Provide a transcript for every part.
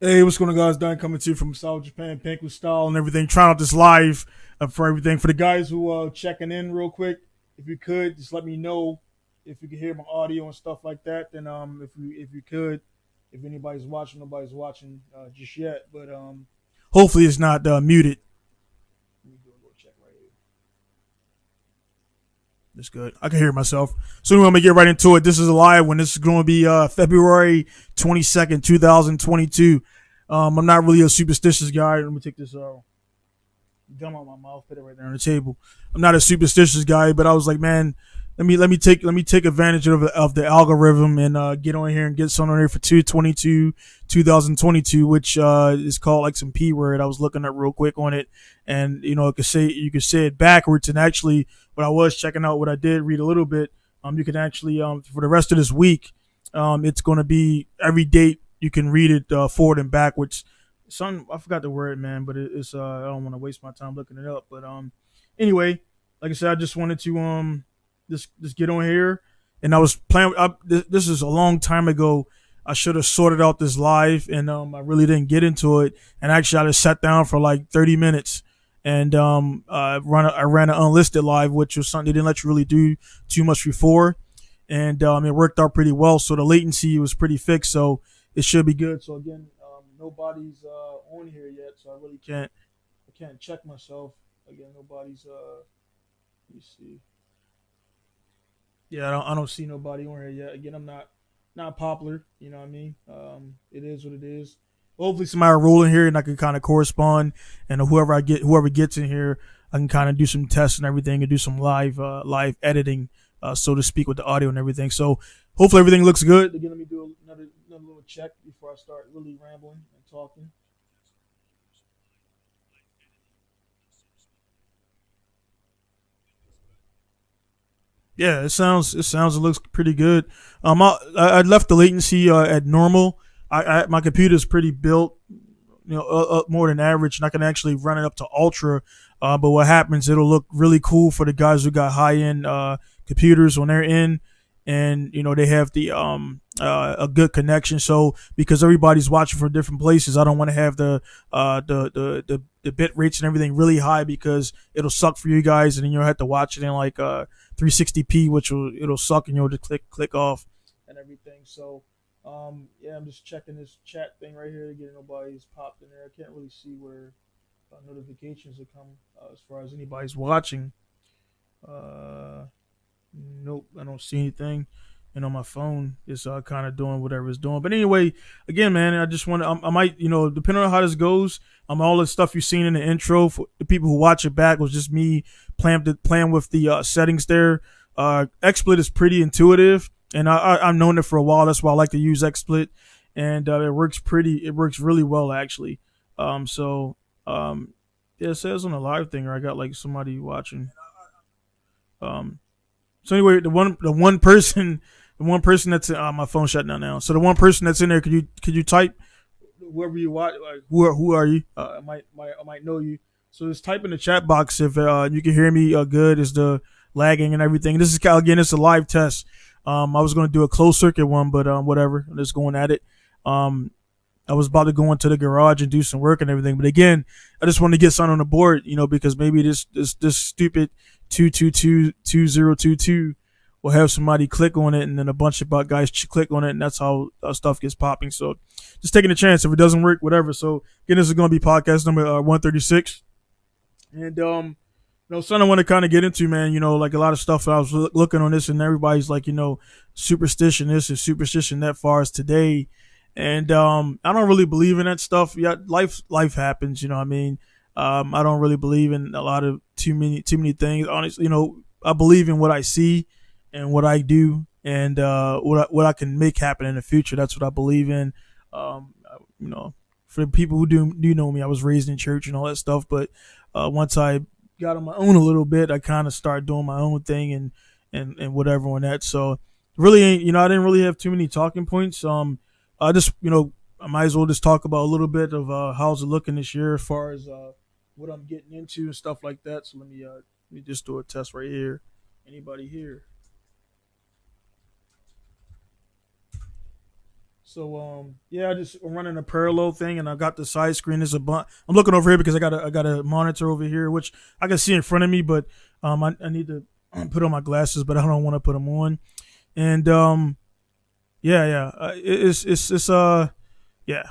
Hey, what's going on, guys? Don coming to you from South Japan, Pinku style and everything. Trying out this live for everything. For the guys who checking in real quick, if you could just let me know if you can hear my audio and stuff like that. Then if you could, if anybody's watching, nobody's watching just yet, but hopefully it's not muted. Let me do a little check right here. That's good. I can hear myself. So we're gonna get right into it. This is a live one. This is going to be February 22nd, 2022. I'm not really a superstitious guy. Let me take this gum out my mouth, put it right there on the table. I'm not a superstitious guy, but I was like, man, let me take advantage of the algorithm and get on here and get something on here for 2022, which is called like some P word. I was looking at real quick on it, and you could say it backwards. And actually, when I was checking out what I did read a little bit, you can actually for the rest of this week, it's going to be every date you can read it forward and backwards. Some I forgot the word, man, but it's I don't want to waste my time looking it up. But anyway, like I said, I just wanted to just get on here, and I was planning. This is a long time ago. I should have sorted out this live, and I really didn't get into it. And actually, I just sat down for like 30 minutes, and I ran an unlisted live, which was something they didn't let you really do too much before, and it worked out pretty well. So the latency was pretty fixed, so it should be good. So again, nobody's on here yet, so I really can't check myself. Again, nobody's let me see. Yeah, I don't see nobody on here yet. Again, I'm not popular. You know what I mean? It is what it is. Hopefully, somebody will roll in here and I can kind of correspond. And whoever gets in here, I can kind of do some tests and everything and do some live editing, so to speak, with the audio and everything. So hopefully everything looks good. Again, let me do another little check before I start really rambling and talking. Yeah, it looks pretty good. I left the latency at normal. My computer is pretty built, more than average, and I can actually run it up to ultra. But what happens? It'll look really cool for the guys who got high end computers on their end, and they have the a good connection. So because everybody's watching from different places, I don't want to have the bit rates and everything really high because it'll suck for you guys, and then you'll have to watch it in like 360p, which it'll suck, and you'll just click off and everything. So yeah, I'm just checking this chat thing right here to get nobody's popped in there. I can't really see where notifications have come as far as anybody's watching. Uh, Nope, I don't see anything. And on my phone, it's kind of doing whatever it's doing. But anyway, again, man, I just want to. I might, depending on how this goes, all the stuff you've seen in the intro for the people who watch it back was just me playing with the settings there. XSplit is pretty intuitive, and I've known it for a while. That's why I like to use XSplit, and it works pretty. It works really well actually. So yeah, it says on the live thing, or I got like somebody watching. Um, so anyway, the one person that's my phone shut down now. So the one person that's in there, could you type whoever you watch, like who are you? I might know you. So just type in the chat box if you can hear me good. Is the lagging and everything? This is again, it's a live test. I was going to do a closed circuit one, but whatever. I'm just going at it. Um, I was about to go into the garage and do some work and everything, but again, I just wanted to get something on the board, because maybe this stupid 2222022 will have somebody click on it, and then a bunch of guys click on it, and that's how stuff gets popping. So just taking a chance. If it doesn't work, whatever. So again, this is going to be podcast number 136, and something I want to kind of get into, man. Like a lot of stuff I was looking on this, and everybody's like, superstition this and superstition that far as today. And I don't really believe in that stuff. Yeah, life happens. You know what I mean? I don't really believe in a lot of too many things. Honestly, I believe in what I see and what I do, and what I can make happen in the future. That's what I believe in. For the people who do know me, I was raised in church and all that stuff. But once I got on my own a little bit, I kind of started doing my own thing and whatever on that. So really ain't, I didn't really have too many talking points. I just, I might as well just talk about a little bit of how's it looking this year as far as what I'm getting into and stuff like that. So let me just do a test right here. Anybody here? So yeah, I'm running a parallel thing, and I got the side screen. There's a I'm looking over here because I got a monitor over here, which I can see in front of me, but I need to put on my glasses, but I don't want to put them on. And yeah, yeah, it's yeah.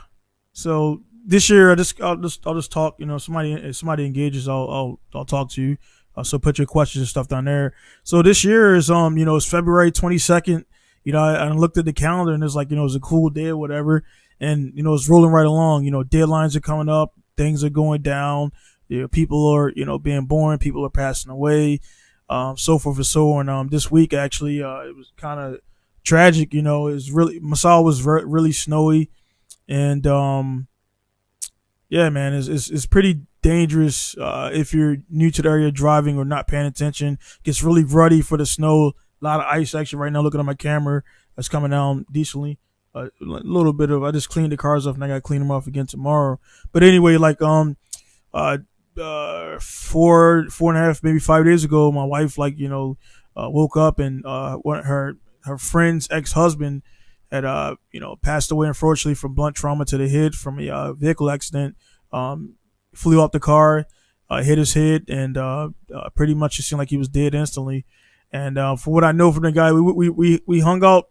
So this year, I'll just talk. You know, somebody if somebody engages, I'll talk to you. So put your questions and stuff down there. So this year is you know, it's February 22nd. You know, I looked at the calendar and it's like, you know, it's a cool day or whatever, and you know, it's rolling right along. You know, deadlines are coming up, things are going down. You know, people are, you know, being born, people are passing away, so forth and so on. This week actually, it was kind of tragic. You know, it was really Massaw was really snowy, and yeah, man, it's pretty dangerous if you're new to the area driving or not paying attention. Gets really ruddy for the snow. A lot of ice actually right now. Looking at my camera, that's coming down decently. A little bit of I just cleaned the cars off and I got to clean them off again tomorrow. But anyway, like uh, 4.5 maybe 5 days ago, my wife like, you know, woke up and her friend's ex husband had you know, passed away unfortunately from blunt trauma to the head from a vehicle accident. Um, Flew off the car, hit his head, and pretty much it seemed like he was dead instantly. And for what I know from the guy, we hung out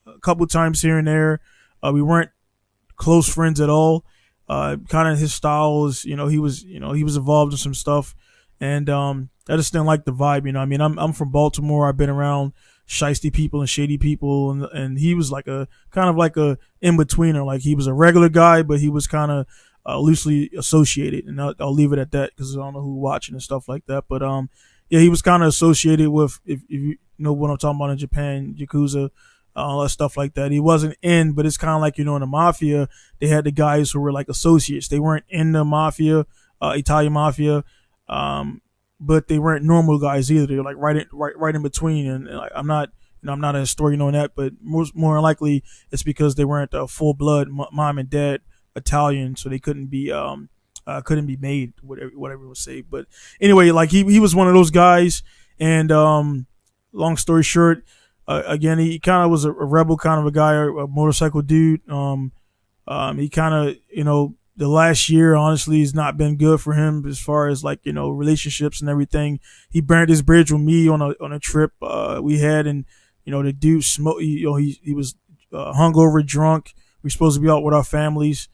a couple times here and there. We weren't close friends at all. Kind of his style is, you know, he was involved in some stuff, and I just didn't like the vibe. You know, I mean, I'm from Baltimore. I've been around shisty people and shady people, and he was like a kind of like a in betweener. Like he was a regular guy, but he was kind of loosely associated, and I'll leave it at that because I don't know who watching and stuff like that. But yeah, he was kind of associated with, if you know what I'm talking about, in Japan, yakuza, all that stuff like that. He wasn't in, but it's kind of like, you know, in the mafia, they had the guys who were like associates. They weren't in the mafia, Italian mafia, um, but they weren't normal guys either. They were like right in between. And like, I'm not, you know, I'm not a historian on that, but more likely it's because they weren't full blood mom and dad Italian, so they couldn't be made, whatever it was say. But anyway, like he was one of those guys, and long story short, again, he kind of was a rebel kind of a guy, a motorcycle dude. He kind of, you know, the last year honestly has not been good for him as far as like, you know, relationships and everything. He burned his bridge with me on a trip we had, and you know, the dude smoked. You know, he was hungover, drunk. We were supposed to be out with our families,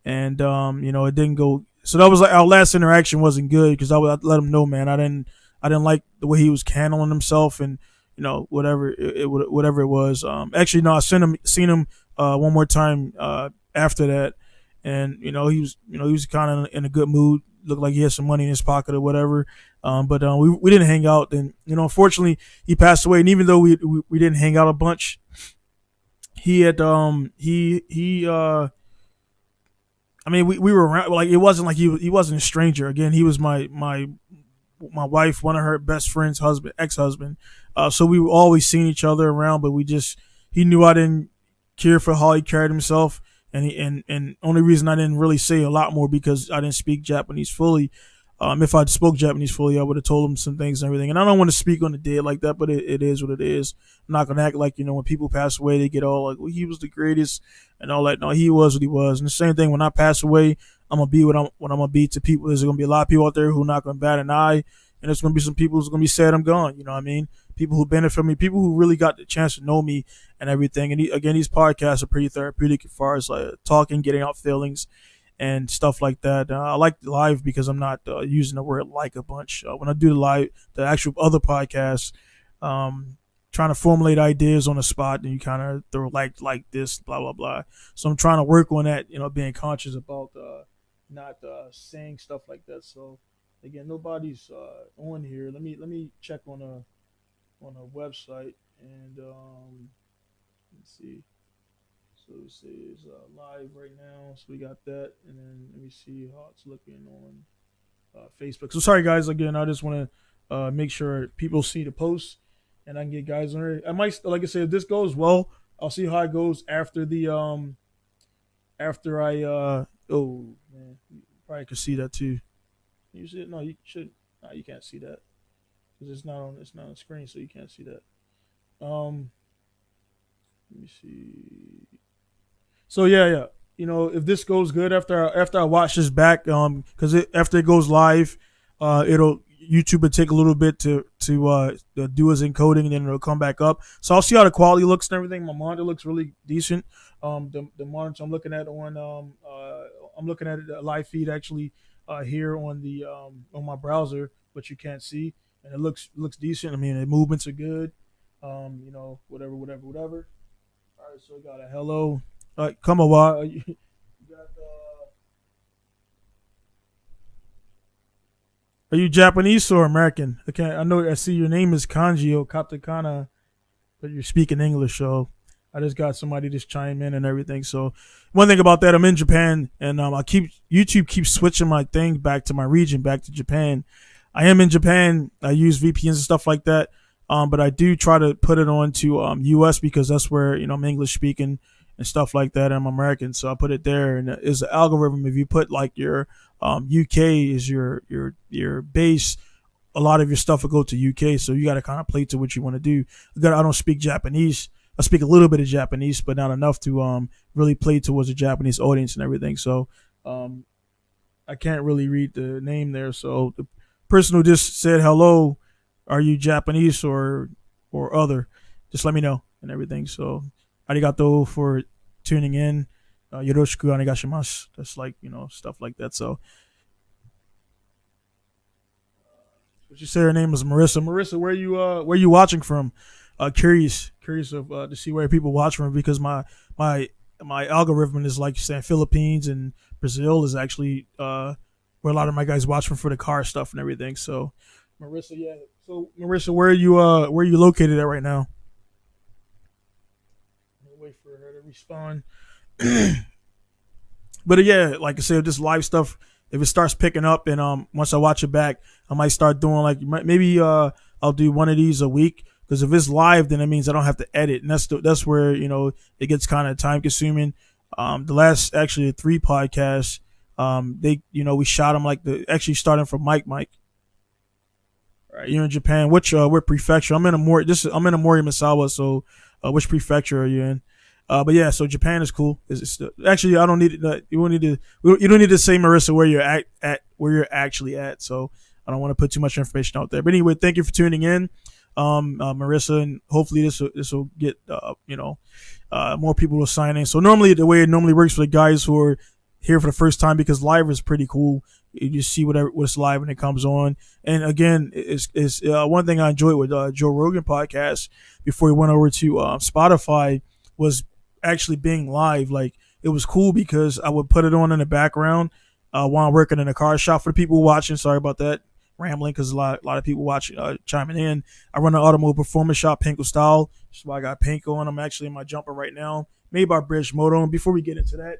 and you know, it didn't go. So that was like our last interaction wasn't good because I let him know, man, I didn't like the way he was handling himself, and you know, whatever it was. Actually, no, I seen him one more time after that, and you know, he was kind of in a good mood. Looked like he had some money in his pocket or whatever. But we didn't hang out. And you know, unfortunately, he passed away. And even though we didn't hang out a bunch, he had he I mean, we were around. Like it wasn't like he wasn't a stranger. Again, he was my wife, one of her best friends, ex husband. So we were always seeing each other around, but he knew I didn't care for how he carried himself, and and only reason I didn't really say a lot more because I didn't speak Japanese fully. If I spoke Japanese fully, I would have told him some things and everything. And I don't want to speak on the dead like that, but it is what it is. I'm not gonna act like, you know, when people pass away, they get all like, well, he was the greatest and all that. No, he was what he was. And the same thing when I pass away, I'm gonna be what I'm gonna be to people. There's gonna be a lot of people out there who are not gonna bat an eye, and there's gonna be some people who's gonna be sad I'm gone. You know what I mean? People who benefit from me, people who really got the chance to know me and everything. And again, these podcasts are pretty therapeutic as far as like talking, getting out feelings and stuff like that. I like live because I'm not using the word like a bunch. When I do the actual other podcasts, trying to formulate ideas on the spot, and you kind of throw like this, blah blah blah. So I'm trying to work on that. You know, being conscious about not saying stuff like that. So again, nobody's on here. Let me check on a website and let's see. So it says live right now. So we got that, and then let me see how it's looking on Facebook. So sorry guys, again, I just want to make sure people see the post, and I can get guys on there. I might, like I said, if this goes well, I'll see how it goes after the after I oh man, you probably could see that too. Can you see it? No, you should. No, you can't see that because it's not on screen, so you can't see that. Let me see. So yeah. If this goes good after I watch this back, because after it goes live, it'll YouTube will take a little bit to do its encoding, and then it'll come back up. So I'll see how the quality looks and everything. My monitor looks really decent. The monitor I'm looking at I'm looking at the live feed actually here on my browser, but you can't see, and it looks decent. I mean, the movements are good. Whatever. All right, so we got a hello. Come on, you got, are you Japanese or American? Okay, I know I see your name is Kanji or Katakana, but you're speaking English, so I just got somebody just chime in and everything. So one thing about that, I'm in Japan, and YouTube keeps switching my thing back to my region, back to Japan. I am in Japan. I use VPNs and stuff like that, but I do try to put it on to US because that's where I'm English speaking and stuff like that. I'm American, so I put it there, and it's an algorithm. If you put like your UK is your base, a lot of your stuff will go to UK. So you got to kind of play to what you want to do. I don't speak Japanese. I speak a little bit of Japanese, but not enough to really play towards a Japanese audience and everything. So I can't really read the name there. So the person who just said hello, are you Japanese or other? Just let me know and everything. So arigato for tuning in. Yoroshiku onegashimasu. That's like stuff like that. So but you say her name is Marissa. Marissa, where you watching from? Curious of to see where people watch from because my algorithm is like saying Philippines and Brazil is actually where a lot of my guys watch from for the car stuff and everything. So Marissa, yeah. So Marissa, where are you located at right now? Wait for her to respond. But yeah, like I said, this live stuff, if it starts picking up and once I watch it back, I might start doing like maybe I'll do one of these a week because if it's live, then it means I don't have to edit, and that's where it gets kind of time consuming. The last actually 3 podcasts, they we shot them like actually starting from Mike. All right, you're in Japan. Which what prefecture? I'm in Morimisawa. So which prefecture are you in? But yeah, so Japan is cool. Actually, I don't need it. You don't need to say Marissa where you're at where you're actually at. So I don't want to put too much information out there. But anyway, thank you for tuning in, Marissa, and hopefully this will get more people will sign in. So normally the way it normally works for the guys who are here for the first time, because live is pretty cool. You just see what's live when it comes on. And again, it's one thing I enjoyed with Joe Rogan podcast before he went over to Spotify was actually being live. Like it was cool because I would put it on in the background while I'm working in a car shop. For the people watching, sorry about that rambling because a lot of people watching chiming in. I run an automobile performance shop, Pinkustyle. That's why I got Pinku on. I'm actually in my jumper right now, made by Bridge Moto. And before we get into that,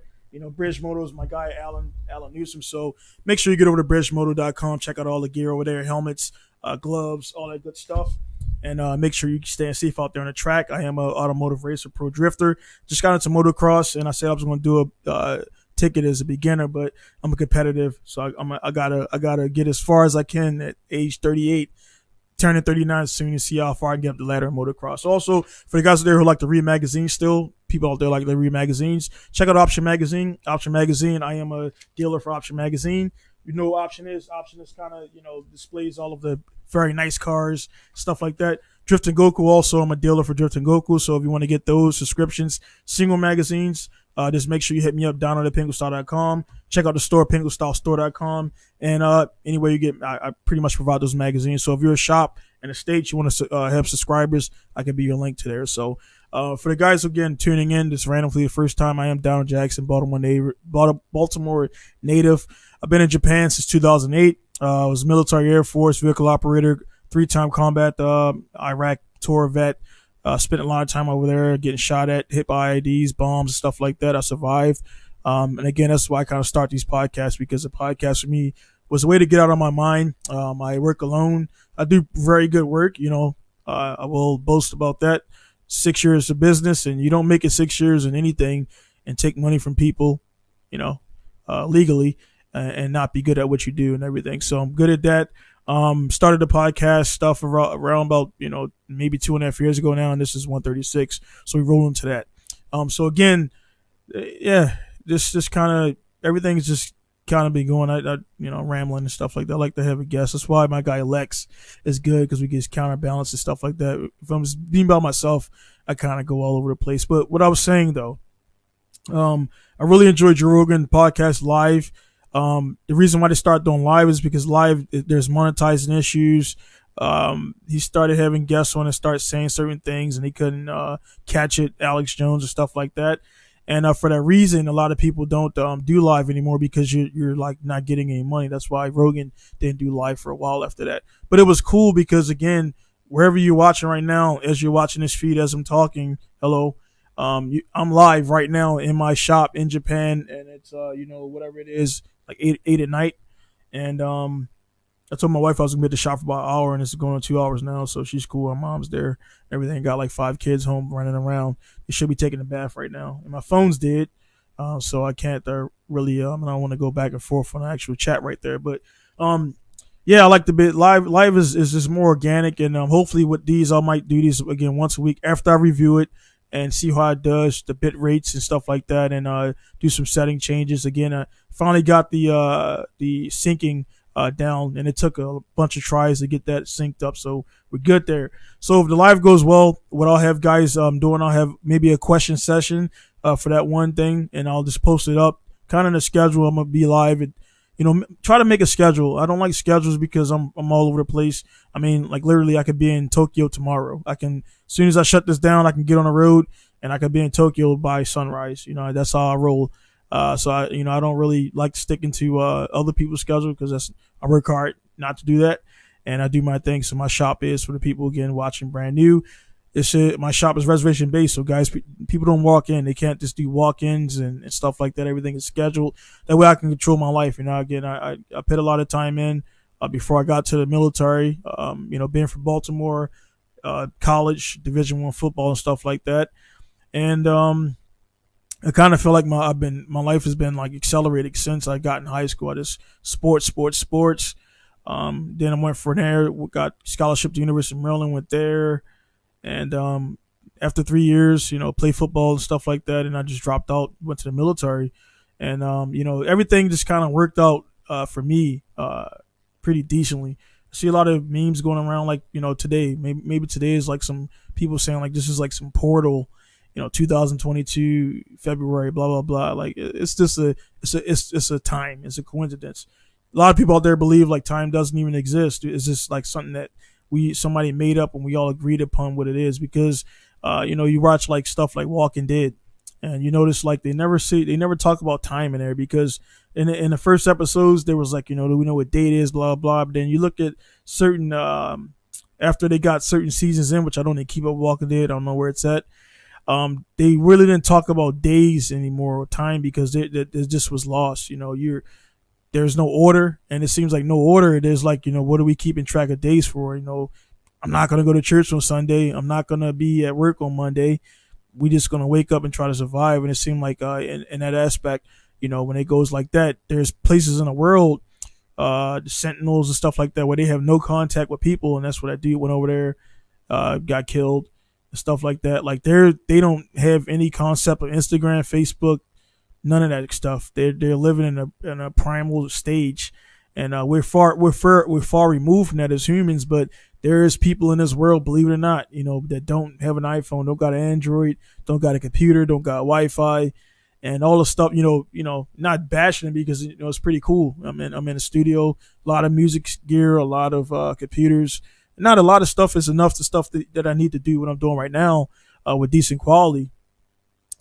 Bridge Moto is my guy, Alan Newsom. So make sure you get over to bridgemoto.com. Check out all the gear over there, helmets, gloves, all that good stuff. And make sure you stay safe out there on the track. I am an automotive racer, pro drifter. Just got into motocross, and I said I was going to do a ticket as a beginner, but I'm a competitive, so I gotta get as far as I can at age 38. Turning 39 soon to see how far I can get up the ladder in motocross. Also, for the guys out there who like to read magazines still, people out there like to read magazines, check out Option Magazine. Option Magazine, I am a dealer for Option Magazine. You know what Option is? Option is kind of, displays all of the very nice cars, stuff like that. Drift and Goku also, I'm a dealer for Drift and Goku, so if you want to get those subscriptions, single magazines, just make sure you hit me up down at pinkustyle.com. Check out the store, pinkustylestore.com. And anyway you get, I pretty much provide those magazines. So if you're a shop in the States, you want to have subscribers, I can be your link to there. So for the guys again tuning in, this randomly the first time, I am Donald Jackson, Baltimore native. I've been in Japan since 2008. I was military Air Force vehicle operator, 3-time combat Iraq tour vet. Spent a lot of time over there getting shot at, hit by IEDs, bombs, and stuff like that. I survived. And again, that's why I kind of start these podcasts, because the podcast for me was a way to get out of my mind. I work alone. I do very good work. I will boast about that. 6 years of business, and you don't make it 6 years in anything and take money from people, legally, and not be good at what you do and everything. So I'm good at that. Started the podcast stuff around about, maybe 2.5 years ago now, and this is 136. So we roll into that. So again, yeah, just kind of everything's just kind of been going. Rambling and stuff like that. I like to have a guest. That's why my guy Lex is good because we get counterbalance and stuff like that. If I'm just being by myself, I kind of go all over the place. But what I was saying though, I really enjoyed Joe Rogan podcast live. The reason why they started doing live is because live there's monetizing issues. He started having guests on and start saying certain things, and he couldn't catch it, Alex Jones and stuff like that. And for that reason, a lot of people don't do live anymore because you're like not getting any money. That's why Rogan didn't do live for a while after that. But it was cool because again, wherever you're watching right now, as you're watching this feed as I'm talking, hello, I'm live right now in my shop in Japan, and it's whatever it is, like eight at night, and I told my wife I was gonna be at the shop for about an hour, and it's going on 2 hours now, so she's cool. Her mom's there, everything. Got like 5 kids home running around. They should be taking a bath right now, and my phone's dead, so I can't really. I don't want to go back and forth on the actual chat right there, but yeah, I like the bit live. Live is just more organic, and hopefully with these, I might do these again once a week after I review it and see how it does, the bit rates and stuff like that, and do some setting changes. Again, I finally got the syncing down, and it took a bunch of tries to get that synced up, so we're good there. So if the live goes well, what I'll have guys doing, I'll have maybe a question session for that one thing, and I'll just post it up kind of in the schedule. I'm gonna be live and try to make a schedule. I don't like schedules because I'm all over the place. I mean, like literally I could be in Tokyo tomorrow. I can, as soon as I shut this down, I can get on the road and I could be in Tokyo by sunrise. That's how I roll. So I don't really like sticking to other people's schedule because I work hard not to do that, and I do my thing. So my shop is for the people again watching brand new. My shop is reservation based, so guys, people don't walk in. They can't just do walk-ins and stuff like that. Everything is scheduled. That way I can control my life. Again, I put a lot of time in before I got to the military. Being from Baltimore, college, Division I football and stuff like that, and I kind of feel like my life has been like accelerated since I got in high school. I just sports. Then I went for there, got scholarship to the University of Maryland, went there. And after 3 years, play football and stuff like that, and I just dropped out, went to the military, and everything just kind of worked out for me pretty decently. I see a lot of memes going around like today. Maybe today is like some people saying like this is like some portal, 2022 February, blah blah blah. Like it's just it's a time, it's a coincidence. A lot of people out there believe like time doesn't even exist. It's just like something that somebody made up and we all agreed upon what it is, because you watch like stuff like Walking Dead and you notice like they never talk about time in there, because in the first episodes there was like we know what date is, blah blah. But then you look at certain after they got certain seasons in, which I don't even keep up Walking Dead, I don't know where it's at. They really didn't talk about days anymore or time, because it just was lost. There's no order, and it seems like no order. It is like, what are we keeping track of days for? I'm not going to go to church on Sunday. I'm not going to be at work on Monday. We just going to wake up and try to survive. And it seemed like in that aspect, when it goes like that, there's places in the world, the Sentinels and stuff like that, where they have no contact with people. And that's what that dude went over there, got killed and stuff like that. Like they don't have any concept of Instagram, Facebook, none of that stuff. They're living in a primal stage, and we're far removed from that as humans. But there is people in this world, believe it or not, that don't have an iPhone, don't got an Android, don't got a computer, don't got Wi-Fi, and all the stuff. Not bashing it, because it's pretty cool. I'm in a studio, a lot of music gear, a lot of computers. Not a lot of stuff is enough to stuff that I need to do what I'm doing right now with decent quality,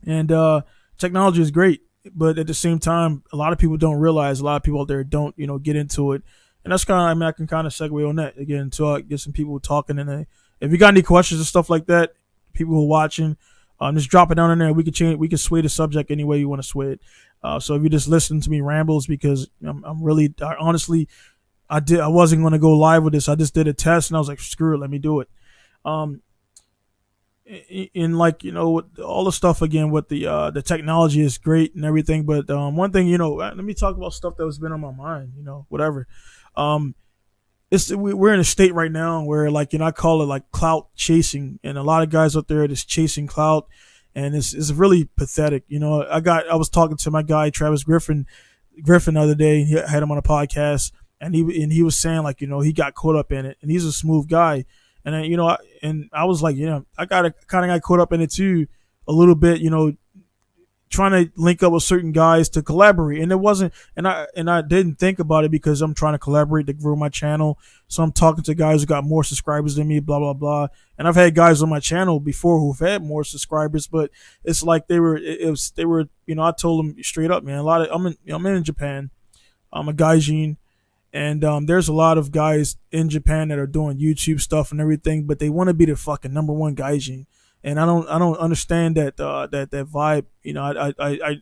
and technology is great. But at the same time, a lot of people don't realize, a lot of people out there don't, get into it. And that's I can kind of segue on that again until I get some people talking. And if you got any questions and stuff like that, people who are watching, just drop it down in there. We can sway the subject any way you want to sway it. So if you just listen to me rambles, because honestly, I wasn't going to go live with this. I just did a test and I was like, screw it, let me do it. In like all the stuff again with the technology is great and everything, but one thing, let me talk about stuff that has been on my mind, whatever. We're in a state right now where, like, I call it like clout chasing, and a lot of guys out there are just chasing clout, and it's really pathetic. I was talking to my guy Travis Griffin the other day. He had him on a podcast, and he was saying, like, he got caught up in it, and he's a smooth guy. And then, I was like, I kind of got caught up in it too, a little bit, trying to link up with certain guys to collaborate, and it wasn't, and I didn't think about it because I'm trying to collaborate to grow my channel. So I'm talking to guys who got more subscribers than me, blah blah blah. And I've had guys on my channel before who've had more subscribers, but it's like they were, I told them straight up, man. I'm in Japan. I'm a gaijin, and there's a lot of guys in Japan that are doing YouTube stuff and everything, but they want to be the fucking number one gaijin. And I don't understand that that vibe.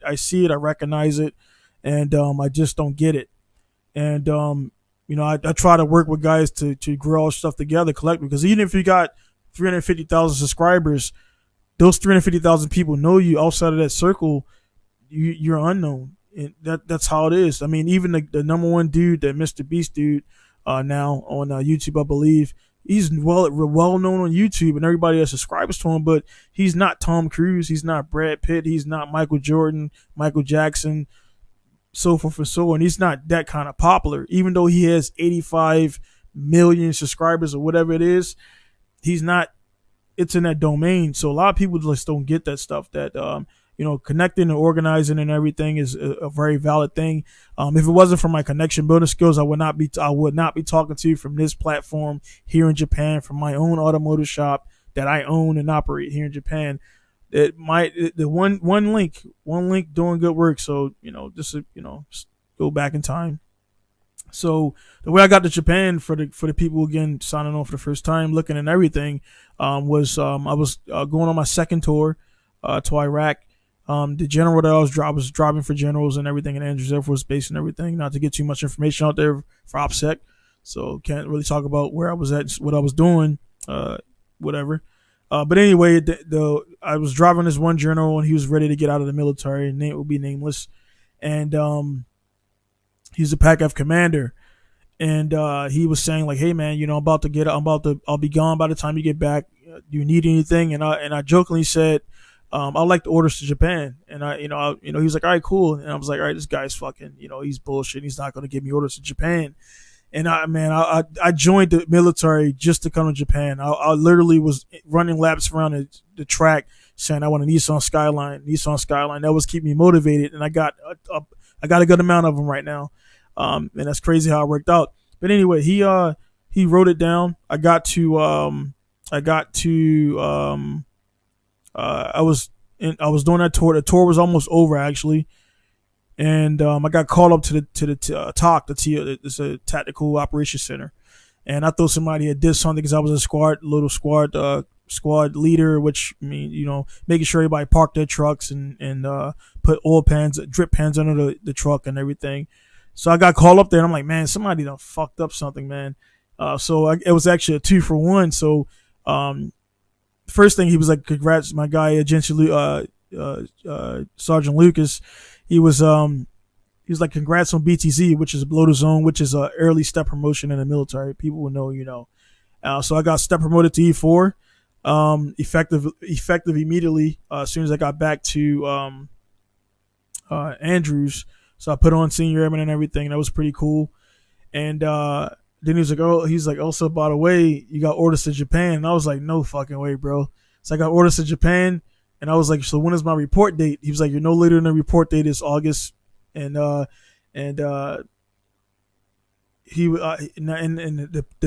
I see it, I recognize it, and I just don't get it. And I try to work with guys to grow all stuff together collectively, because even if you got 350,000 subscribers, those 350,000 people know you. Outside of that circle, you're unknown, and that's how it is. I mean, even the number one dude, that Mr. Beast dude, now on YouTube, I believe. He's well known on YouTube, and everybody that subscribes to him, but he's not Tom Cruise, he's not Brad Pitt, he's not Michael Jordan, Michael Jackson, so forth and so on. He's not that kind of popular, even though he has 85 million subscribers or whatever it is. He's not. It's in that domain, so a lot of people just don't get that stuff. That connecting and organizing and everything is a very valid thing. If it wasn't for my connection building skills, I would not be talking to you from this platform here in Japan, from my own automotive shop that I own and operate here in Japan. The one link doing good work. So just go back in time. So the way I got to Japan, for the people again signing on for the first time, looking at everything, was I was going on my second tour to Iraq. The general that I was driving for generals and everything in Andrews Air Force Base and everything. Not to get too much information out there for OPSEC, so can't really talk about where I was at, what I was doing, whatever. But anyway, I was driving this one general, and he was ready to get out of the military. Name will be nameless, and he's a PACAF commander, and he was saying, like, "Hey man, I'll be gone by the time you get back. Do you need anything?" And I jokingly said, I like the orders to Japan, and he was like, all right, cool. And I was like, all right, this guy's fucking, he's bullshit. He's not going to give me orders to Japan. And I joined the military just to come to Japan. I literally was running laps around the track saying I want a Nissan Skyline. That was keeping me motivated. And I got a good amount of them right now. And that's crazy how it worked out. But anyway, he wrote it down. I was doing that tour. The tour was almost over, actually, and I got called up to the TOC. It's a tactical operations center, and I thought somebody had did something because I was a squad leader, which mean making sure everybody parked their trucks and put drip pans under the truck and everything. So I got called up there, and I'm like, man, somebody done fucked up something, man. It was actually a 2-for-1. So first thing, he was like, congrats, my guy, Sergeant Lucas. He was like, congrats on BTZ, which is below the zone, which is a early step promotion in the military. People will know, so I got step promoted to E4, effective immediately, as soon as I got back to Andrews. So I put on senior airman and everything. That was pretty cool. And then he's like, also, by the way, you got orders to Japan. And I was like, no fucking way, bro. So I got orders to Japan, and I was like, so when is my report date? He was like, you're no later than the report date is August. And the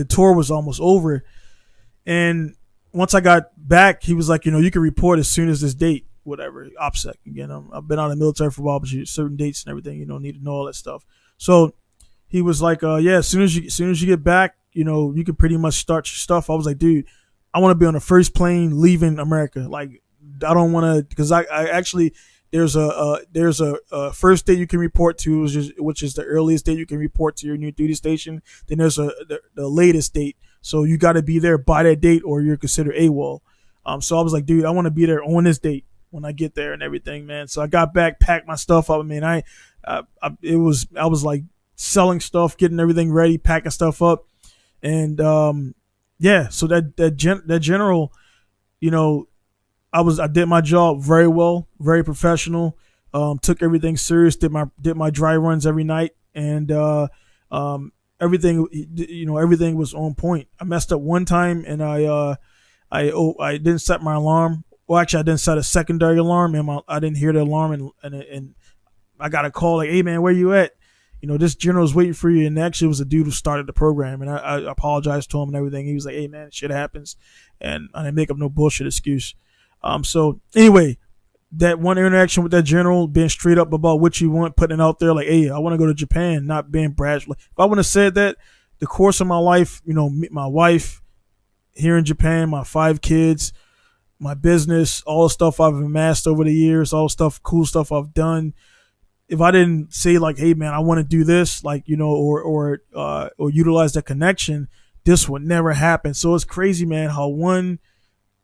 tour was almost over. And once I got back, he was like, you can report as soon as this date, whatever, OPSEC. Again, I've been out of the military for a while, but certain dates and everything, need to know all that stuff. So he was like, yeah, as soon as you get back, you can pretty much start your stuff. I was like, dude, I want to be on the first plane leaving America. Like, I don't want to, because I actually, there's a first date you can report to, which is the earliest date you can report to your new duty station. Then there's the latest date. So you got to be there by that date, or you're considered AWOL. So I was like, dude, I want to be there on this date when I get there and everything, man. So I got back, packed my stuff up. I mean, I was like selling stuff, getting everything ready, packing stuff up, and yeah. So that general, I did my job very well, very professional. Took everything serious. Did my dry runs every night, and um, everything everything was on point. I messed up one time, and I didn't set my alarm. Well, actually, I didn't set a secondary alarm, and I didn't hear the alarm, and I got a call like, "Hey man, where you at? This general's waiting for you." And actually, it was a dude who started the program, and I apologized to him and everything. He was like, "Hey man, shit happens," and I didn't make up no bullshit excuse. So anyway, that one interaction with that general, being straight up about what you want, putting it out there, like, "Hey, I want to go to Japan," not being brash. If I wouldn't have said that, the course of my life, my wife here in Japan, my 5 kids, my business, all the stuff I've amassed over the years, all the stuff, cool stuff I've done. If I didn't say like, "Hey man, I want to do this," like, or utilize that connection, this would never happen. So it's crazy, man, how one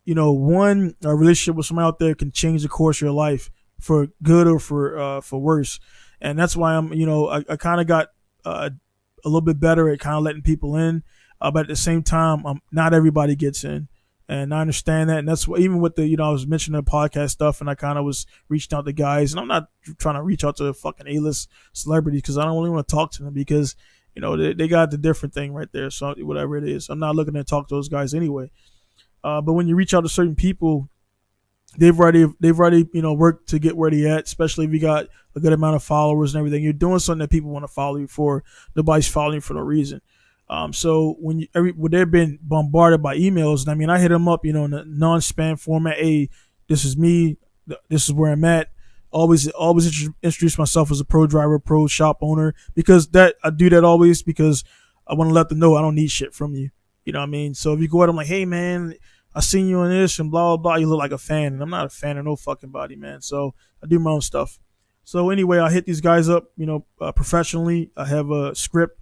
relationship with someone out there can change the course of your life for good or for worse. And that's why I kind of got a little bit better at kind of letting people in, but at the same time, not everybody gets in. And I understand that, and that's what, even with the, I was mentioning the podcast stuff, and I kind of was reaching out to guys, and I'm not trying to reach out to fucking A-list celebrities because I don't really want to talk to them because, they got the different thing right there. So whatever it is, I'm not looking to talk to those guys anyway. But when you reach out to certain people, they've already worked to get where they at, especially if you got a good amount of followers and everything. You're doing something that people want to follow you for. Nobody's following you for no reason. So when they're being bombarded by emails, and I mean, I hit them up, in a non-spam format. "Hey, this is me. This is where I'm at." Always introduce myself as a pro driver, pro shop owner, because I do that always because I want to let them know I don't need shit from you. You know what I mean? So if you go out, I'm like, "Hey man, I seen you on this and blah, blah, blah." You look like a fan, and I'm not a fan of no fucking body, man. So I do my own stuff. So anyway, I hit these guys up, professionally. I have a script,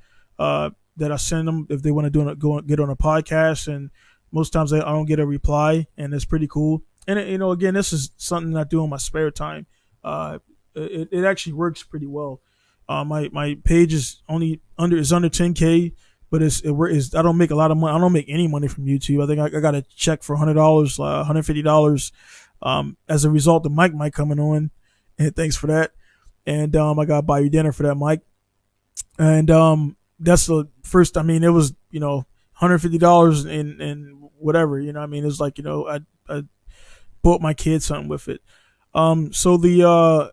that I send them if they want to get on a podcast, and most times I don't get a reply, and it's pretty cool. And again, this is something I do in my spare time. It actually works pretty well. My page is under 10K, but I don't make a lot of money. I don't make any money from YouTube. I think I got a check for $100, $150. As a result, the mic might coming on, and thanks for that. And I got to buy you dinner for that mic. And that's the first. I mean, it was $150 and whatever. I mean, it's like I bought my kid something with it. So the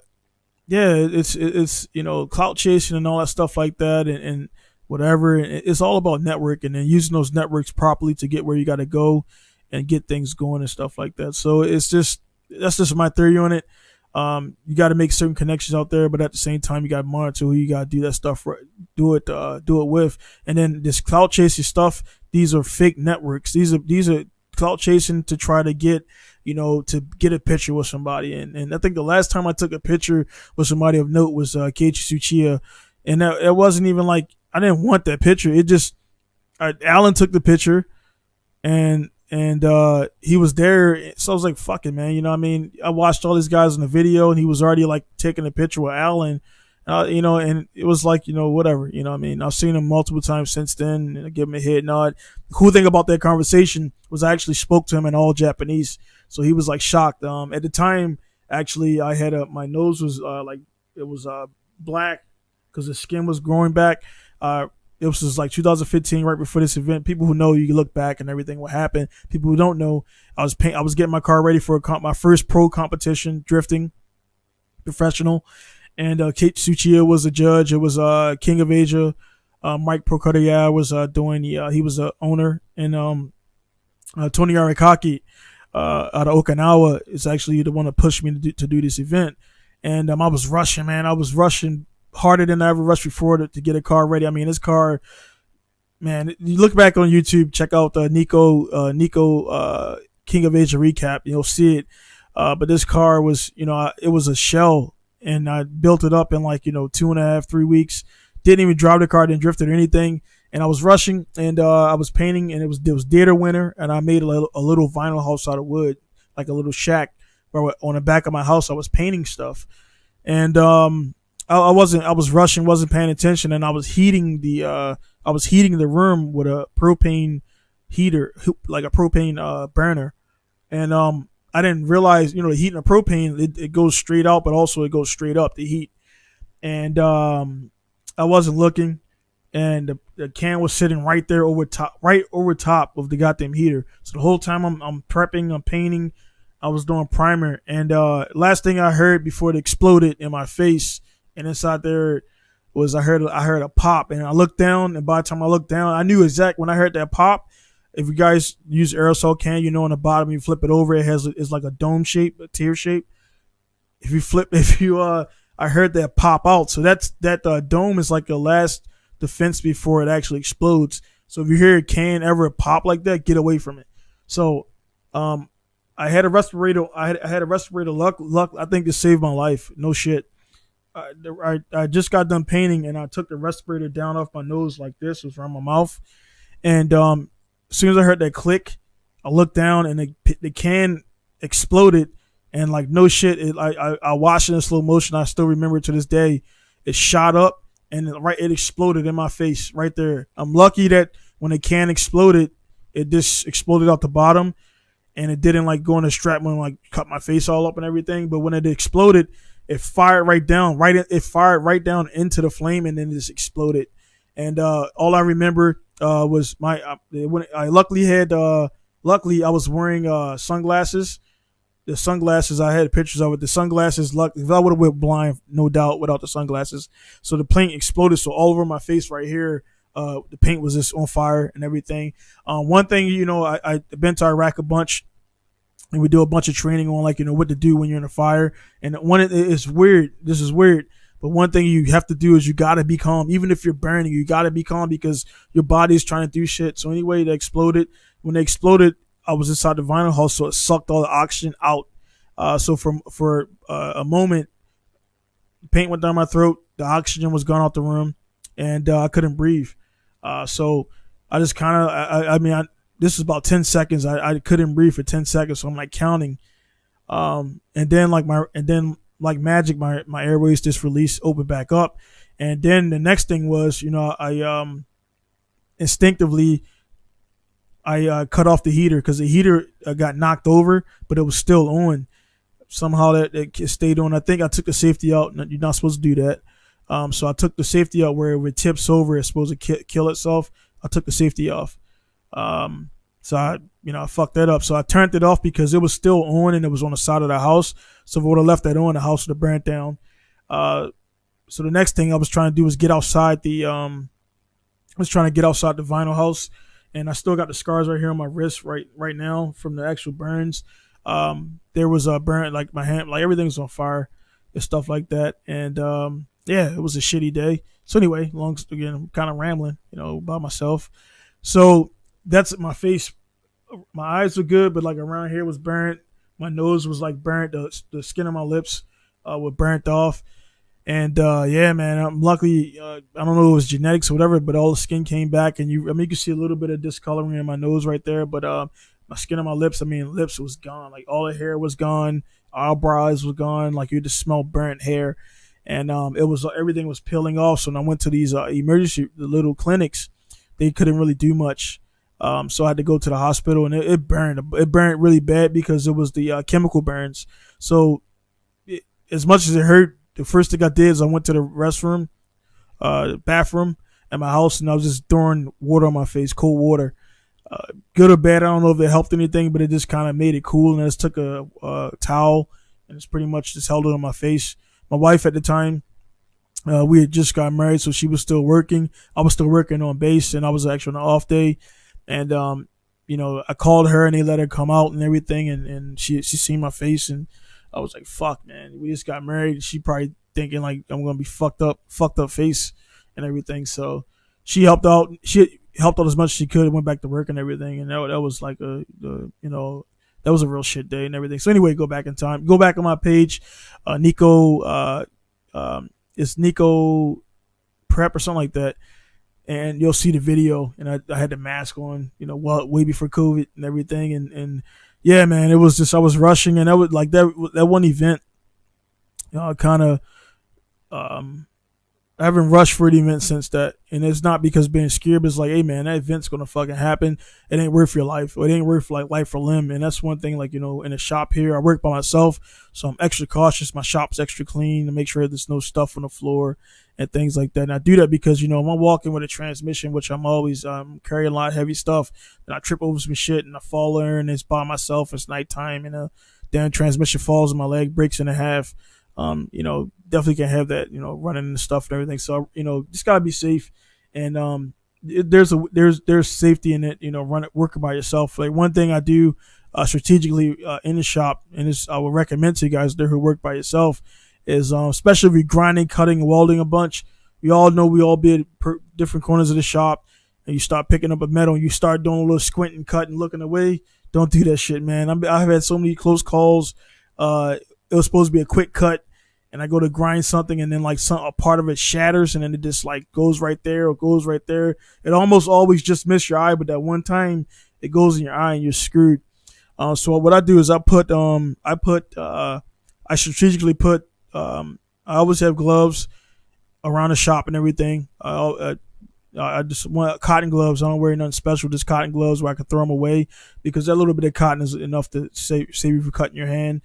it's clout chasing and all that stuff like that, and whatever. It's all about networking and using those networks properly to get where you got to go and get things going and stuff like that. So that's just my theory on it. You got to make certain connections out there, but at the same time, you got to monitor who you got to do that stuff, do it with. And then this clout chasing stuff, these are fake networks. These are clout chasing to try to get, to get a picture with somebody. And I think the last time I took a picture with somebody of note was Keiichi Tsuchiya, and it wasn't even like I didn't want that picture. It just Alan took the picture, and he was there, so I was like, "Fuck it, man." I mean, I watched all these guys in the video, and he was already like taking a picture with Alan, and it was like, whatever, I mean, I've seen him multiple times since then, and I give him a head nod. The cool thing about that conversation was I actually spoke to him in all Japanese, so he was like shocked. At the time, actually, I had my nose was black because the skin was growing back. It was just like 2015, right before this event. People who know, you look back and everything what happened. People who don't know, I was getting my car ready for my first pro competition, drifting, professional, and Keiichi Tsuchiya was a judge. It was King of Asia. Mike Procardea was doing he was the owner, and Tony Arikaki out of Okinawa is actually the one that pushed me to do this event. And I was rushing, man. I was rushing harder than I ever rushed before to get a car ready. I mean, this car, man, you look back on YouTube, check out the Nico King of Asia recap, you'll see it. But this car was, it was a shell, and I built it up in like, 2.5, 3 weeks. Didn't even drive the car, didn't drift it or anything. And I was rushing, and I was painting, and it was dead of winter, and I made a little vinyl house out of wood, like a little shack where on the back of my house I was painting stuff. And I was rushing, wasn't paying attention, and I was heating the room with a propane heater, like a propane burner. And I didn't realize, the heat in the propane, it goes straight out, but also it goes straight up, the heat. And I wasn't looking, and the can was sitting right there right over top of the goddamn heater. So the whole time I'm prepping, I'm painting, I was doing primer, and last thing I heard before it exploded in my face and inside there was I heard a pop, and I looked down, and by the time I looked down, I knew exactly when I heard that pop. If you guys use aerosol can, on the bottom you flip it over, it's like a dome shape, a tear shape. I heard that pop out. So that dome is like the last defense before it actually explodes. So if you hear a can ever pop like that, get away from it. So, I had a respirator. I had a respirator. Luck. I think this saved my life. No shit. I just got done painting, and I took the respirator down off my nose like this. It was around my mouth, and as soon as I heard that click, I looked down, and the can exploded. And like no shit, I watched it in slow motion. I still remember it to this day. It shot up, and it exploded in my face right there. I'm lucky that when the can exploded, it just exploded out the bottom, and it didn't like go in a strap and like cut my face all up and everything. But when it exploded, it fired right down, it fired right down into the flame, and then it just exploded. And all I remember was when I luckily I was wearing sunglasses. The sunglasses, I had pictures of it. The sunglasses, if I would have went blind, no doubt, without the sunglasses. So the paint exploded. So all over my face right here, the paint was just on fire and everything. One thing, I've been to Iraq a bunch, and we do a bunch of training on what to do when you're in a fire. And it's weird. This is weird. But one thing you have to do is you got to be calm. Even if you're burning, you got to be calm because your body is trying to do shit. So anyway, they exploded. When they exploded, I was inside the vinyl house, so it sucked all the oxygen out. So for a moment, paint went down my throat, the oxygen was gone out the room, and I couldn't breathe. So I just kind of, this is about 10 seconds. I couldn't breathe for 10 seconds, so I'm like counting. And then like magic, my airways just released, opened back up. And then the next thing was, I instinctively, I cut off the heater because the heater got knocked over, but it was still on. Somehow that it stayed on. I think I took the safety out. You're not supposed to do that. So I took the safety out where if it tips over, it's supposed to kill itself. I took the safety off. So I fucked that up. So I turned it off because it was still on and it was on the side of the house. So if I would have left that on, the house would have burnt down. So the next thing I was trying to do was get outside the vinyl house. And I still got the scars right here on my wrist right now from the actual burns. There was a burn, like my hand, like everything was on fire and stuff like that. And it was a shitty day. So anyway, again, I'm kind of rambling, by myself. So that's my face. My eyes were good, but like around here was burnt. My nose was like burnt. The skin on my lips were burnt off. And man, I'm lucky. I don't know if it was genetics or whatever, but all the skin came back, and you can see a little bit of discoloring in my nose right there. But my skin on my lips, lips was gone. Like all the hair was gone, eyebrows was gone. Like you just smell burnt hair, and everything was peeling off. So when I went to these emergency little clinics, they couldn't really do much. So I had to go to the hospital, and it burned. It burned really bad because it was the chemical burns. So as much as it hurt, the first thing I did is I went to the bathroom at my house, and I was just throwing water on my face, cold water. Good or bad, I don't know if it helped anything, but it just kind of made it cool. And I just took a towel and it's pretty much just held it on my face. My wife at the time, we had just got married, so she was still working. I was still working on base, and I was actually on an off day. And I called her, and they let her come out and everything, and she seen my face, and I was like, fuck, man, we just got married. She probably thinking like I'm going to be fucked up face and everything. So she helped out. She helped out as much as she could and went back to work and everything. And that was like that was a real shit day and everything. So anyway, go back in time. Go back on my page, Nico, it's Nico Prep or something like that. And you'll see the video. And I had the mask on, way before COVID and everything. And yeah, man, it was just, I was rushing, and that was like that one event, kind of, I haven't rushed for the event since that, and it's not because being scared, but it's like, hey man, that event's gonna fucking happen. It ain't worth your life, or it ain't worth like life or limb. And that's one thing, like in a shop here, I work by myself, so I'm extra cautious. My shop's extra clean to make sure there's no stuff on the floor and things like that. And I do that because if I'm walking with a transmission, which I'm always carrying a lot of heavy stuff, and I trip over some shit and I fall there, and it's by myself. It's nighttime, and damn transmission falls and my leg breaks in half. Definitely can't have that, running and stuff and everything. So, just gotta be safe. And, there's safety in it, working by yourself. Like one thing I do, strategically, in the shop, and this I would recommend to you guys there who work by yourself is, especially if you're grinding, cutting, and welding a bunch. We all know we all be at different corners of the shop, and you start picking up a metal and you start doing a little squinting, cutting, looking away. Don't do that shit, man. I've had so many close calls. It was supposed to be a quick cut, and I go to grind something, and then like a part of it shatters, and then it just like goes right there or goes right there. It almost always just miss your eye, but that one time it goes in your eye and you're screwed. So what I do is I strategically put I always have gloves around the shop and everything. I just want cotton gloves. I don't wear nothing special, just cotton gloves where I can throw them away, because that little bit of cotton is enough to save you from cutting your hand.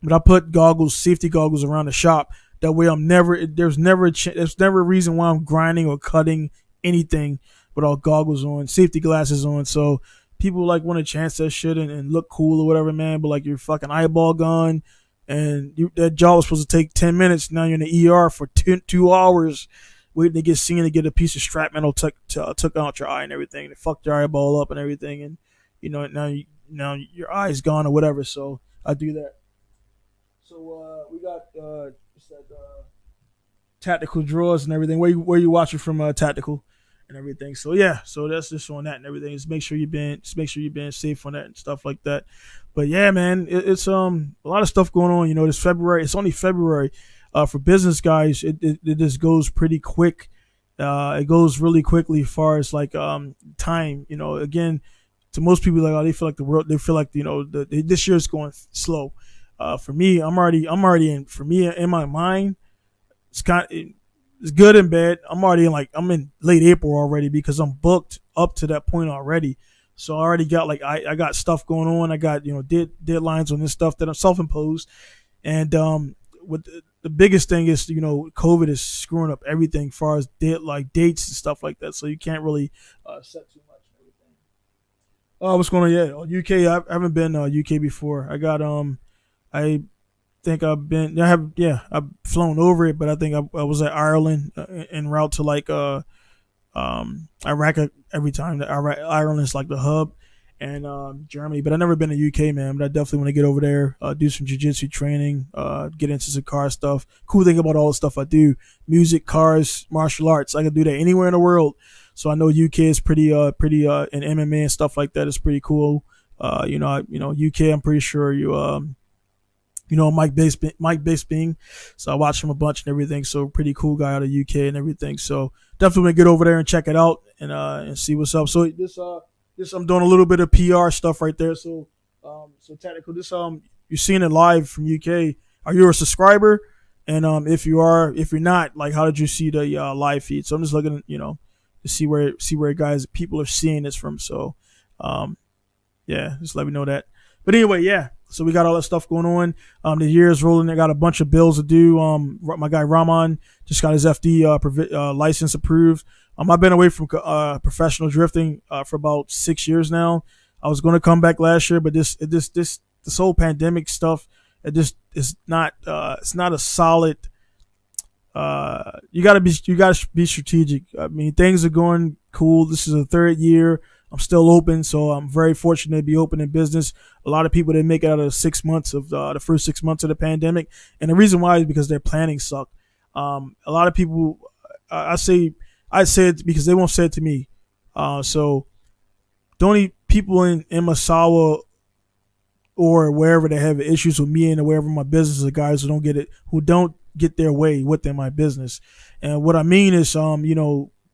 But I put safety goggles around the shop. That way there's never a reason why I'm grinding or cutting anything without goggles on, safety glasses on. So people like want to chance that shit and look cool or whatever, man. But like your fucking eyeball gone, and that job was supposed to take 10 minutes. Now you're in the ER for 2 hours waiting to get seen to get a piece of strap metal took out your eye and everything. They fucked your eyeball up and everything. And, now your eye's gone or whatever. So I do that. So we got tactical drawers and everything. Where you watching from, tactical and everything. So yeah, so that's just on that and everything. Just make sure you're being safe on that and stuff like that. But yeah, man, it's a lot of stuff going on. This February. It's only February. For business guys, it just goes pretty quick. It goes really quickly as far as like time. Again, to most people, like, they feel like they feel like this year's going slow. For me, I'm already in. For me, in my mind, it's good and bad. I'm in late April already because I'm booked up to that point already. So I already got I got stuff going on. I got deadlines on this stuff that I'm self-imposed, and with the biggest thing is COVID is screwing up everything as far as dates and stuff like that. So you can't really set too much and everything. What's going on? Yeah, UK. I haven't been UK before. I think I've flown over it, but I think I was at Ireland en route to Iraq every time. Ireland is like the hub, and Germany, but I've never been to UK, man. But I definitely want to get over there, do some jiu-jitsu training, get into some car stuff. Cool thing about all the stuff I do: music, cars, martial arts. I can do that anywhere in the world. So I know UK is pretty in MMA and stuff like that. It's pretty cool. UK. I'm pretty sure Mike Bisping. So I watch him a bunch and everything. So pretty cool guy out of UK and everything. So definitely want to get over there and check it out and see what's up. So this I'm doing a little bit of PR stuff right there. So tactical. You're seeing it live from UK. Are you a subscriber? And if you're not, like, how did you see the live feed? So I'm just looking, to see where people are seeing this from. So yeah, just let me know that. But anyway, yeah. So we got all that stuff going on. The year is rolling. I got a bunch of bills to do. My guy Rahman just got his FD license approved. I've been away from professional drifting for about 6 years now. I was going to come back last year, but this whole pandemic stuff, it just is not. It's not a solid. You gotta be strategic. I mean, things are going cool. This is the third year. I'm still open, so I'm very fortunate to be open in business. A lot of people didn't make it out of 6 months of the first 6 months of the pandemic, and the reason why is because their planning sucked. A lot of people, I say it because they won't say it to me. So the only people in Masawa or wherever they have issues with me and wherever my business are guys who don't get their way within my business. And what I mean is,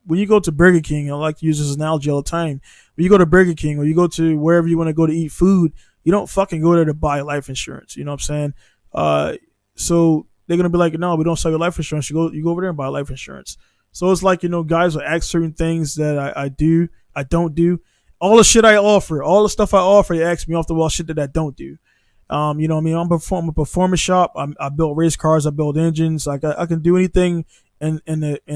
when you go to Burger King, I like to use this analogy all the time. When you go to Burger King or you go to wherever you want to go to eat food, you don't fucking go there to buy life insurance. You know what I'm saying? So they're gonna be like, no, we don't sell your life insurance. You go over there and buy life insurance. So it's like, guys will ask certain things that I don't do. All the shit I offer, all the stuff I offer, they ask me off the wall shit that I don't do. You know what I mean? I'm a performance shop. I build race cars. I build engines. Like I can do anything in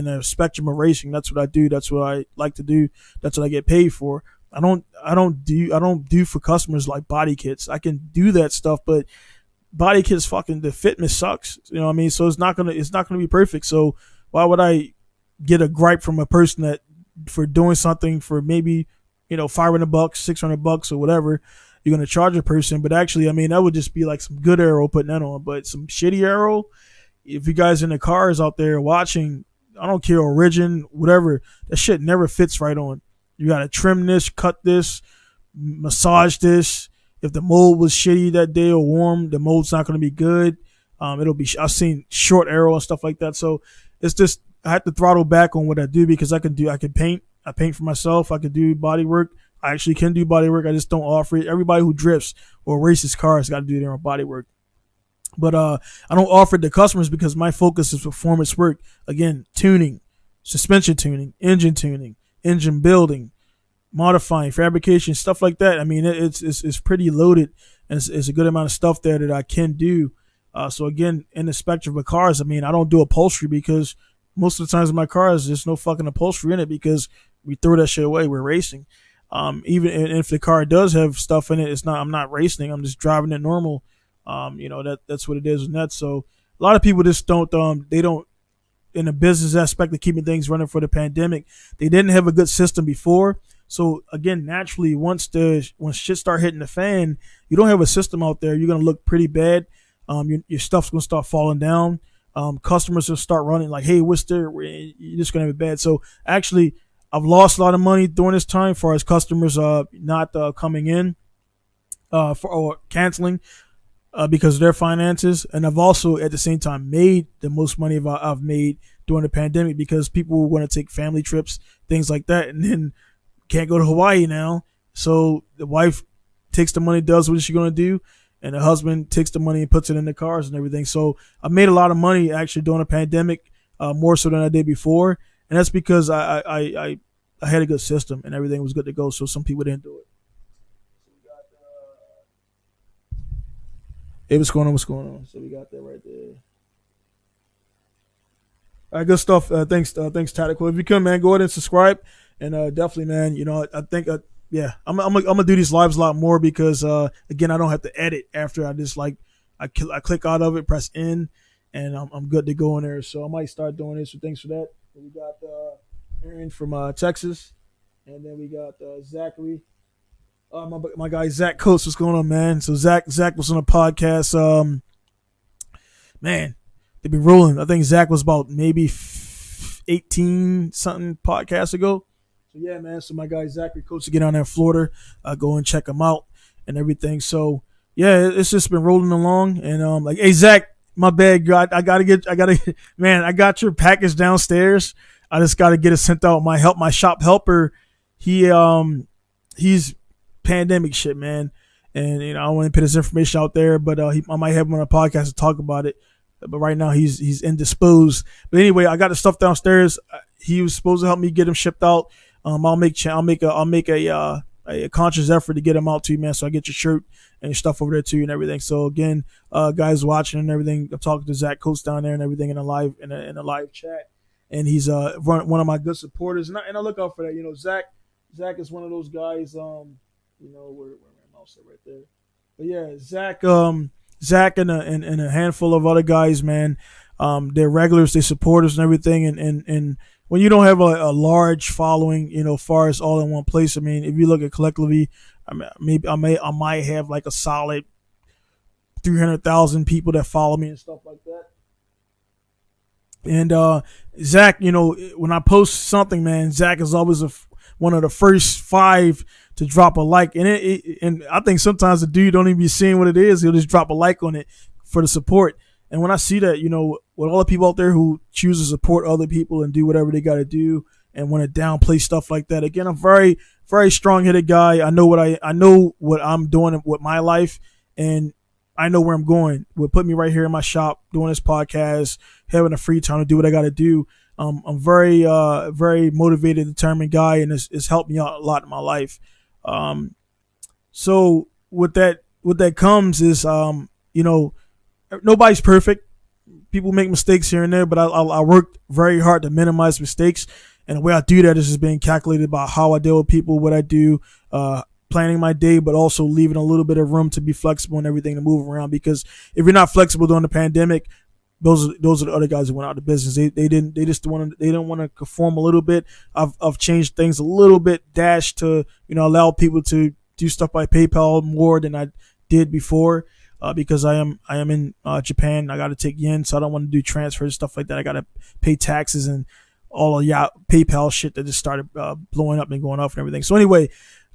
a spectrum of racing. That's what I do. That's what I like to do. That's what I get paid for. I don't do for customers like body kits. I can do that stuff, but body kits fucking the fitness sucks. You know what I mean? So it's not gonna be perfect. So why would I get a gripe from a person that for doing something for maybe $500, $600 or whatever you're gonna charge a person? But actually, I mean, that would just be like some good aero putting that on, but some shitty aero. If you guys in the cars out there watching, I don't care, origin, whatever, that shit never fits right on. You gotta trim this, cut this, massage this. If the mold was shitty that day or warm, the mold's not gonna be good. I've seen short aero and stuff like that. So it's just I have to throttle back on what I do because I can paint. I paint for myself. I can do body work. I actually can do body work. I just don't offer it. Everybody who drifts or races cars got to do their own body work. But I don't offer it to customers because my focus is performance work. Again, tuning, suspension tuning, engine building, modifying, fabrication, stuff like that. I mean, it's pretty loaded, and it's a good amount of stuff there that I can do. So again, in the spectrum of cars, I mean, I don't do upholstery because most of the times in my cars, there's no fucking upholstery in it because we throw that shit away. We're racing. Even if the car does have stuff in it, I'm not racing. I'm just driving it normal. That's what it is. And that's so a lot of people just don't, they don't, in the business aspect of keeping things running for the pandemic, they didn't have a good system before. So again, naturally, once shit start hitting the fan, you don't have a system out there. You're going to look pretty bad. Your stuff's going to start falling down. Customers will start running like, hey, you're just going to have it bad. So actually, I've lost a lot of money during this time as far as customers not coming in or canceling because of their finances. And I've also, at the same time, made the most money I've made during the pandemic because people want to take family trips, things like that, and then can't go to Hawaii now. So the wife takes the money, does what she's going to do, and the husband takes the money and puts it in the cars and everything. So I made a lot of money actually during the pandemic, more so than I did before. And that's because I had a good system and everything was good to go. So some people didn't do it. Hey, what's going on? So we got that right there. All right, good stuff. Thanks, Tactical. If you can, man, go ahead and subscribe. And definitely, man, I think, I'm gonna do these lives a lot more because again, I don't have to edit after I just I click out of it, press in, and I'm good to go in there. So I might start doing this. So thanks for that. We got Aaron from Texas, and then we got Zachary. My guy Zach Coates. What's going on, man? So Zach was on a podcast. Man, they've been rolling. I think Zach was about maybe 18 something podcasts ago. So yeah, man. So my guy Zachary Coates to get down there in Florida. Go and check him out and everything. So yeah, it's just been rolling along. And hey Zach, my bad, God, I gotta, man, I got your package downstairs. I just gotta get it sent out. My shop helper, he's pandemic shit, man. And I don't want to put his information out there, but I might have him on a podcast to talk about it. But right now he's indisposed. But anyway, I got the stuff downstairs. He was supposed to help me get him shipped out. I'll make a conscious effort to get him out to you, man. So I get your shirt and your stuff over there too and everything. So again, guys watching and everything, I'm talking to Zach Coates down there and everything in a live chat. And he's one of my good supporters. And I look out for that. Zach is one of those guys. Where my mouse is right there. But yeah, Zach and a handful of other guys, man. They're regulars, they supporters and everything. And when you don't have a large following, far as all in one place, I mean, if you look at collectively, I might have like a solid 300,000 people that follow me and stuff like that. And Zach, when I post something, man, Zach is always one of the first 5 to drop a like. And and I think sometimes the dude don't even be seeing what it is. He'll just drop a like on it for the support. And when I see that, with all the people out there who choose to support other people and do whatever they got to do and want to downplay stuff like that, again, I'm very, very strong-headed guy. I know what I'm doing with my life, and I know where I'm going. Would put me right here in my shop doing this podcast, having a free time to do what I got to do. I'm very motivated, determined guy, and it's helped me out a lot in my life. Um, so what that comes is, nobody's perfect. People make mistakes here and there, but I worked very hard to minimize mistakes. And the way I do that is just being calculated about how I deal with people, what I do, planning my day, but also leaving a little bit of room to be flexible and everything to move around. Because if you're not flexible during the pandemic, those are the other guys that went out of business. They didn't want to conform a little bit. I've changed things a little bit, dash to allow people to do stuff by PayPal more than I did before. Because I am in Japan, I got to take yen, so I don't want to do transfers and stuff like that. I got to pay taxes and all of PayPal shit that just started blowing up and going off and everything. So anyway,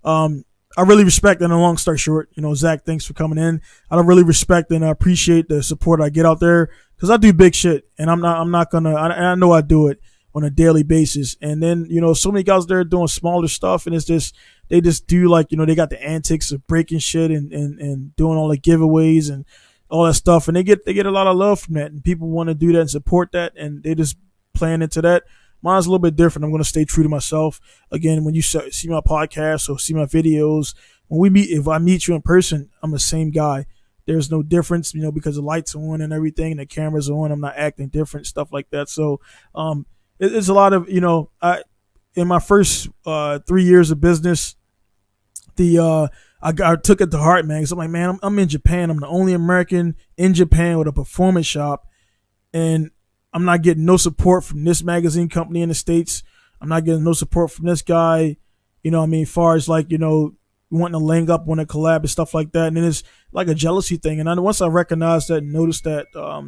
I really respect, and a long story short, Zach, thanks for coming in. I don't really respect and I appreciate the support I get out there because I do big shit, and I'm not gonna. I know I do it on a daily basis, and then so many guys there doing smaller stuff, and it's just. They just do they got the antics of breaking shit and doing all the giveaways and all that stuff. And they get a lot of love from that. And people want to do that and support that. And they just playing into that. Mine's a little bit different. I'm going to stay true to myself. Again, when you see my podcast or see my videos, if I meet you in person, I'm the same guy. There's no difference, because the lights are on and everything and the camera's on. I'm not acting different, stuff like that. So, it's a lot of, in my first 3 years of business, I took it to heart, man. Cause I'm like, man, I'm in Japan. I'm the only American in Japan with a performance shop, and I'm not getting no support from this magazine company in the States. I'm not getting no support from this guy. As far as wanting to link up, want to collab and stuff like that. And then it's like a jealousy thing. And once I recognized that and noticed that, I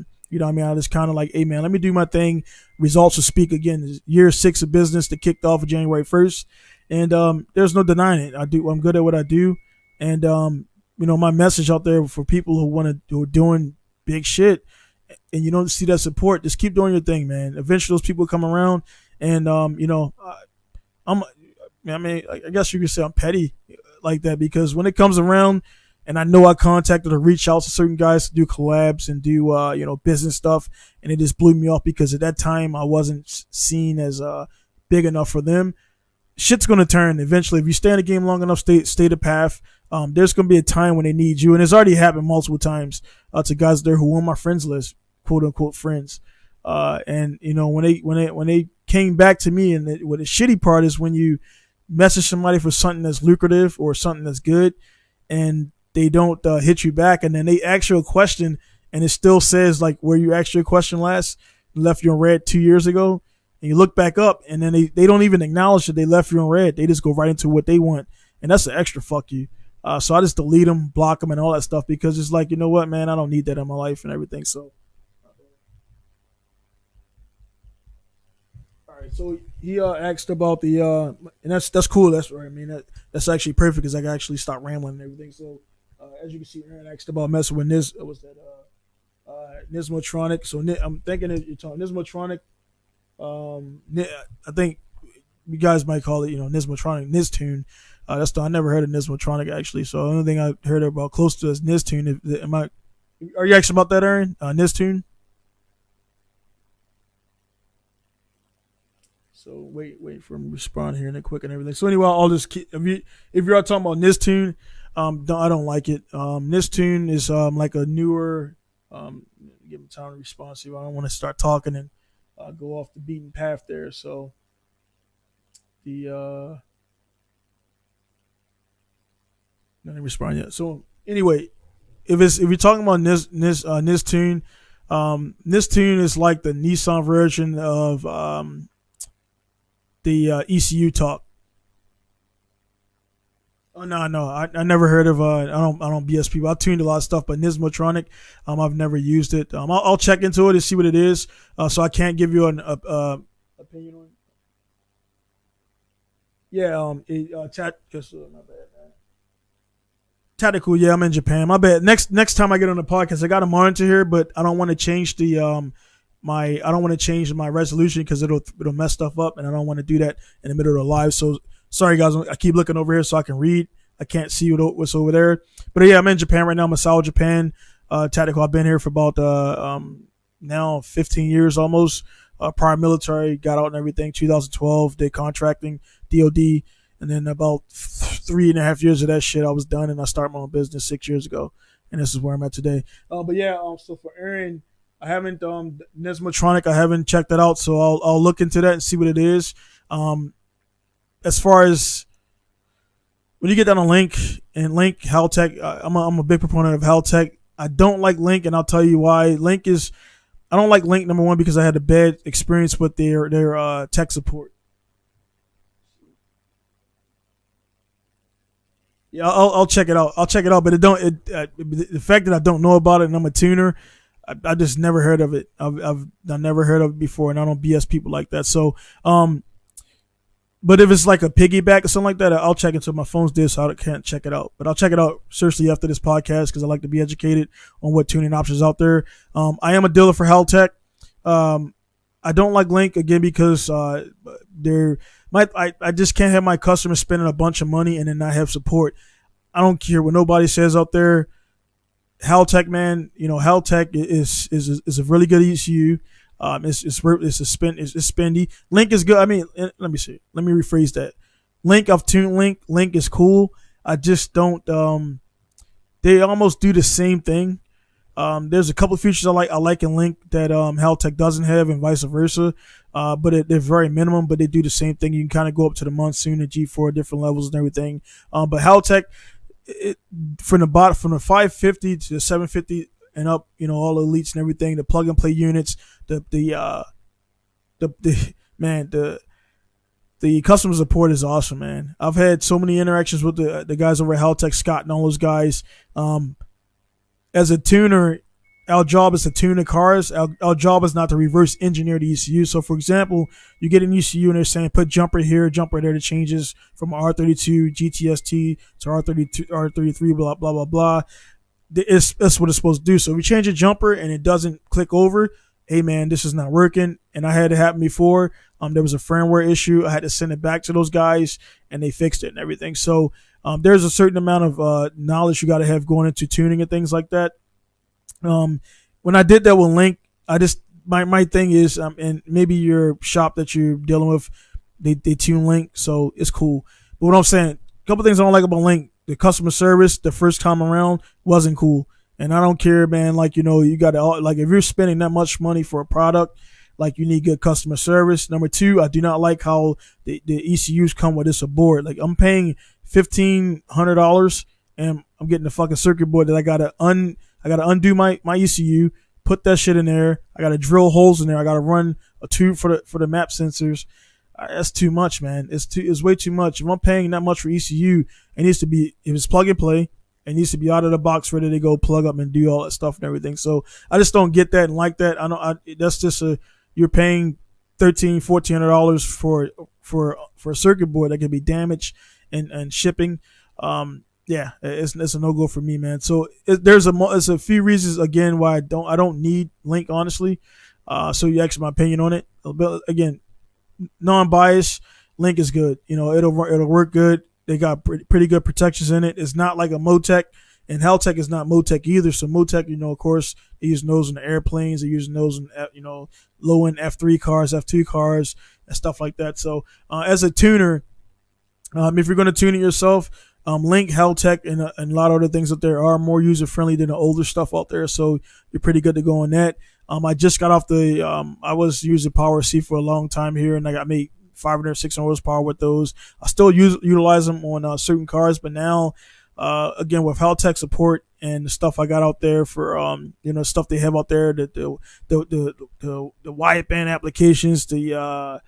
was kind of like, hey man, let me do my thing. Results will speak again. Year 6 of business that kicked off January 1st. And there's no denying it. I'm good at what I do. And my message out there for people who are doing big shit and you don't see that support, just keep doing your thing, man. Eventually those people come around and I guess you could say I'm petty like that, because when it comes around and I know I contacted or reached out to certain guys to do collabs and do business stuff, and it just blew me off because at that time I wasn't seen as big enough for them. Shit's gonna turn eventually. If you stay in the game long enough, stay the path. There's gonna be a time when they need you, and it's already happened multiple times to guys there who were on my friends list, quote unquote friends. And when they came back to me, and what the shitty part is when you message somebody for something that's lucrative or something that's good, and they don't hit you back, and then they ask you a question, and it still says like where you asked your question last, left you in red 2 years ago. And you look back up, and then they don't even acknowledge that they left you in red. They just go right into what they want. And that's an extra fuck you. So I just delete them, block them, and all that stuff, because it's like, you know what, man, I don't need that in my life and everything. So, all right. So he asked about the, and that's cool. That's right. I mean, that's actually perfect because I can actually stop rambling and everything. So as you can see, Aaron asked about messing with Nismotronic. So I'm thinking that you're talking Nismotronic. I think you guys might call it, Nismotronic, Nistune. I never heard of Nismotronic actually. So the only thing I heard about close to is Nistune. Are you asking about that, Aaron? Nistune? So wait for him to respond here and then quick and everything. So anyway, I'll just keep, if you're talking about Nistune, I don't like it. Nistune is like a newer, give him time to respond. So I don't want to start talking and go off the beaten path there. So not respond yet. So anyway, if you're talking about Nistune, Nistune is like the Nissan version of the ECU Talk. Oh no, I never heard of I don't BS people. I tuned a lot of stuff, but Nismotronic, I've never used it. I'll check into it and see what it is. So I can't give you an opinion on it. Yeah, my bad, man. Tactical, yeah, I'm in Japan. My bad. Next time I get on the podcast, I got a monitor here, but I don't want to change the I don't want to change my resolution because it'll mess stuff up, and I don't want to do that in the middle of the live. So sorry guys, I keep looking over here so I can read. I can't see what's over there. But yeah, I'm in Japan right now. I'm in South Japan. tactical. I've been here for about now 15 years almost. Prior military, got out and everything. 2012, did contracting, DOD, and then about 3.5 years of that shit, I was done, and I started my own business 6 years ago, and this is where I'm at today. But yeah, so for Aaron, I haven't Nesmatronic, I haven't checked that out, so I'll look into that and see what it is. As far as when you get down to Link and Link Haltech, I'm a big proponent of Haltech. I don't like Link, and I'll tell you why. I don't like Link, number one, because I had a bad experience with their tech support. Yeah, I'll check it out. But the fact that I don't know about it and I'm a tuner, I just never heard of it. I've never heard of it before, and I don't BS people like that. So, but if it's like a piggyback or something like that, I'll check it. So my phone's dead, so I can't check it out. But I'll check it out seriously after this podcast because I like to be educated on what tuning options out there. I am a dealer for Haltech. I don't like Link again because I just can't have my customers spending a bunch of money and then not have support. I don't care what nobody says out there. Haltech, man, Haltech is a really good ECU. It's spendy. Link is good. I mean, let me see. Let me rephrase that. I've tuned Link. Link is cool. I just don't. They almost do the same thing. There's a couple of features I like in Link that Haltech doesn't have, and vice versa. But they're very minimum, but they do the same thing. You can kind of go up to the Monsoon and G4 different levels and everything. But Haltech, from the 550 to the 750 and up, all the elites and everything, the plug and play units, the customer support is awesome, man. I've had so many interactions with the guys over at Haltech, Scott and all those guys. As a tuner, our job is to tune the cars. Our job is not to reverse engineer the ECU. So, for example, you get an ECU and they're saying put jumper here, jumper there. That changes from R32 GTST to R32, R33, blah blah blah blah. That's what it's supposed to do. So if you change a jumper and it doesn't click over, hey man, this is not working. And I had it happen before. There was a firmware issue. I had to send it back to those guys, and they fixed it and everything. So there's a certain amount of knowledge you got to have going into tuning and things like that. When I did that with Link, my thing is, and maybe your shop that you're dealing with, they tune Link, so it's cool. But what I'm saying, a couple things I don't like about Link. The customer service the first time around wasn't cool. And I don't care, man, you got to, like, if you're spending that much money for a product, like, you need good customer service. Number two, I do not like how the ECUs come with this aboard. Like, I'm paying $1,500 and I'm getting the fucking circuit board that I gotta undo my ECU, put that shit in there. I gotta drill holes in there. I gotta run a tube for the map sensors. That's too much, man. It's way too much. If I'm paying that much for ECU, it needs to be, if it's plug and play, it needs to be out of the box, ready to go plug up and do all that stuff and everything. So I just don't get that and like that. That's just you're paying $1,300-$1,400 for a circuit board that could be damaged and shipping. Yeah, it's a no go for me, man. So there's a few reasons again why I don't need Link, honestly. So you asked my opinion on it. Again, non-biased, Link is good. It'll work good. They got pretty good protections in it. It's not like a Motec, and Haltech is not Motec either. So Motec, of course, they use those in the airplanes. They use those in low-end F3 cars, F2 cars, and stuff like that. So as a tuner, if you're going to tune it yourself, Link, Haltech, and a lot of other things out there are more user-friendly than the older stuff out there. So you're pretty good to go on that. I just got off I was using Power C for a long time here, and I got made 500, 600 horsepower with those. I still utilize them on certain cars, but now, again, with Haltech support and the stuff I got out there for, stuff they have out there, the wide band applications, the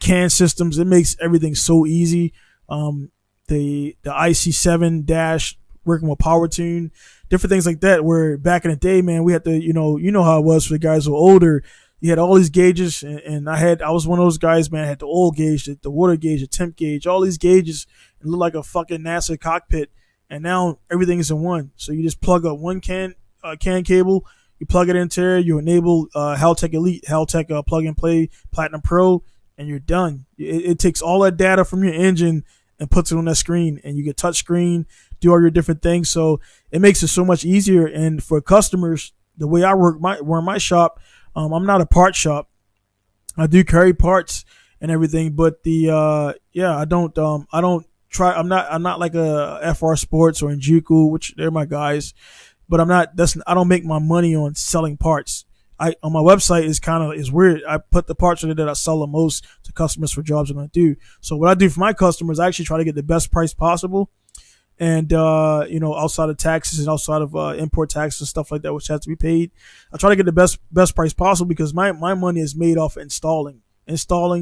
CAN systems, it makes everything so easy. The IC7 dash working with PowerTune, different things like that, where back in the day, man, we had to, how it was for the guys who are older. You had all these gauges, and I was one of those guys, man. I had the oil gauge, the water gauge, the temp gauge, all these gauges. It looked like a fucking NASA cockpit. And now everything is in one. So you just plug up one CAN cable, you plug it into there, you enable Haltech Elite, Haltech Plug and Play Platinum Pro, and you're done. It takes all that data from your engine and puts it on that screen, and you get touch screen, do all your different things. So it makes it so much easier. And for customers, the way I work my shop, I'm not a part shop. I do carry parts and everything, but I don't try. I'm not like a FR Sports or Njuku, which they're my guys, but I don't make my money on selling parts. On my website is weird. I put the parts in it that I sell the most to customers for jobs I'm gonna do. So what I do for my customers, I actually try to get the best price possible, and outside of taxes and outside of import taxes and stuff like that, which has to be paid, I try to get the best price possible because my money is made off installing,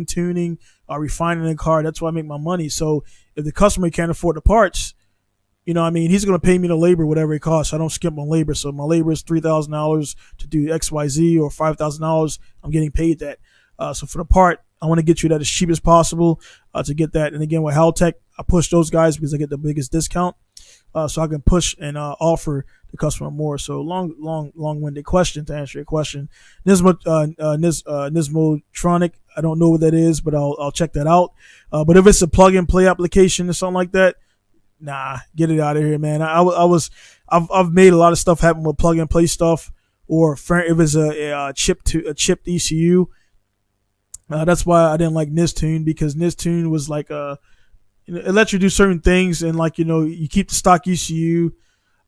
tuning, refining the car. That's why I make my money. So if the customer can't afford the parts, he's going to pay me the labor, whatever it costs. I don't skimp on labor. So my labor is $3,000 to do XYZ or $5,000. I'm getting paid that. So for the part, I want to get you that as cheap as possible to get that. And again, with Haltech, I push those guys because I get the biggest discount. So I can push and offer the customer more. So long-winded question to answer your question. Nismotronic, I don't know what that is, but I'll check that out. But if it's a plug-and-play application or something like that, nah, get it out of here, man. I've made a lot of stuff happen with plug and play stuff, or if it's a chipped ECU. That's why I didn't like Nistune, because Nistune was like it lets you do certain things, and you keep the stock ECU.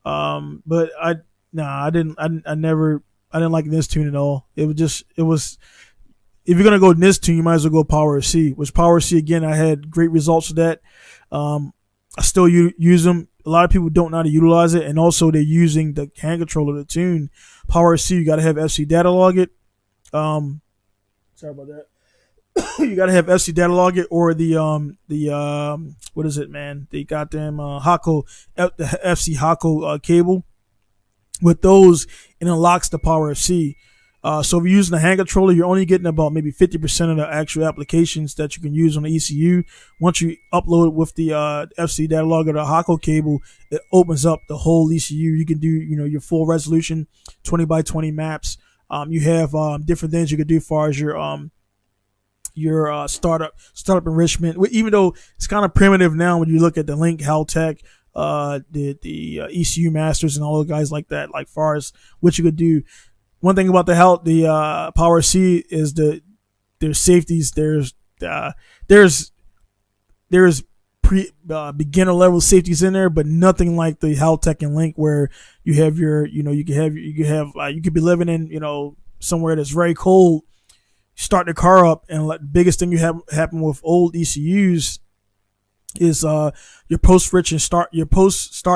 But I didn't like Nistune at all. It was if you're gonna go Nistune, you might as well go Power C. Which Power C, again, I had great results with that. I still use them. A lot of people don't know how to utilize it, and also they're using the hand controller to tune. Power C, you got to have FC data log it. Sorry about that. You got to have FC data log it, or the what is it, man? The goddamn Hako, the FC Hako cable. With those, it unlocks the Power C. So if you're using the hand controller, you're only getting about maybe 50% of the actual applications that you can use on the ECU. Once you upload it with the FC data log or the Hako cable, it opens up the whole ECU. You can do your full resolution 20 by 20 maps. You have different things you can do as far as your startup enrichment. Even though it's kind of primitive now when you look at the Link, Haltech, the ECU masters and all the guys like that, like far as what you could do. One thing about the Power C is there's safeties. There's beginner level safeties in there, but nothing like the Haltech and Link, where you have you could be living in somewhere that's very cold, start the car up, and the biggest thing you have happen with old ECUs is your post start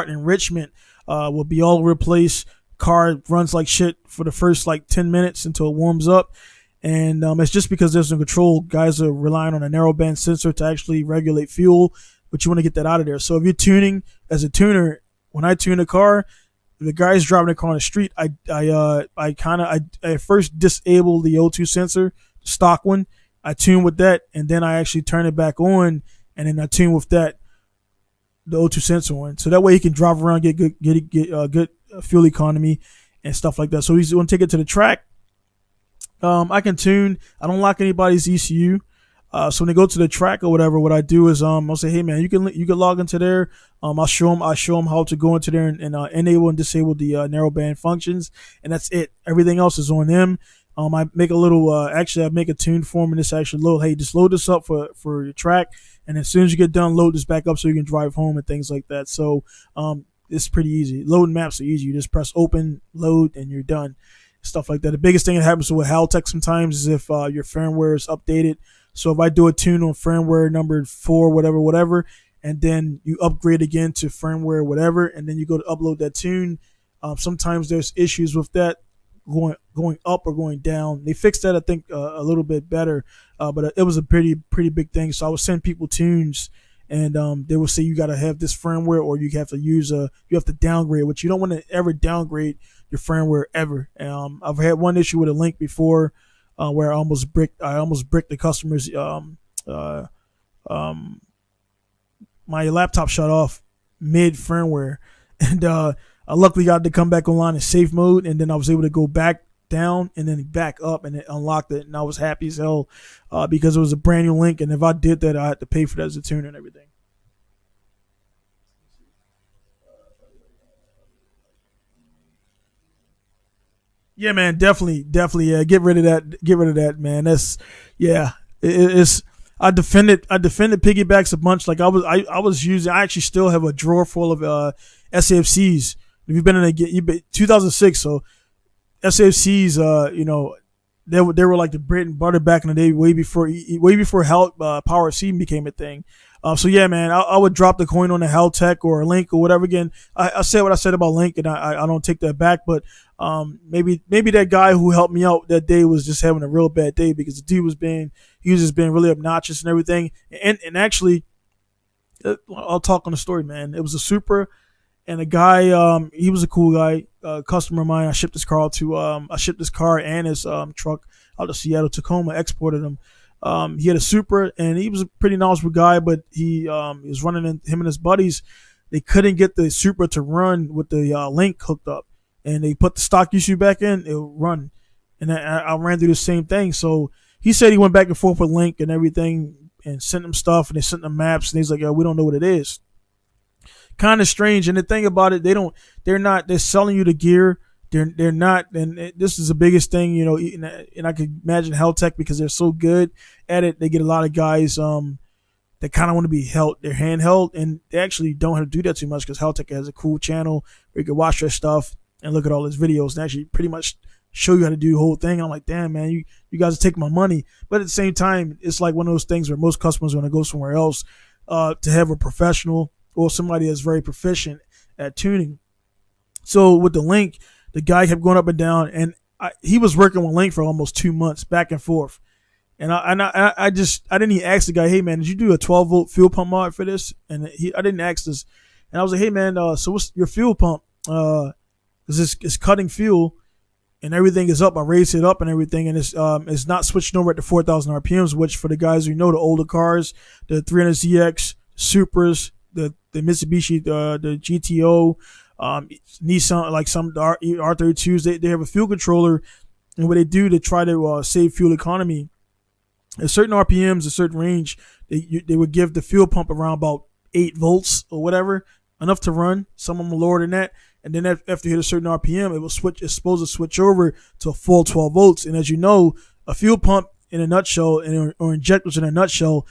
enrichment will be all over the place. Car runs like shit for the first 10 minutes until it warms up, and it's just because there's no control. Guys are relying on a narrowband sensor to actually regulate fuel, but you want to get that out of there. So if you're tuning as a tuner, when I tune a car, the guy's driving a car on the street, I first disable the O2 sensor, the stock one. I tune with that, and then I actually turn it back on, and then I tune with that, the O2 sensor one. So that way he can drive around, get good fuel economy and stuff like that. So he's going to take it to the track. I can tune. I don't lock anybody's ECU. So when they go to the track or whatever, what I do is I'll say, hey man, you can log into there. I'll show them how to go into there and enable and disable the narrowband functions, and that's it. Everything else is on them. I make a little I make a tune form, and this actually load. Hey, just load this up for your track, and as soon as you get done, load this back up so you can drive home and things like that. So it's pretty easy. Loading maps are easy. You just press open, load, and you're done. Stuff like that. The biggest thing that happens with Haltech sometimes is if your firmware is updated. So if I do a tune on firmware number 4, whatever, and then you upgrade again to firmware whatever, and then you go to upload that tune, sometimes there's issues with that going up or going down. They fixed that, I think, a little bit better, but it was a pretty big thing. So I would send people tunes, and they will say you got to have this firmware, or you have to downgrade, which you don't want to ever downgrade your firmware ever. I've had one issue with a Link before, where I almost bricked the customer's my laptop shut off mid firmware, and I luckily got to come back online in safe mode, and then I was able to go back down and then back up, and it unlocked it, and I was happy as hell because it was a brand new Link, and if I did that, I had to pay for that as a tuner and everything. Yeah, man, definitely. Yeah, get rid of that. Get rid of that, man. That's yeah. It's I defended piggybacks a bunch. Like I was using. I actually still have a drawer full of SAFCs. If you've been in you been 2006, so SAFCs. They were like the bread and butter back in the day, way before how Power C became a thing. So yeah, man, I would drop the coin on a Haltech or a Link or whatever. Again, I said what I said about Link, and I don't take that back. But maybe that guy who helped me out that day was just having a real bad day because the dude he was just being really obnoxious and everything. And actually, I'll talk on the story, man. It was a Supra, and the guy, he was a cool guy, customer of mine. I shipped this car and his truck out to Seattle, Tacoma, exported him. He had a Supra, and he was a pretty knowledgeable guy, but he was running him and his buddies. They couldn't get the Supra to run with the Link hooked up, and they put the stock issue back in, it would run. And I ran through the same thing. So he said he went back and forth with Link and everything, and sent him stuff, and they sent him maps, and he's like, we don't know what it is. Kind of strange. And the thing about it, they're selling you the gear. They're not, and this is the biggest thing, and I could imagine Heltech, because they're so good at it. They get a lot of guys that kind of want to be held, they're handheld, and they actually don't have to do that too much because Heltech has a cool channel where you can watch their stuff and look at all his videos and actually pretty much show you how to do the whole thing. I'm like, damn, man, you guys are taking my money. But at the same time, it's like one of those things where most customers are going to go somewhere else to have a professional or somebody that's very proficient at tuning. So with the Link, the guy kept going up and down, and he was working with Link for almost 2 months, back and forth. And I didn't even ask the guy, hey man, did you do a 12-volt fuel pump mod for this? And I didn't ask this, and I was like, hey man, so what's your fuel pump? Because it's cutting fuel, and everything is up. I raised it up and everything, and it's not switching over at the 4,000 RPMs, which for the guys who know the older cars, the 300ZX, Supras, the Mitsubishi, the GTO, Nissan, like some R32s, they have a fuel controller, and what they do to try to save fuel economy, at certain RPMs, a certain range, they would give the fuel pump around about 8 volts or whatever, enough to run. Some of them are lower than that, and then after you hit a certain RPM, it's supposed to switch over to a full 12 volts. And as you know, a fuel pump in a nutshell, or injectors in a nutshell,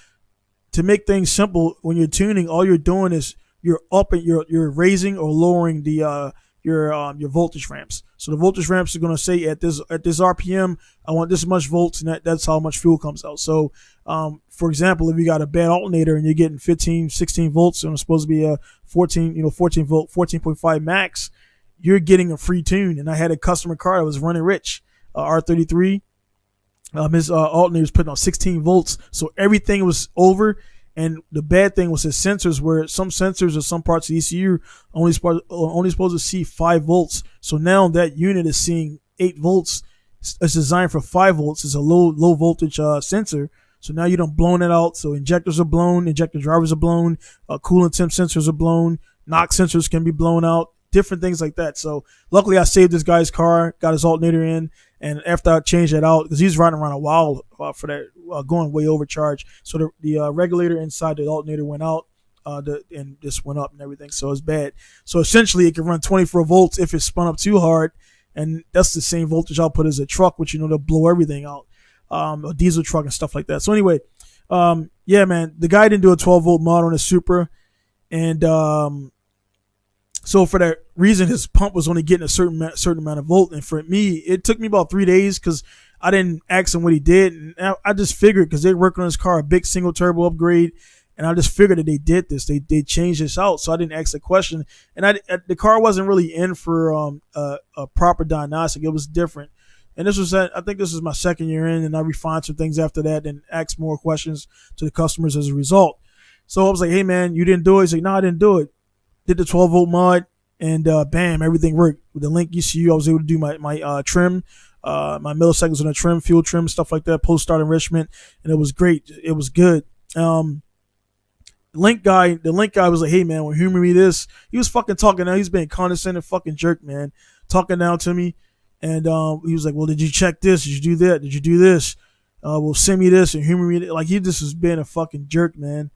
to make things simple, when you're tuning, all you're doing is you're raising or lowering the your voltage ramps. So the voltage ramps are going to say at this RPM, I want this much volts, and that's how much fuel comes out. So, for example, if you got a bad alternator and you're getting 15, 16 volts, and it's supposed to be a 14 volt, 14.5 max, you're getting a free tune. And I had a customer car that was running rich, R33. His alternator was putting on 16 volts, so everything was over. And the bad thing was his sensors, where some sensors or some parts of the ECU only supposed to see 5 volts. So now that unit is seeing 8 volts. It's designed for 5 volts. It's a low voltage sensor. So now you don't blown it out. So injectors are blown, injector drivers are blown, coolant temp sensors are blown, NOx sensors can be blown out, different things like that. So luckily I saved this guy's car, got his alternator in, and after I changed that out, because he's riding around a while for that, going way overcharged. So the regulator inside the alternator went out, and just went up and everything. So it's bad. So essentially, it can run 24 volts if it's spun up too hard, and that's the same voltage output as a truck, which they'll blow everything out, a diesel truck and stuff like that. So anyway, yeah, man, the guy didn't do a 12-volt mod on his Supra, and so for that reason, his pump was only getting a certain amount of volt. And for me, it took me about 3 days because I didn't ask him what he did. And I just figured, because they're working on his car, a big single turbo upgrade, and I just figured that they did this. They changed this out, so I didn't ask the question. And the car wasn't really in for a proper diagnostic. It was different. And I think this was my second year in, and I refined some things after that and asked more questions to the customers as a result. So I was like, hey, man, you didn't do it? He's like, no, I didn't do it. Did the 12-volt mod, and bam, everything worked. With the Link ECU, I was able to do my trim, my milliseconds on the trim, fuel trim, stuff like that, post-start enrichment, and it was great. It was good. The Link guy was like, hey, man, when humor me this, he was fucking talking now. He's being condescending fucking jerk, man, talking down to me. And he was like, well, did you check this? Did you do that? Did you do this? Well, send me this and humor me. Like, he just was being a fucking jerk, man.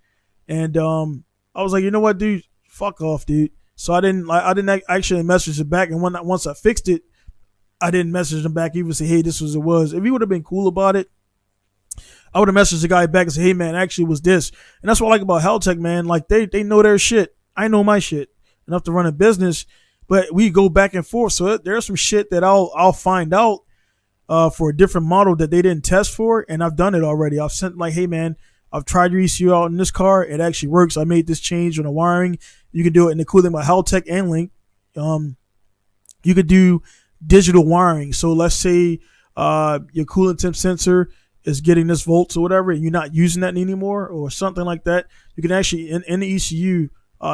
And I was like, you know what, dude? Fuck off, dude. So I didn't actually message it back. And once I fixed it, I didn't message him back even say, hey, this was it was. If he would have been cool about it, I would have messaged the guy back and say, hey man, actually it was this. And that's what I like about Helltech, man. Like they know their shit. I know my shit enough to run a business, but we go back and forth. So there's some shit that I'll find out for a different model that they didn't test for, and I've done it already. I've sent like, hey man, I've tried your ECU out in this car. It actually works. I made this change on the wiring. You can do it in the cool thing about Helltech and Link. You could do digital wiring. So let's say your coolant temp sensor is getting this volts or whatever, and you're not using that anymore or something like that. You can actually in the ECU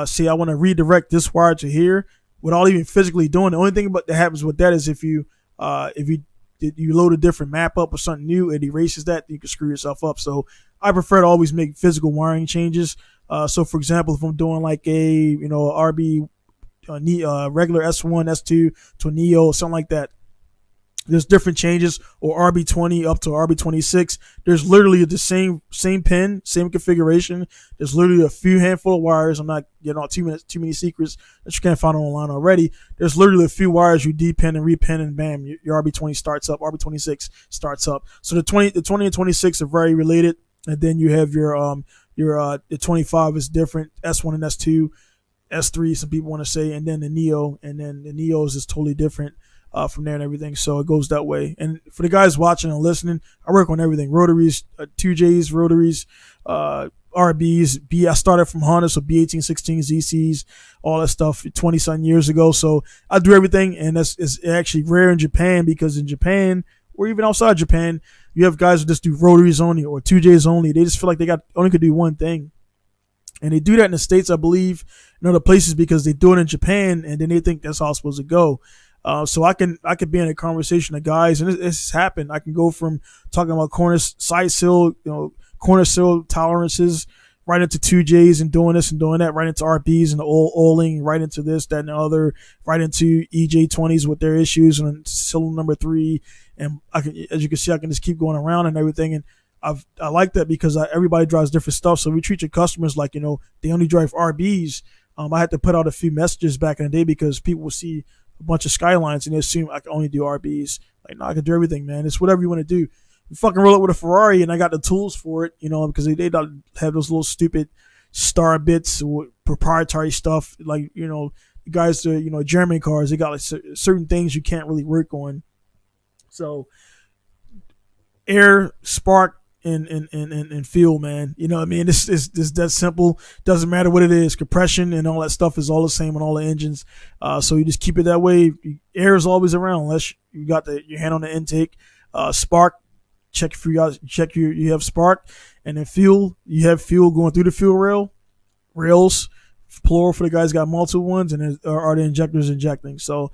say I want to redirect this wire to here without even physically doing it. The only thing that happens with that is if you load a different map up or something new, it erases that. You can screw yourself up. So I prefer to always make physical wiring changes. So for example, if I'm doing like a RB regular S1, S2 to a Neo, something like that, there's different changes, or RB20 up to RB26. There's literally the same pin, same configuration. There's literally a few handful of wires. I'm not getting all too many secrets that you can't find online already. There's literally a few wires you depin and repin, and bam, your RB20 starts up. RB26 starts up. So the 20 and 26 are very related, and then you have your the 25 is different. S1 and S2, S3. Some people want to say, and then the Neo, and then the Neos is totally different. From there and everything, so it goes that way. And for the guys watching and listening, I work on everything: rotaries, 2Js, rotaries, RBs. I started from Honda, so B18, 16, ZCs, all that stuff 20-something years ago. So I do everything, and it's actually rare in Japan, because in Japan, or even outside Japan, you have guys who just do rotaries only or 2Js only. They just feel like they only could do one thing. And they do that in the States, I believe, in other places, because they do it in Japan, and then they think that's how it's supposed to go. So I could be in a conversation of guys, and it's happened. I can go from talking about side sill, corner sill tolerances, right into 2Js and doing this and doing that, right into RBs and oiling, right into this, that, and the other, right into EJ20s with their issues and sill number 3. And as you can see, I can just keep going around and everything. And I like that because everybody drives different stuff. So we treat your customers like, they only drive RBs. I had to put out a few messages back in the day because people will see a bunch of Skylines and they assume I can only do RBs. Like, no, I can do everything, man. It's whatever you want to do. You fucking roll it with a Ferrari, and I got the tools for it, because they don't have those little stupid star bits, proprietary stuff. Like, the guys, German cars, they got like certain things you can't really work on. So, air, spark, and fuel, man. You know what I mean? It's that simple. Doesn't matter what it is. Compression and all that stuff is all the same on all the engines. So you just keep it that way. Air is always around unless you got your hand on the intake. Spark, check you have spark. And then fuel, you have fuel going through the fuel rails, plural for the guys got multiple ones, and then are the injectors injecting. So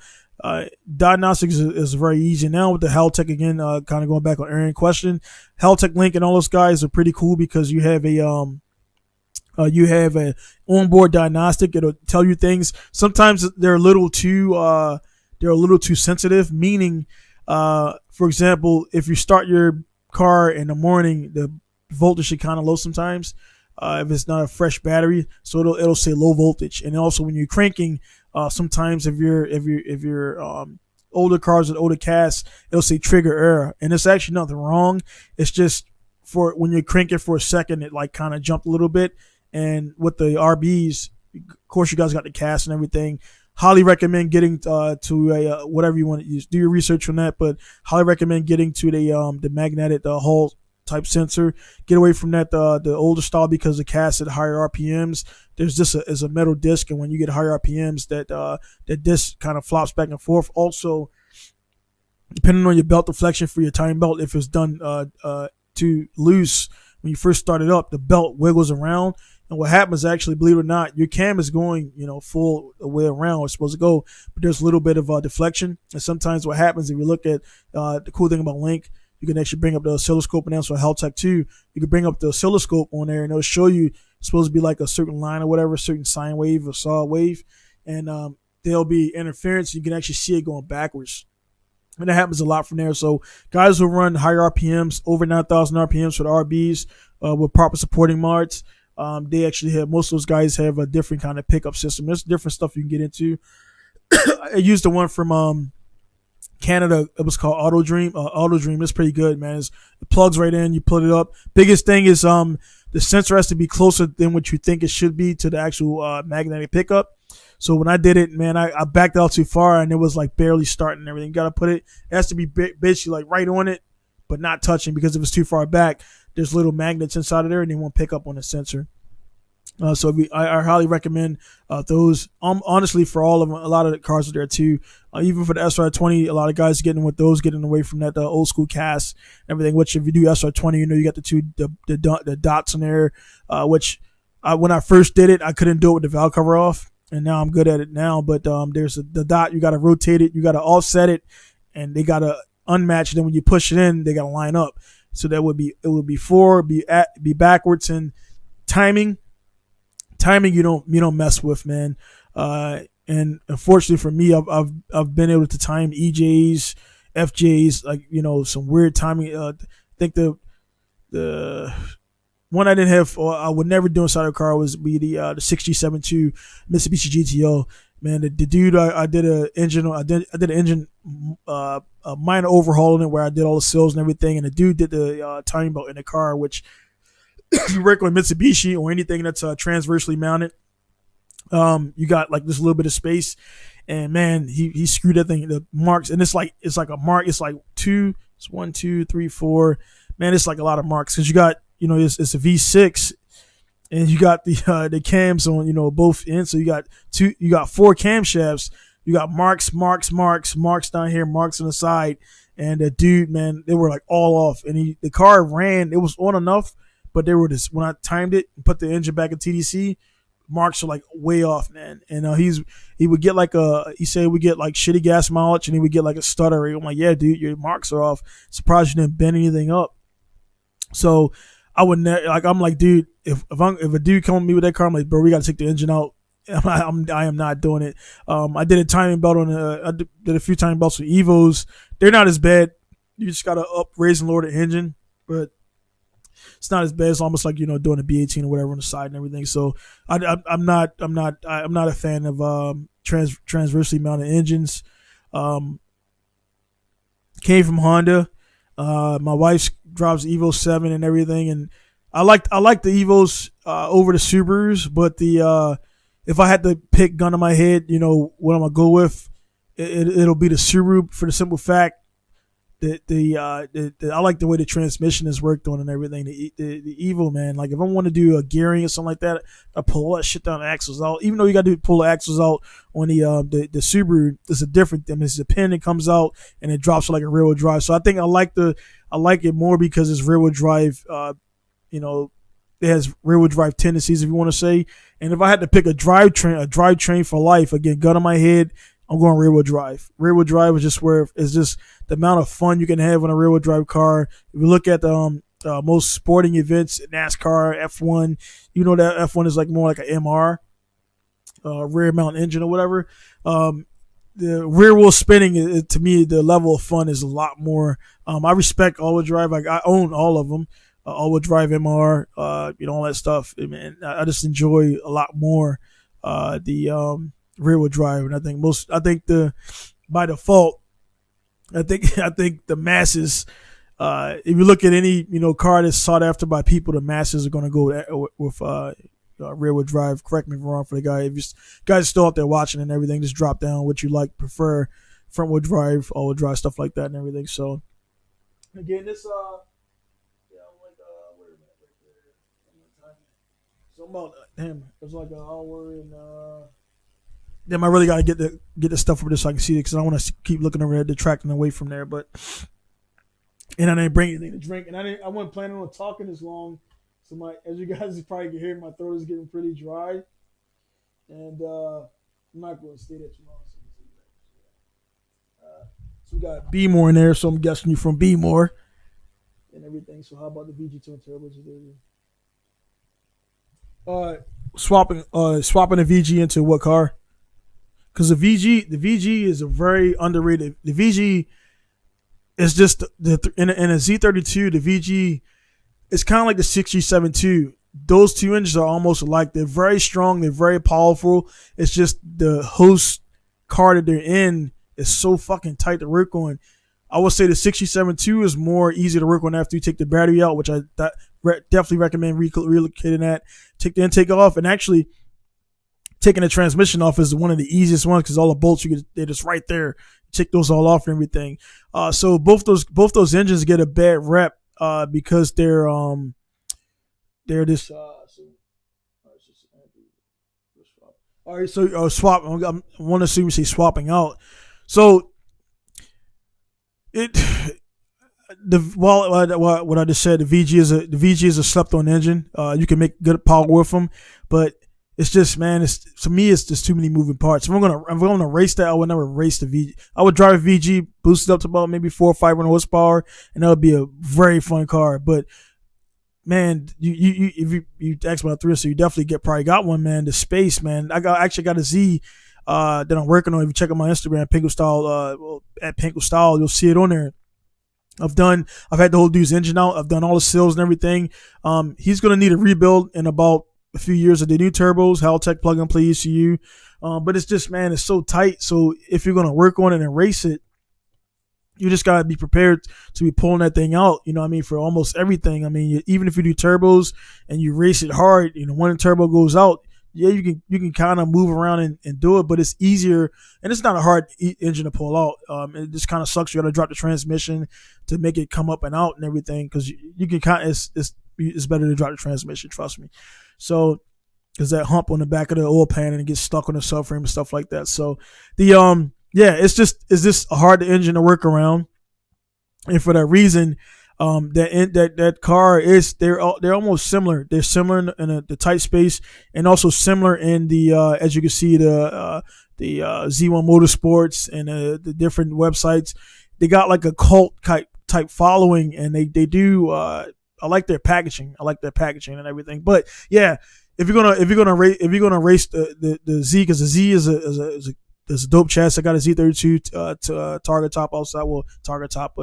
diagnostics is very easy now with the Helltech. Again, kind of going back on Aaron's question, Helltech, Link, and all those guys are pretty cool because you have a onboard diagnostic. It'll tell you things. Sometimes they're a little too sensitive. Meaning, for example, if you start your car in the morning, the voltage is kind of low sometimes. If it's not a fresh battery, so it'll say low voltage. And also when you're cranking, sometimes if you're older cars with older casts, it'll say trigger error, and it's actually nothing wrong. It's just for when you're cranking for a second, it like kind of jumped a little bit. And with the RBs, of course, you guys got the cast and everything. Highly recommend getting to a whatever you want to use. Do your research on that, but highly recommend getting to the magnetic Hall type sensor. Get away from that the older style because the cast at higher RPMs. There's just a metal disc, and when you get higher RPMs, that disc kind of flops back and forth. Also, depending on your belt deflection for your timing belt, if it's done too loose when you first start it up, the belt wiggles around. And what happens, actually, believe it or not, your cam is going, full way around. It's supposed to go, but there's a little bit of deflection. And sometimes what happens, if you look at the cool thing about Link, you can actually bring up the oscilloscope, and also Helltech 2. You can bring up the oscilloscope on there, and it'll show you it's supposed to be like a certain line or whatever, a certain sine wave or saw wave, and there'll be interference. You can actually see it going backwards. And that happens a lot from there. So guys who run higher RPMs, over 9,000 RPMs for the RBs with proper supporting mods, they actually have, most of those guys have a different kind of pickup system. There's different stuff you can get into. I used the one from Canada. It was called Auto Dream. Auto Dream is pretty good, man. It plugs right in. You put it up. Biggest thing is the sensor has to be closer than what you think it should be to the actual magnetic pickup. So when I did it, man, I backed out too far and it was like barely starting and everything. You got to put it. It has to be basically like right on it, but not touching, because if it's too far back, there's little magnets inside of there and they won't pick up on the sensor. I highly recommend those. Honestly, for all of them, a lot of the cars are there too. Even for the SR20, a lot of guys getting with those, getting away from that old school cast, everything. Which if you do SR20, you got the dots in there. Which when I first did it, I couldn't do it with the valve cover off, and now I'm good at it now. But there's the dot. You got to rotate it. You got to offset it, and they got to unmatch. Then when you push it in, they got to line up. So it would be forward, be backwards, and timing you don't mess with, man. And unfortunately for me, I've been able to time EJs, FJs, like some weird timing. I think the one I didn't have, or I would never do inside a car, was be the 6G72 Mitsubishi GTO. Man, the dude, I did an engine a minor overhaul in it where I did all the seals and everything, and the dude did the timing belt in the car, which if you work on Mitsubishi or anything that's transversely mounted, you got like this little bit of space, and man, he screwed that thing. The marks, and it's like a mark. It's like it's 1, 2, 3, 4. Man, it's like a lot of marks because you got it's a V6, and you got the cams on both ends. So you got 4 camshafts. You got marks down here, marks on the side, and the dude, man, they were like all off, and the car ran. It was on enough. But they were when I timed it and put the engine back in TDC, marks are like way off, man. And he would get like he said we get like shitty gas mileage, and he would get like a stutter. I'm like, yeah, dude, your marks are off. Surprised you didn't bend anything up. So I would I'm like, dude, if a dude come with me with that car, I'm like, bro, we got to take the engine out. I am not doing it. I did a timing belt I did a few timing belts with Evos. They're not as bad. You just got to raise and lower the engine, but it's not as bad. It's almost like doing a B18 or whatever on the side and everything. So I'm not a fan of transversely mounted engines. Came from Honda. My wife drives the Evo 7 and everything, and I like the Evos over the Subarus. But if I had to pick gun to my head, what I'm gonna go with, it'll be the Subaru, for the simple fact I like the way the transmission is worked on and everything. The Evo, man, like if I want to do a gearing or something like that, I pull all that shit down the axles out. Even though you got to pull the axles out on the Subaru, it's a different thing. It's a pin that comes out and it drops like a rear wheel drive. So I think I like it more because it's rear wheel drive. It has rear wheel drive tendencies, if you want to say. And if I had to pick a drivetrain for life, again, gun on my head, I'm going rear wheel drive. Rear wheel drive is just where it's just the amount of fun you can have on a rear wheel drive car. If you look at the most sporting events, NASCAR, F1, that F1 is like more like an MR, rear mount engine or whatever. The rear wheel spinning, to me, the level of fun is a lot more. I respect all-wheel drive. I own all of them. All-wheel drive, MR, all that stuff. Man, I just enjoy a lot more the rear wheel drive, and I think by default, I think the masses, if you look at any car that's sought after by people, the masses are going to go with rear wheel drive. Correct me if I'm wrong for the guy. If you guys are still out there watching and everything, just drop down what you prefer, front wheel drive, all wheel drive, stuff like that and everything. So again, this so about damn, it's like an hour and damn, I really gotta get the stuff over there so I can see it, because I don't want to keep looking over there, detracting away from there. But and I didn't bring anything to drink, and I wasn't planning on talking this long. So as you guys probably can hear, my throat is getting pretty dry, and I'm not going to stay there too long. So we got B-More in there, so I'm guessing you from B-More and everything. So how about the VG twin turbos? Swapping the VG into what car? Because the VG is a very underrated. The VG is just in a Z32. The VG is kind of like the 6G72. Those two engines are almost alike. They're very strong. They're very powerful. It's just the host car that they're in is so fucking tight to work on. I would say the 67.2 is more easy to work on after you take the battery out, which I definitely recommend relocating that. Take the intake off, and actually taking the transmission off is one of the easiest ones because all the bolts they're just right there. Take those all off and everything. So both those engines get a bad rep because they're this. All right, so swap. I want to assume you say swapping out. So what I just said, the VG is a slept-on engine. You can make good power with them, but it's just, man, to me it's just too many moving parts. If I'm gonna race that, I would never race the VG. I would drive a VG, boost it up to about maybe 400 or 500 horsepower, and that would be a very fun car. But man, if you ask about 3, so you definitely probably got one, man. The space, man. I actually got a Z that I'm working on. If you check out my Instagram, pinkustyle, at pinkustyle, you'll see it on there. I've had the whole dude's engine out. I've done all the seals and everything. He's gonna need a rebuild in about a few years of the new turbos, Haltech plug and play ECU. But it's just, man, it's so tight. So if you're gonna work on it and race it, you just gotta be prepared to be pulling that thing out. You know what I mean? For almost everything. I mean, even if you do turbos and you race it hard, when the turbo goes out, yeah, you can kind of move around and do it, but it's easier, and it's not a hard engine to pull out. It just kind of sucks. You got to drop the transmission to make it come up and out and everything, because you can kind of it's better to drop the transmission. Trust me. So, because that hump on the back of the oil pan and it gets stuck on the subframe and stuff like that. So it's just a hard engine to work around, and for that reason, that car is they're almost similar. They're similar in the tight space, and also similar in the as you can see the Z1 Motorsports and the different websites. They got like a cult type following, and they do. I like their packaging. I like their packaging and everything. But yeah, if you're gonna race the Z, because the Z is a dope chassis. I got a Z32 target top outside. Well, target top,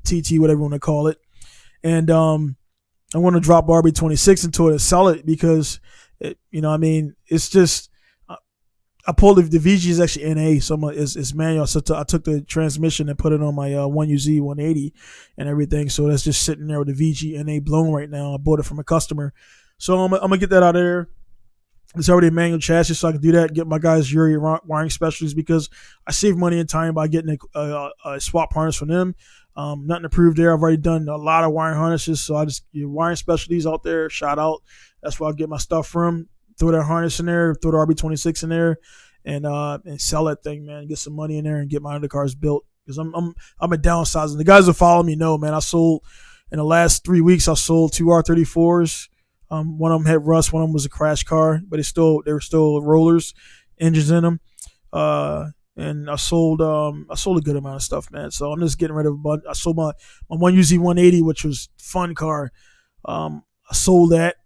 TT, whatever you want to call it. And I want to drop RB26 into it and sell it because, it's just, I pulled the VG is actually NA, so it's manual. So I took the transmission and put it on my 1UZ 180 and everything. So that's just sitting there with the VG NA blown right now. I bought it from a customer. So I'm going to get that out of there. It's already a manual chassis, so I can do that, get my guys Yuri wiring specialties, because I save money and time by getting a swap harness from them. Nothing to prove there. I've already done a lot of wiring harnesses, so I just wiring specialties out there, shout out. That's where I get my stuff from. Throw that harness in there, throw the RB26 in there, and sell that thing, man. Get some money in there and get my undercars built, because I'm a downsizing. The guys that follow me know, man. I sold in the last 3 weeks. I sold 2 R34s. One of them had rust. One of them was a crash car, but they were still rollers, engines in them. And I sold a good amount of stuff, man. So I'm just getting rid of a bunch. I sold my 1UZ 180, which was a fun car. I sold that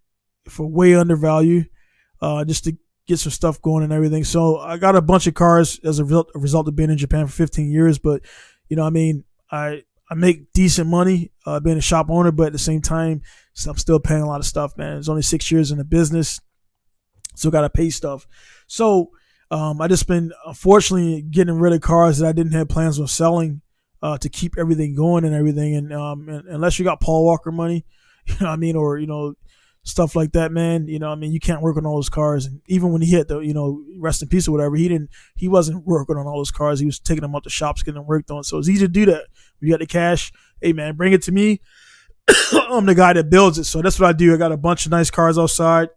for way under value, just to get some stuff going and everything. So I got a bunch of cars as a result of being in Japan for 15 years. But I make decent money being a shop owner, but at the same time, I'm still paying a lot of stuff, man. It's only 6 years in the business, so got to pay stuff. So I just been, unfortunately, getting rid of cars that I didn't have plans on selling to keep everything going and everything. And unless you got Paul Walker money, or stuff like that, man. You can't work on all those cars. And even when he hit the, rest in peace or whatever, he wasn't working on all those cars. He was taking them out to shops, getting them worked on. So it's easy to do that. When you got the cash, hey man, bring it to me. I'm the guy that builds it. So that's what I do. I got a bunch of nice cars outside.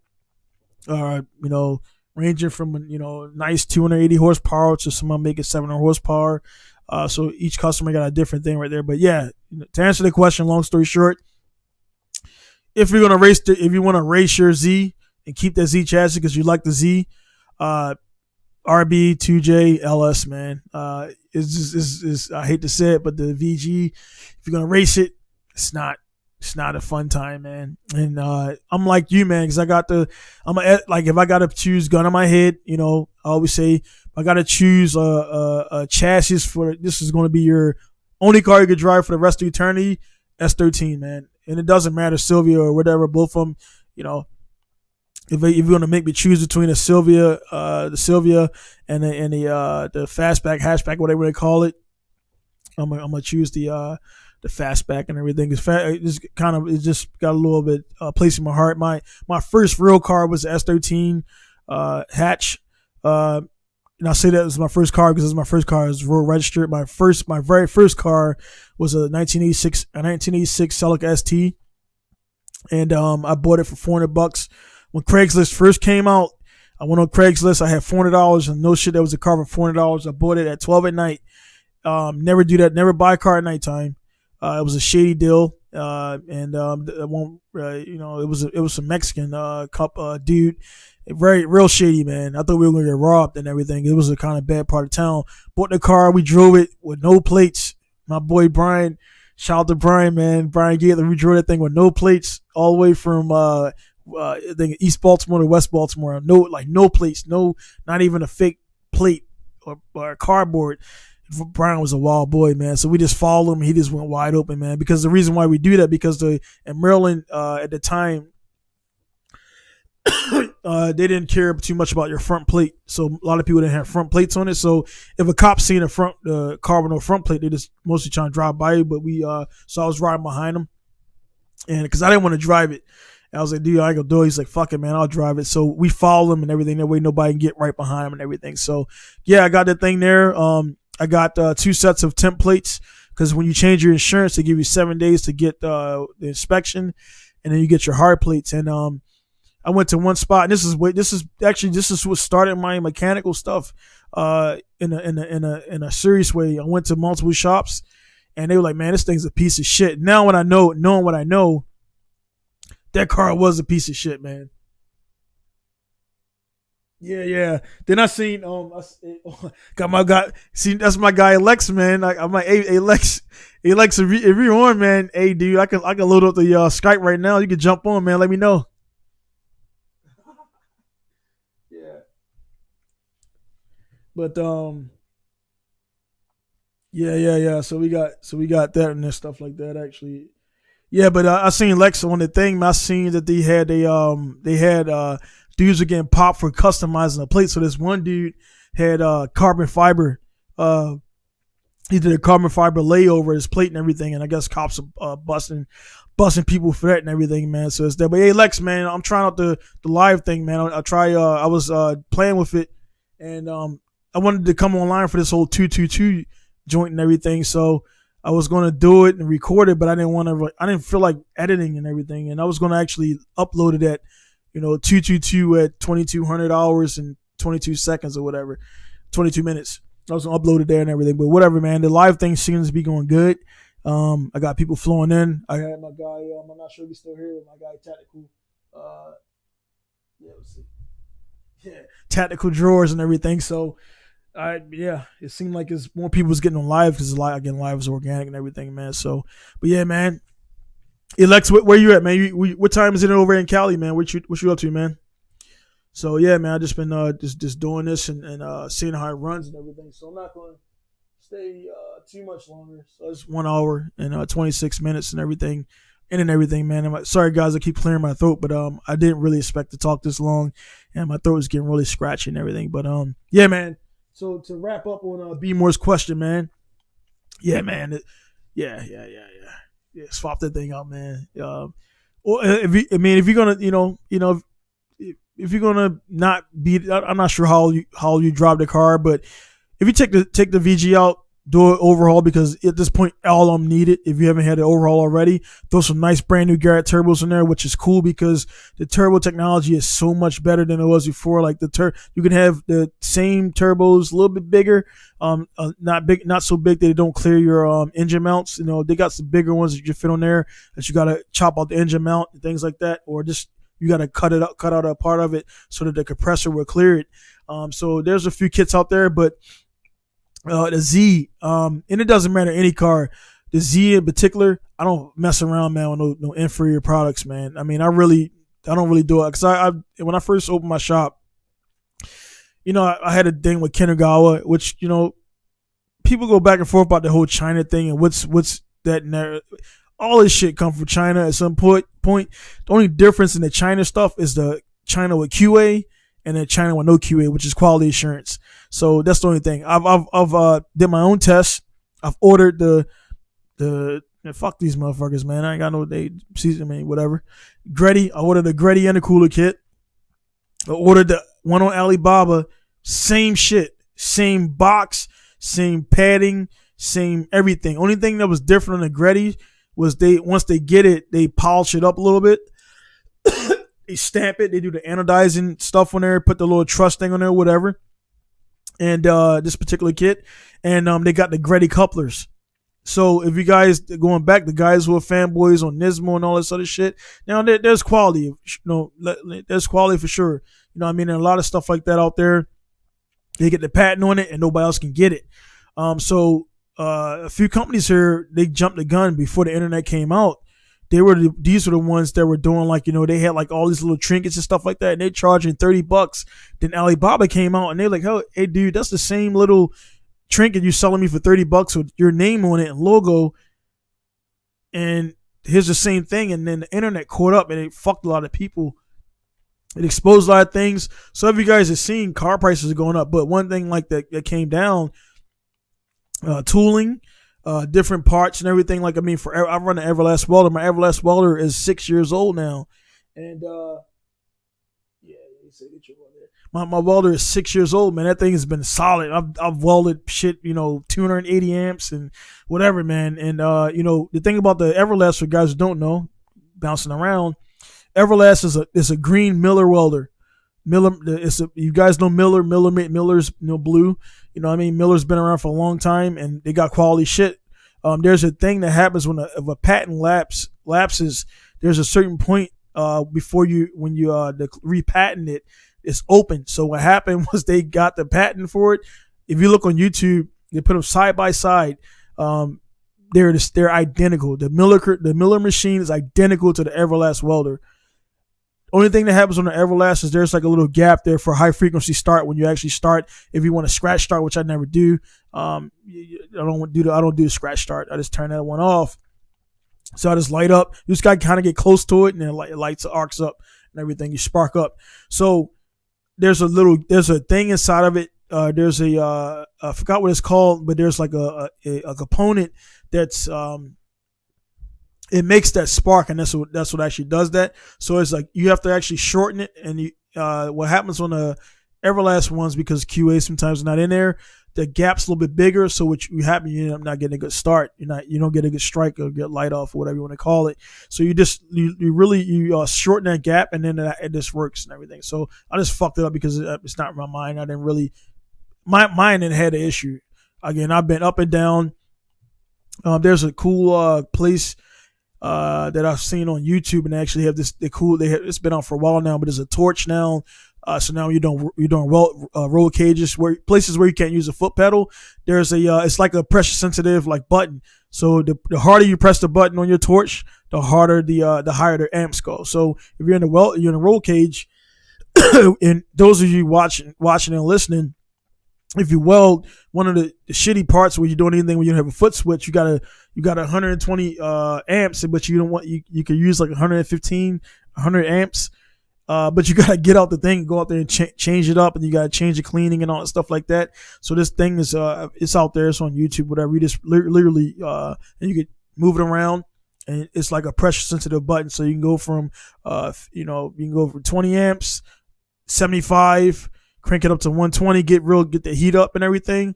Ranging from nice 280 horsepower to some making 700 horsepower. So each customer got a different thing right there. But yeah, to answer the question, long story short, if you want to race your Z and keep that Z chassis because you like the Z, RB 2J LS, man, is I hate to say it, but the VG, if you're gonna race it, it's not a fun time, man. And I'm like you, man, because if I gotta choose gun on my head, I always say, if I gotta choose a chassis for this is going to be your only car you could drive for the rest of eternity, S13, man. And it doesn't matter, Sylvia or whatever, both of them, if you're gonna make me choose between the Sylvia the fastback, hatchback, whatever they call it, I'm gonna choose the fastback and everything. It just got a little bit place in my heart. My first real car was the S13 hatch. And I say that was my first car because it was my first car. It was road registered. My very first car was a 1986 Celica ST, and I bought it for $400 when Craigslist first came out. I went on Craigslist. I had $400 and no shit. That was a car for $400. I bought it at 12 at night. Never do that. Never buy a car at nighttime. It was a shady deal. And it won't. It was some Mexican dude. Very real shady, man. I thought we were gonna get robbed and everything. It was a kind of bad part of town. Bought the car. We drove it with no plates. My boy Brian, shout out to Brian, man. Brian Gately, we drove that thing with no plates all the way from I think East Baltimore to West Baltimore. No plates, not even a fake plate or cardboard. Brian was a wild boy, man. So we just followed him. He just went wide open, man. Because the reason why we do that, because in Maryland at the time, they didn't care too much about your front plate. So a lot of people didn't have front plates on it. So if a cop seen a car with no front plate, they just mostly trying to drive by you. But so I was riding behind him, and because I didn't want to drive it. And I was like, dude, I ain't gonna do it. He's like, fuck it, man, I'll drive it. So we followed him and everything. That way nobody can get right behind him and everything. So yeah, I got that thing there. I got 2 sets of temp plates because when you change your insurance, they give you 7 days to get the inspection, and then you get your hard plates. And I went to one spot, and this is what started my mechanical stuff in a serious way. I went to multiple shops, and they were like, "Man, this thing's a piece of shit." Now, knowing what I know, that car was a piece of shit, man. Yeah. Then I seen got my guy. See, that's my guy Lex, man. I'm like, hey Lex, if you're on, man, hey dude, I can load up the Skype right now. You can jump on, man. Let me know. Yeah. But yeah. So we got that and stuff like that actually. Yeah, but I seen Lex on the thing. I seen that they had dudes were getting popped for customizing the plate. So this one dude had carbon fiber. He did a carbon fiber layover his plate and everything, and I guess cops are busting people for that and everything, man. So it's that. But hey, Lex, man, I'm trying out the live thing, man. I was playing with it, and I wanted to come online for this whole 222 joint and everything. So I was gonna do it and record it, but I didn't feel like editing and everything, and I was gonna actually upload it at 222 at 2200 hours and 22 seconds or whatever, 22 minutes. I was gonna upload it there and everything, but whatever, man. The live thing seems to be going good. I got people flowing in. I had my guy. I'm not sure if he's still here. My guy Tactical. Let's see. Yeah, Tactical drawers and everything. So it seemed like it's more people was getting on live because live is organic and everything, man. So, but yeah, man. Hey, Lex, where you at, man? What time is it over in Cali, man? What you up to, man? So yeah, man, I just been just doing this and seeing how it runs and everything. So I'm not going to stay too much longer. So it's 1 hour and 26 minutes and everything, man. Sorry guys, I keep clearing my throat, but I didn't really expect to talk this long, and my throat was getting really scratchy and everything. But yeah, man. So to wrap up on B Moore's question, man. Yeah, man. Yeah. Swap that thing out, man. If you're gonna, if you're gonna not beat, I'm not sure how you drive the car, but if you take the VG out, do an overhaul, because at this point all I'm needed. If you haven't had an overhaul already, throw some nice brand new Garrett turbos in there, which is cool because the turbo technology is so much better than it was before. Like you can have the same turbos a little bit bigger, not so big that they don't clear your engine mounts. They got some bigger ones that you fit on there that you gotta chop out the engine mount and things like that, or just you gotta cut out a part of it so that the compressor will clear it. So there's a few kits out there, but the Z, and it doesn't matter any car. The Z in particular, I don't mess around, man, with no inferior products, man. I mean, I don't really do it because I when I first opened my shop, I had a thing with Kinagawa, which people go back and forth about the whole China thing and what's that. All this shit come from China at some point. The only difference in the China stuff is the China with QA and then China with no QA, which is quality assurance. So that's the only thing. I've did my own tests. I've ordered the fuck these motherfuckers, man. I ain't got no they season, man, whatever. Greddy, I ordered a Greddy and a cooler kit. I ordered the one on Alibaba, same shit, same box, same padding, same everything. Only thing that was different on the Greddy was once they get it, they polish it up a little bit. They stamp it, they do the anodizing stuff on there, put the little truss thing on there, whatever. And this particular kit, and they got the Greddy couplers. So if you guys going back, the guys who are fanboys on Nismo and all this other shit, now there's quality, there's quality for sure. You know what I mean? And a lot of stuff like that out there, they get the patent on it and nobody else can get it. So a few companies here, they jumped the gun before the internet came out. These were the ones that were doing they had like all these little trinkets and stuff like that, and they're charging $30. Then Alibaba came out and they're like, hey dude, that's the same little trinket you selling me for $30 with your name on it and logo, and here's the same thing. And then the internet caught up and it fucked a lot of people. It exposed a lot of things. So if you guys are seeing, car prices are going up, but one thing like that came down, tooling, different parts and everything. Like, I mean, I run an Everlast welder. My Everlast welder is 6 years old now, and yeah, my welder is 6 years old, man. That thing has been solid. I've welded shit, 280 amps and whatever, man. And the thing about the Everlast, for guys who don't know, bouncing around, Everlast is a green Miller welder. You guys know Miller's blue. You know what I mean? Miller's been around for a long time and they got quality shit. There's a thing that happens if a patent lapses, there's a certain point when you repatent it, it's open. So what happened was they got the patent for it. If you look on YouTube, they put them side by side. They're identical. The Miller machine is identical to the Everlast welder. Only thing that happens on the Everlast is there's like a little gap there for high frequency start when you actually start. If you want to scratch start, which I never do, I don't do the scratch start. I just turn that one off. So I just light up. You just got to kind of get close to it, and then it lights, arcs up, and everything. You spark up. So there's a thing inside of it. There's I forgot what it's called, but there's like a component that's it makes that spark, and that's what actually does that. So it's like you have to actually shorten it, and what happens on the Everlast ones, because QA sometimes is not in there, the gap's a little bit bigger. So what you happen, you end up not getting a good start. You don't get a good strike or get light off or whatever you want to call it. So you really shorten that gap, and then it just works and everything. So I just fucked it up because it's not in my mind. I didn't really mine and had an issue. Again, I've been up and down. There's a cool place that I've seen on YouTube, and they actually have this. It's been out for a while now, but there's a torch now. So now you're doing roll cages, places where you can't use a foot pedal. There's it's like a pressure sensitive button. So the harder you press the button on your torch, the harder the higher the amps go. So if you're in a roll cage, and those of you watching and listening, if you weld, one of the shitty parts where you're doing anything when you don't have a foot switch, you got 120 amps, but you don't want you can use like 115, 100 amps. But you gotta get out the thing, go out there and change it up, and you gotta change the cleaning and all that stuff like that. So this thing is it's out there, it's on YouTube, whatever. You just literally and you can move it around, and it's like a pressure sensitive button. So you can go from you can go from 20 amps, 75, crank it up to 120, get the heat up and everything,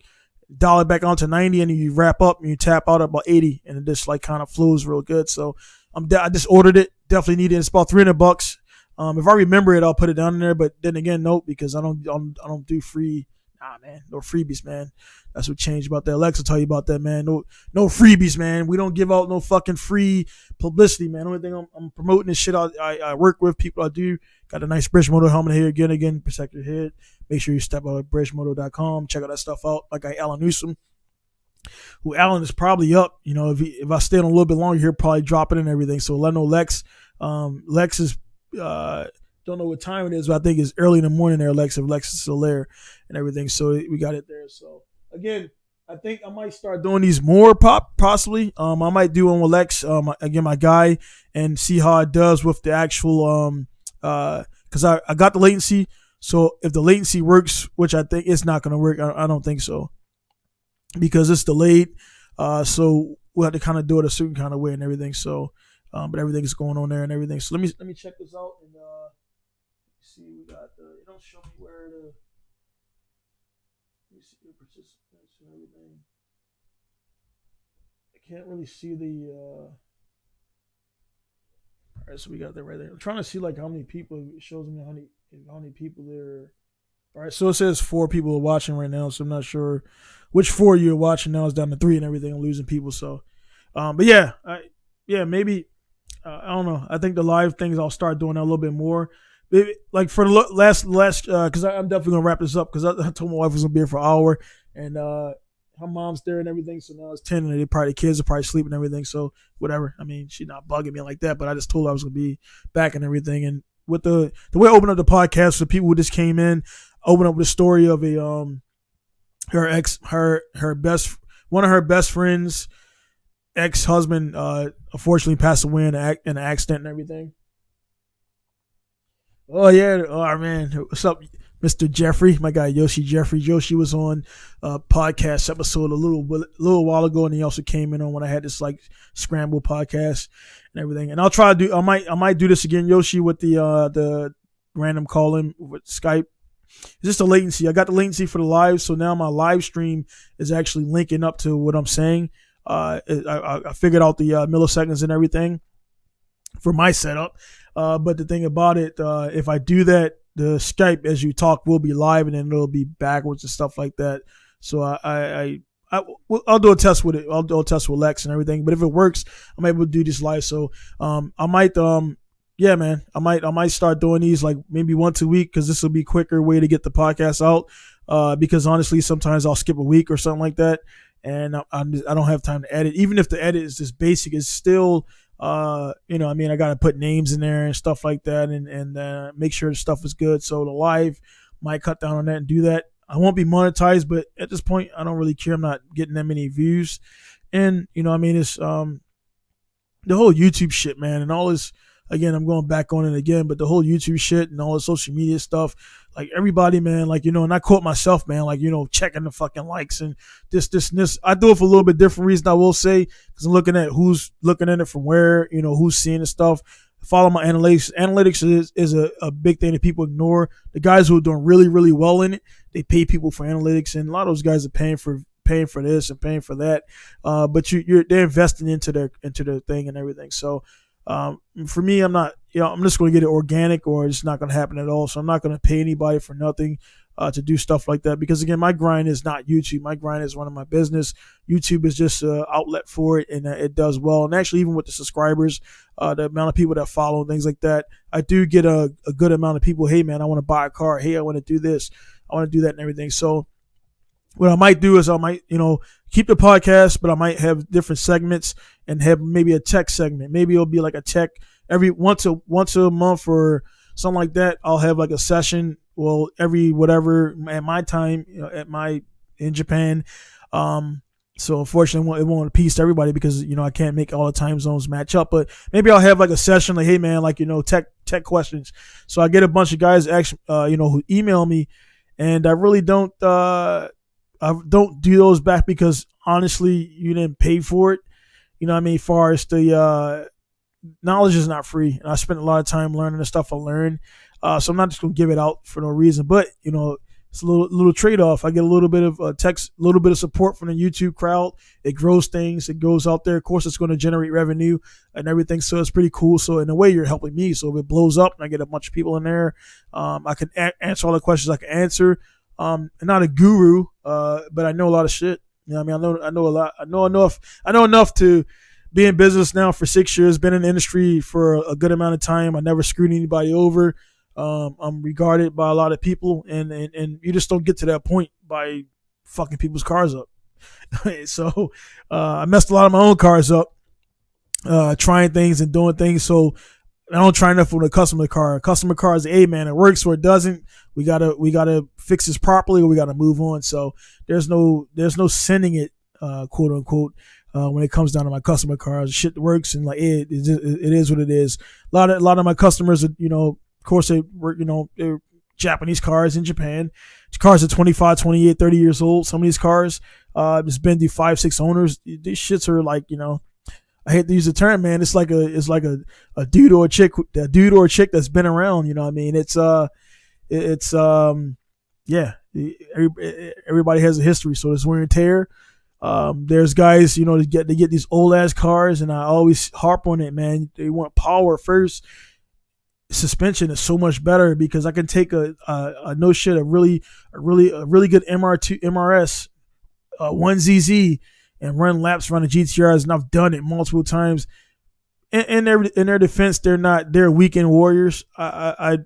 dial it back on to 90, and you wrap up and you tap out at about 80, and it just kind of flows real good. So I just ordered it. Definitely need it. It's about $300. If I remember it, I'll put it down there. But then again, nope, because I don't do free. Nah, man, no freebies, man. That's what changed about that. Alex will tell you about that, man. No freebies, man. We don't give out no fucking free publicity, man. The only thing I'm promoting is shit I work with, people I do. Got a nice Bridgemoto helmet here. Again, protect your head. Make sure you step out at bridgemoto.com. Check out that stuff out. My guy Alan Newsom, who Alan is probably up. If I stay on a little bit longer, he'll probably drop it and everything. So let know Lex. Lex is don't know what time it is, but I think it's early in the morning there, Lex, if Lex is still there and everything. So we got it there. So again, I think I might start doing these more possibly. I might do one with Lex, again, my guy, and see how it does with the actual because I got the latency. So if the latency works, which I think it's not going to work, I don't think so because it's delayed. So we'll have to kind of do it a certain kind of way and everything. So, but everything's going on there and everything. So let me check this out and see. We got it don't show me where the let me see the participants and everything. I can't really see the. All right, so we got that right there. I'm trying to see like how many people. It shows me how many people there. All right, so it says 4 people are watching right now, so I'm not sure which 4 you're watching now. It's down to 3 and everything. I'm losing people, so. But yeah, maybe I don't know. I think the live things I'll start doing that a little bit more. Maybe, like for the last because I'm definitely gonna wrap this up because I told my wife I was gonna be here for an hour and her mom's there and everything. So now it's 10 and the kids are probably sleeping and everything. So whatever. I mean, she's not bugging me like that, but I just told her I was gonna be back and everything. And with the way I opened up the podcast for people who just came in, open up with the story of a one of her best friends ex-husband unfortunately passed away in an accident and everything. Oh yeah, oh man, what's up, Mr. Jeffrey? My guy Yoshi Jeffrey. Yoshi was on a podcast episode a little while ago, and he also came in on when I had this like scramble podcast and everything. And I'll try to do. I might do this again, Yoshi, with the random calling with Skype. It's just the latency. I got the latency for the live, so now my live stream is actually linking up to what I'm saying. I figured out the milliseconds and everything for my setup. But the thing about it, if I do that, the Skype as you talk will be live and then it'll be backwards and stuff like that. So I'll do a test with it. I'll do a test with Lex and everything. But if it works, I'm able to do this live. So I might yeah, man, I might start doing these like maybe once a week because this will be a quicker way to get the podcast out. Because honestly, sometimes I'll skip a week or something like that, and I don't have time to edit. Even if the edit is just basic, it's still I mean, I got to put names in there and stuff like that, and make sure the stuff is good. So the live might cut down on that and do that. I won't be monetized, but at this point, I don't really care. I'm not getting that many views, and I mean, it's the whole YouTube shit, man, and all this. Again, I'm going back on it again, but the whole YouTube shit and all the social media stuff, like everybody, man, like, and I quote myself, man, like, checking the fucking likes and this. I do it for a little bit different reason, I will say, because I'm looking at who's looking at it from where, who's seeing the stuff. Follow my analytics. Analytics is a big thing that people ignore. The guys who are doing really, really well in it, they pay people for analytics, and a lot of those guys are paying for this and paying for that. But they're investing into their thing and everything. So, for me, I'm not, I'm just going to get it organic or it's not going to happen at all. So I'm not going to pay anybody for nothing, to do stuff like that. Because again, my grind is not YouTube. My grind is running my business. YouTube is just an outlet for it, and it does well. And actually, even with the subscribers, the amount of people that follow and things like that, I do get a good amount of people. Hey man, I want to buy a car. Hey, I want to do this. I want to do that and everything. So what I might do is I might, keep the podcast, but I might have different segments and have maybe a tech segment. Maybe it'll be like a tech every once a month or something like that. I'll have like a session. Well, every whatever at my time, in Japan. So unfortunately, it won't appease to everybody because I can't make all the time zones match up. But maybe I'll have like a session like, hey man, like tech questions. So I get a bunch of guys actually, who email me, and I really don't. I don't do those back because honestly, you didn't pay for it. As far as the knowledge is not free, and I spent a lot of time learning the stuff I learned. So I'm not just gonna give it out for no reason. But it's a little trade off. I get a little bit of text, a little bit of support from the YouTube crowd. It grows things. It goes out there. Of course, it's going to generate revenue and everything. So it's pretty cool. So in a way, you're helping me. So if it blows up and I get a bunch of people in there, I can answer all the questions I can answer. I'm not a guru, but I know a lot of shit. I know a lot. I know enough to be in business now for 6 years, been in the industry for a good amount of time. I never screwed anybody over. I'm regarded by a lot of people, and you just don't get to that point by fucking people's cars up. So, I messed a lot of my own cars up, trying things and doing things. So I don't try enough with a customer car. A customer car is, hey man, it works or it doesn't. We gotta fix this properly, or we gotta move on. So there's no sending it, quote unquote, when it comes down to my customer cars. Shit works, and like it is what it is. A lot of my customers are, course, they were, they're Japanese cars in Japan. Cars are 25, 28, 30 years old. Some of these cars, it's been through 5, 6 owners. These shits are like, I hate to use the term, man. It's like a dude or a chick that's been around. You know what I mean? Yeah. Everybody has a history, so there's wear and tear. There's guys, they get these old ass cars, and I always harp on it, man. They want power first. Suspension is so much better because I can take a really good MRS 1ZZ and run laps around the GTRs, and I've done it multiple times. In their defense, they're weekend warriors. I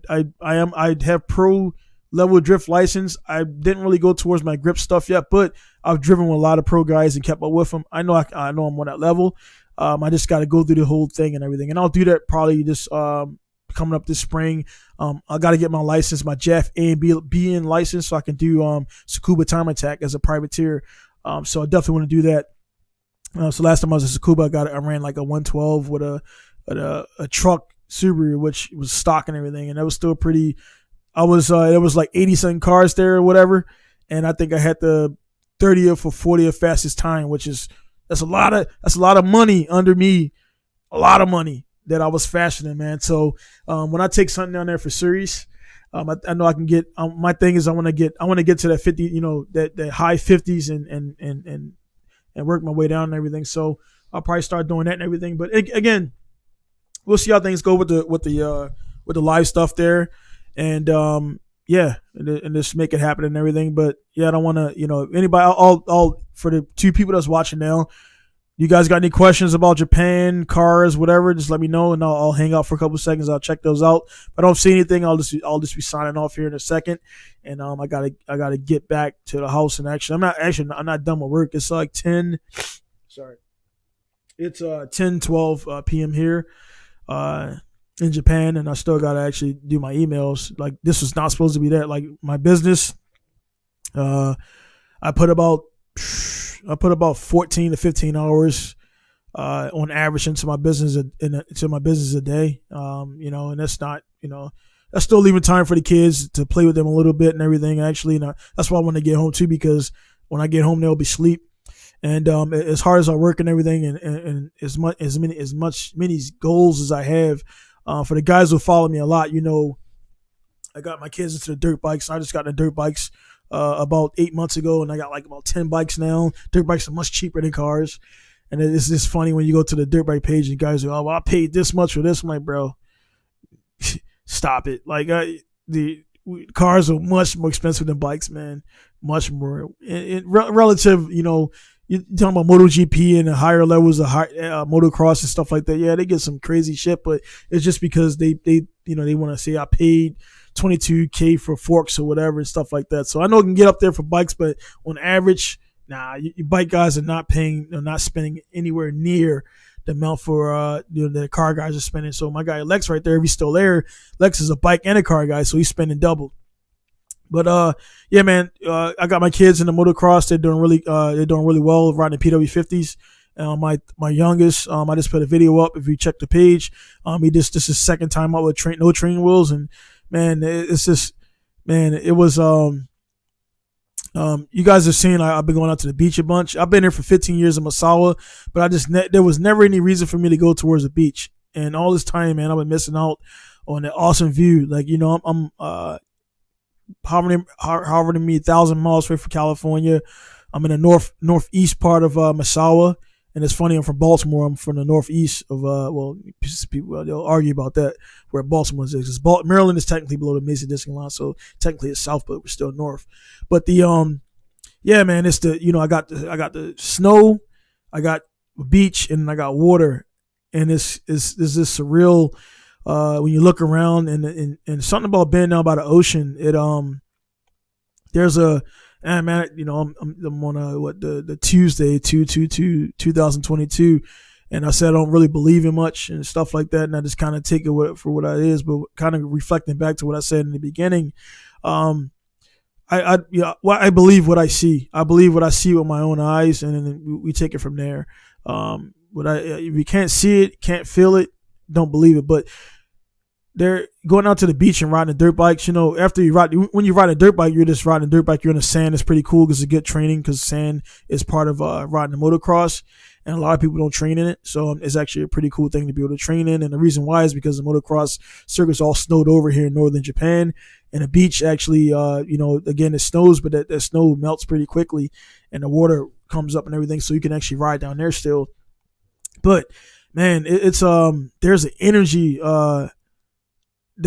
have pro level drift license. I didn't really go towards my grip stuff yet, but I've driven with a lot of pro guys and kept up with them. I know I'm on that level. I just got to go through the whole thing and everything, and I'll do that probably just coming up this spring. I got to get my license, my JAF A and B in license, so I can do Tsukuba time attack as a privateer. So I definitely want to do that. So last time I was at Tsukuba, I ran like a 112 with a truck Subaru, which was stock and everything, and that was still pretty. It was like 80 something cars there or whatever, and I think I had the 30th or 40th fastest time, that's a lot of money under me, a lot of money that I was fashioning, man. So when I take something down there for series, I know I can get. My thing is I want to get to that 50, that high 50s and work my way down and everything. So I'll probably start doing that and everything. But again, we'll see how things go with the live stuff there, and and just make it happen and everything. But yeah, I don't want to, anybody. I'll for the 2 people that's watching now. You guys got any questions about Japan, cars, whatever? Just let me know, and I'll hang out for a couple of seconds. I'll check those out. If I don't see anything, I'll just be signing off here in a second. And I gotta get back to the house. And I'm not done with work. It's like 10. Sorry, it's 10:12 p.m. here in Japan, and I still gotta actually do my emails. Like, this was not supposed to be that. Like, my business, I put about 14 to 15 hours on average into my business a day. And that's not, that's still leaving time for the kids to play with them a little bit and everything. Actually, that's why I want to get home too, because when I get home, they'll be asleep. And as hard as I work and everything, and as many goals as I have, for the guys who follow me a lot, I got my kids into the dirt bikes. I just got the dirt bikes about 8 months ago, and I got like about 10 bikes now. Dirt bikes are much cheaper than cars, and it's just funny when you go to the dirt bike page and guys are, oh, well, I paid this much for this. I'm like, bro, stop it. Like, the cars are much more expensive than bikes, man. Much more. Relative, you're talking about MotoGP and the higher levels of motocross and stuff like that. Yeah, they get some crazy shit, but it's just because they want to say I paid $22K for forks or whatever and stuff like that. So I know it can get up there for bikes, but on average, you bike guys are not spending anywhere near the amount for the car guys are spending. So my guy Lex right there, if he's still there, Lex is a bike and a car guy, so he's spending double. But yeah, man, I got my kids in the motocross. They're doing really well riding PW50s. My youngest, I just put a video up. If you check the page, this is his second time out with no training wheels, and man, it's just, man, it was, you guys have seen, I've been going out to the beach a bunch. I've been here for 15 years in Masawa, but there was never any reason for me to go towards the beach. And all this time, man, I've been missing out on the awesome view. Like, I'm hovering me 1,000 miles away from California. I'm in the northeast part of Masawa. And it's funny, I'm from Baltimore. I'm from the northeast of, people, they'll argue about that, where Baltimore is. Because Maryland is technically below the Mason Dixon line, so technically it's south, but we're still north. But yeah, man, it's I got the snow, I got a beach, and I got water. And it's this surreal, when you look around, and something about being down by the ocean, there's a, and man, I'm on the Tuesday 2022, and I said I don't really believe in much and stuff like that, and I just kind of take it for what it is. But kind of reflecting back to what I said in the beginning, I believe what I see. I believe what I see with my own eyes, and then we take it from there. If you can't see it, can't feel it, don't believe it. But they're going out to the beach and riding dirt bikes. You know, after you ride, when you ride a dirt bike, you're just riding a dirt bike. You're in the sand. It's pretty cool because it's good training because sand is part of riding the motocross. And a lot of people don't train in it. So it's actually a pretty cool thing to be able to train in. And the reason why is because the motocross circuit's all snowed over here in northern Japan. And the beach actually, again, it snows, but that snow melts pretty quickly and the water comes up and everything. So you can actually ride down there still. But man, it's there's an energy that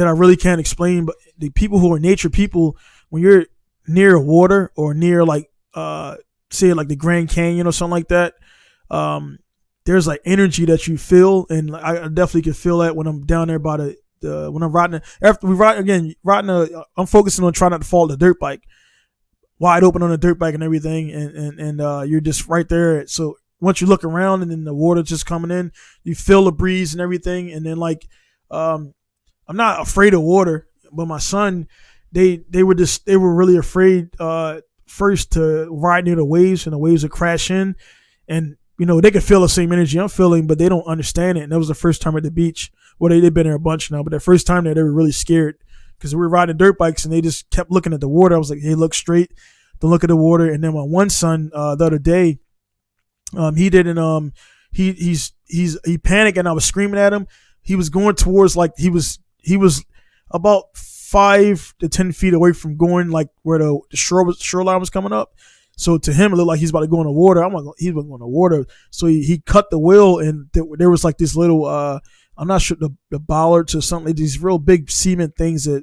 I really can't explain. But the people who are nature people, when you're near water or near like say like the Grand Canyon or something like that, there's like energy that you feel, and I definitely can feel that when I'm down there by when I'm riding. After we ride again, I'm focusing on trying not to fall the dirt bike, wide open on the dirt bike and everything, and you're just right there. So once you look around and then the water just coming in, you feel the breeze and everything, and then like I'm not afraid of water, but my son, they were really afraid first to ride near the waves, and the waves would crash in, and you know, they could feel the same energy I'm feeling, but they don't understand it. And that was the first time at the beach. Well, they've been there a bunch now, but the first time there, they were really scared because we were riding dirt bikes and they just kept looking at the water. I was like, hey, look straight. Don't look at the water. And then my one son, the other day, he didn't, he panicked and I was screaming at him. He was going towards like, he was about 5 to 10 feet away from going like where the shoreline was coming up. So to him, it looked like he's about to go in the water. I'm like, he's going to the water. So he cut the wheel, and there was like this little, I'm not sure, the bollards or something, these real big cement things that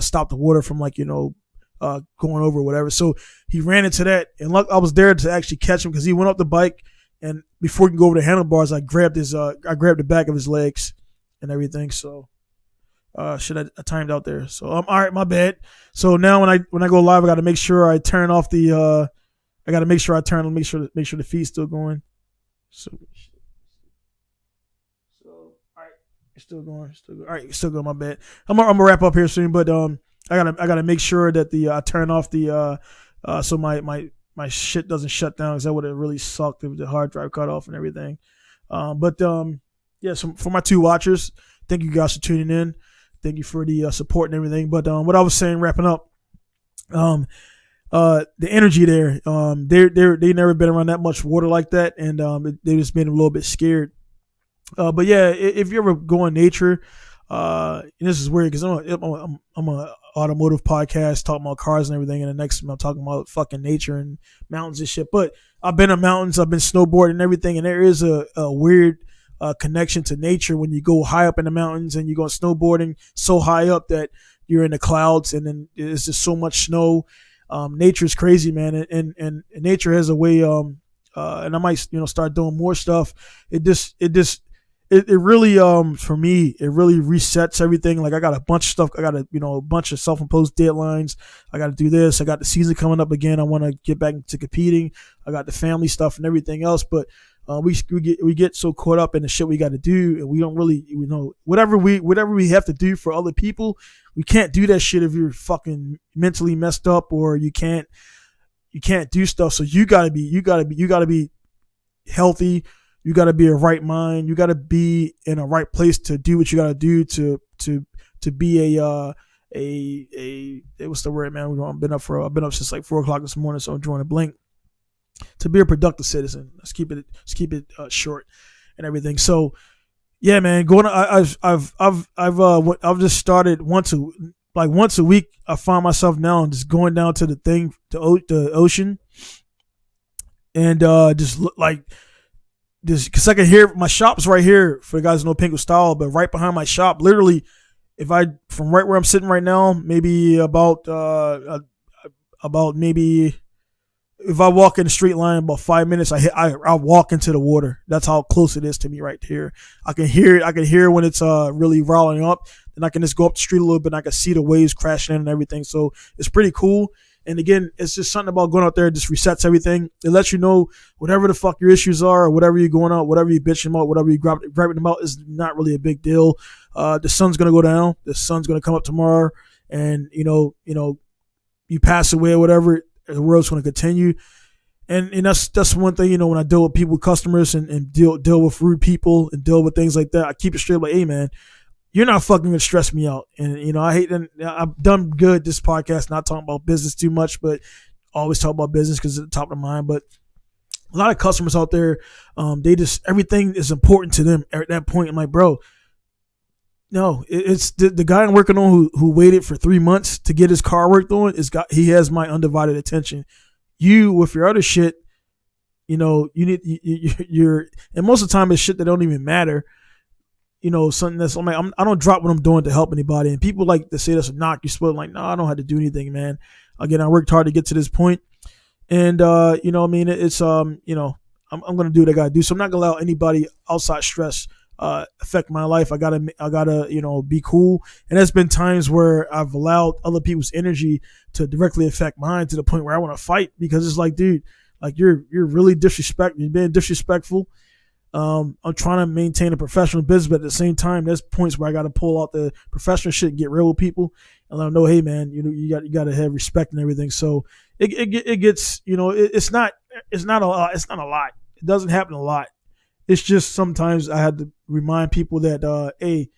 stop the water from like, going over or whatever. So he ran into that, and I was there to actually catch him because he went up the bike, and before he could go over the handlebars, I grabbed the back of his legs and everything. So I timed out there. So I'm all right, my bad. So now when I go live, I got to make sure I turn off the. I got to make sure make sure the feed's still going. So all right, it's still going. All right, it's still going. My bad. I'm gonna wrap up here soon, but I gotta make sure that I turn off the so my shit doesn't shut down, because that would have really sucked if the hard drive cut off and everything. Yeah. So for my 2 watchers, thank you guys for tuning in. Thank you for the support and everything. But what I was saying, wrapping up, the energy there, they never been around that much water like that, and they just made them a little bit scared. But yeah, if you ever go in nature, and this is weird because I'm a automotive podcast talking about cars and everything, and the next I'm talking about fucking nature and mountains and shit. But I've been in mountains, I've been snowboarding and everything, and there is a weird connection to nature when you go high up in the mountains and you go snowboarding so high up that you're in the clouds, and then there's just so much snow. Nature's crazy, man, and nature has a way. And I might start doing more stuff. It really for me, it really resets everything. Like I got a bunch of stuff. I got a bunch of self-imposed deadlines. I got to do this. I got the season coming up again. I want to get back into competing. I got the family stuff and everything else, but we get so caught up in the shit we got to do, and we don't really, whatever we have to do for other people, we can't do that shit if you're fucking mentally messed up, or you can't do stuff. So you gotta be healthy. You gotta be a right mind. You gotta be in a right place to do what you gotta do to be a what's the word, man? I've been up since like 4 o'clock this morning, so I'm drawing a blank. To be a productive citizen. Let's keep it short and everything. So yeah, man, I've just started once a week. I find myself now just going down to the ocean, and just look like this, because I can hear my shop's right here for the guys who know Pinkustyle, but right behind my shop, literally, from right where I'm sitting right now, maybe about maybe. If I walk in a straight line about 5 minutes, I walk into the water. That's how close it is to me right here. I can hear it. I can hear when it's really rolling up. Then I can just go up the street a little bit and I can see the waves crashing in and everything. So it's pretty cool. And again, it's just something about going out there. It just resets everything. It lets you know whatever the fuck your issues are, or whatever you're going out, whatever you're bitching about, whatever you're griping about is not really a big deal. The sun's gonna go down. The sun's gonna come up tomorrow, and you pass away or whatever. The world's going to continue, and that's one thing. When I deal with people, customers, and deal with rude people and deal with things like that, I keep it straight. Like, hey man, you're not fucking gonna stress me out. And I hate that I've done good this podcast, not talking about business too much, but always talk about business because it's at the top of mind. But a lot of customers out there, they just everything is important to them at that point. I'm like, bro, no, it's the guy I'm working on who waited for 3 months to get his car worked on. He has my undivided attention. You with your other shit, you need you're and most of the time it's shit that don't even matter. Something that's I'm like I don't drop what I'm doing to help anybody. And people like to say that's a knock. You spoil like, no, I don't have to do anything, man. Again, I worked hard to get to this point, and it's I'm gonna do what I gotta do. So I'm not gonna allow anybody outside stress affect my life. I gotta be cool. And there's been times where I've allowed other people's energy to directly affect mine to the point where I want to fight because it's like, dude, like you're really you're being disrespectful. I'm trying to maintain a professional business, but at the same time, there's points where I got to pull out the professional shit and get real with people and let them know, hey man, you got to have respect and everything. So it gets, it's not a lot. It's not a lot. It doesn't happen a lot. It's just sometimes I had to remind people that, hey,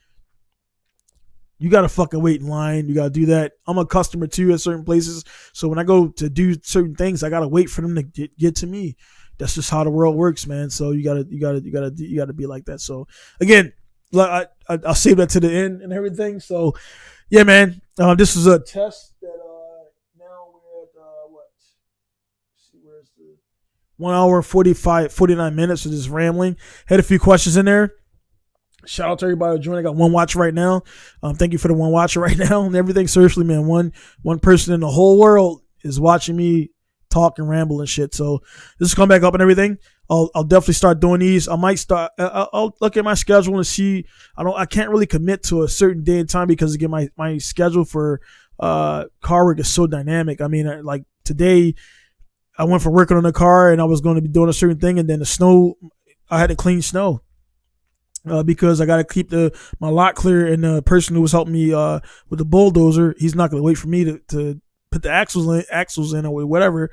you got to fucking wait in line. You got to do that. I'm a customer too at certain places. So when I go to do certain things, I got to wait for them to get to me. That's just how the world works, man. So you gotta be like that. So again, I'll save that to the end and everything. So yeah, man, this is a test that now we're at what? Let's see, where's the 1 hour 49 minutes of just rambling. Had a few questions in there. Shout out to everybody who joined. I got one watcher right now. Thank you for the one watcher right now and everything. Seriously, man, one person in the whole world is watching me talk and ramble and shit. So this is come back up and everything. I'll definitely start doing these. I might start. I'll look at my schedule and see. I can't really commit to a certain day and time because again, my schedule for car work is so dynamic. I mean, like today, I went for working on the car and I was going to be doing a certain thing, and then the snow. I had to clean snow. Because I got to keep my lot clear, and the person who was helping me with the bulldozer, he's not going to wait for me to put the axles in or whatever.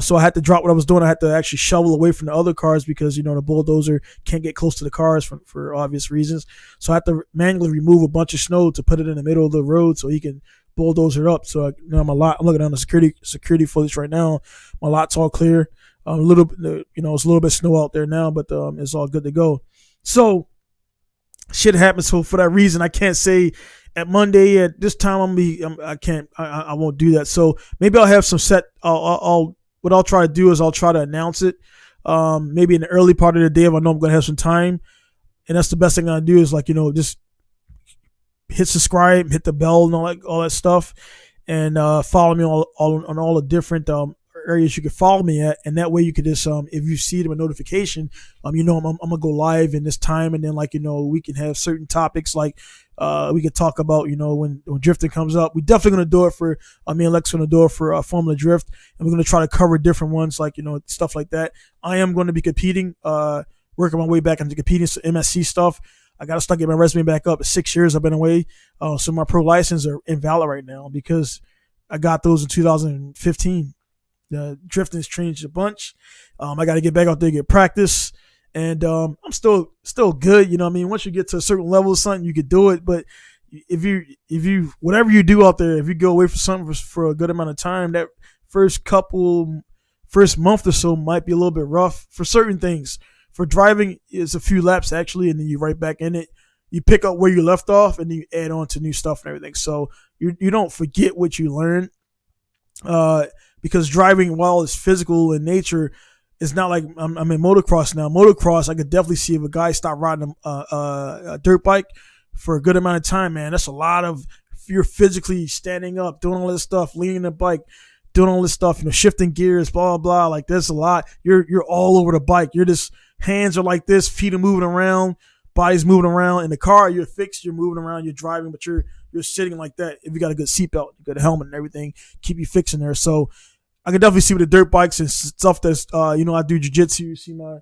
So I had to drop what I was doing. I had to actually shovel away from the other cars because, the bulldozer can't get close to the cars for obvious reasons. So I had to manually remove a bunch of snow to put it in the middle of the road so he can bulldoze it up. So my lot, I'm looking on the security footage right now. My lot's all clear. A little bit, it's a little bit snow out there now, but it's all good to go. So shit happens. So for that reason, I can't say at Monday at this time I won't do that. So maybe I'll have some set. What I'll try to do is I'll try to announce it. Maybe in the early part of the day if I know I'm going to have some time. And that's the best thing I do is just hit subscribe, hit the bell and all that stuff. And follow me on all the different areas you can follow me at, and that way you could just if you see them a notification, I'm gonna go live in this time, and then we can have certain topics we could talk about when drifting comes up. We're definitely gonna do it for me and Lex gonna do it for Formula Drift, and we're gonna try to cover different ones stuff like that. I am going to be competing, working my way back into competing MSC stuff. I gotta start getting my resume back up. 6 years I've been away, so my pro license are invalid right now because I got those in 2015. The drifting has changed a bunch. I got to get back out there, get practice, and I'm still good. Once you get to a certain level of something, you could do it. But if you whatever you do out there, if you go away for something for a good amount of time, that first month or so might be a little bit rough for certain things. For driving, it's a few laps actually, and then you're right back in it. You pick up where you left off, and then you add on to new stuff and everything. So you don't forget what you learned. Because driving, while it's physical in nature, it's not like I'm in motocross now. Motocross, I could definitely see if a guy stopped riding a dirt bike for a good amount of time, man. That's a lot of, you're physically standing up, doing all this stuff, leaning the bike, doing all this stuff, shifting gears, blah, blah, blah. There's a lot. You're all over the bike. You're just, hands are like this, feet are moving around, body's moving around. In the car, you're fixed, you're moving around, you're driving, but you're sitting like that. If you got a good seatbelt, you got a helmet and everything, keep you fixed in there. So I can definitely see with the dirt bikes and stuff that's, I do jiu-jitsu. You see my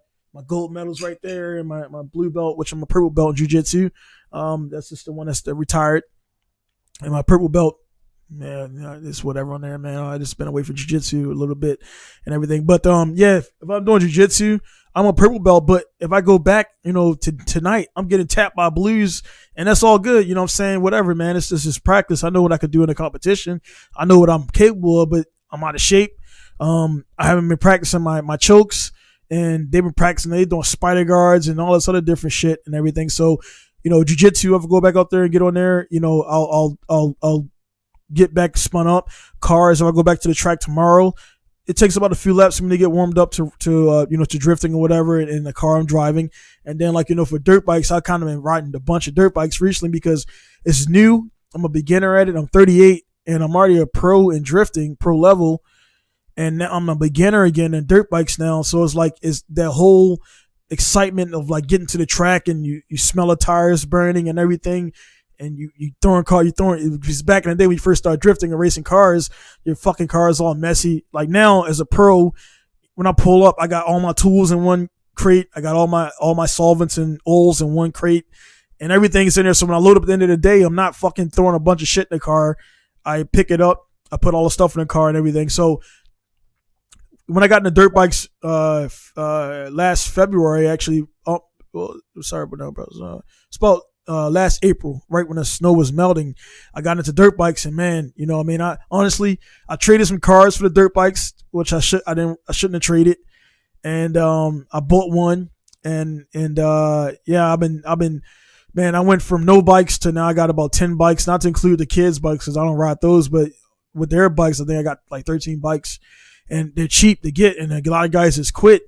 gold medals right there and my blue belt, which I'm a purple belt in jiu-jitsu. That's just the one that's retired. And my purple belt Man, it's whatever on there, man. I just been away from jiu-jitsu a little bit and everything. But yeah, if I'm doing jiu-jitsu, I'm a purple belt. But if I go back, to tonight, I'm getting tapped by blues, and that's all good. You know what I'm saying? Whatever, man. It's just practice. I know what I could do in a competition. I know what I'm capable of, but I'm out of shape. I haven't been practicing my chokes, and they've been practicing. They're doing spider guards and all this other different shit and everything. So, jiu-jitsu, if I go back out there and get on there, I'll get back spun up. Cars, if I go back to the track tomorrow, it takes about a few laps for me to get warmed up to drifting or whatever in the car I'm driving. And then, for dirt bikes, I've kind of been riding a bunch of dirt bikes recently because it's new. I'm a beginner at it. I'm 38 and I'm already a pro in drifting, pro level. And now I'm a beginner again in dirt bikes now. So it's that whole excitement of getting to the track and you smell the tires burning and everything. And you because back in the day when you first started drifting and racing cars, your fucking car is all messy. Like now as a pro, when I pull up, I got all my tools in one crate. I got all my solvents and oils in one crate and everything's in there. So when I load up at the end of the day, I'm not fucking throwing a bunch of shit in the car. I pick it up. I put all the stuff in the car and everything. So when I got into dirt bikes, last February, actually, it's about, last April, right when the snow was melting, I got into dirt bikes, and man, I honestly traded some cars for the dirt bikes, which I shouldn't have traded, and I bought one, and yeah, I've been, man, I went from no bikes to now I got about 10 bikes, not to include the kids' bikes because I don't ride those, but with their bikes, I think I got like 13 bikes, and they're cheap to get, and a lot of guys just quit.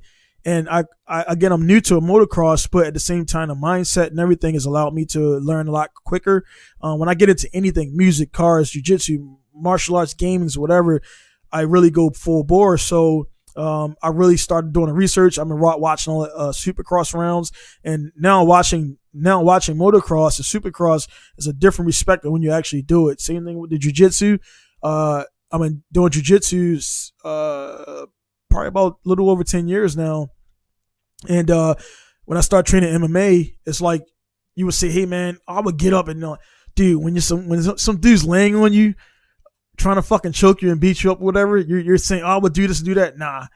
And again, I'm new to a motocross, but at the same time, the mindset and everything has allowed me to learn a lot quicker. When I get into anything, music, cars, jiu-jitsu, martial arts, games, whatever, I really go full bore. So I really started doing the research. I've been watching all the Supercross rounds, and now watching motocross and Supercross is a different respect than when you actually do it. Same thing with the jiu-jitsu. I've been doing jiu-jitsu probably about a little over 10 years now. And when I started training MMA, it's like you would say, hey, man, I would get up and, dude, when some dude's laying on you, trying to fucking choke you and beat you up or whatever, you're saying, oh, I would do this and do that. Nah,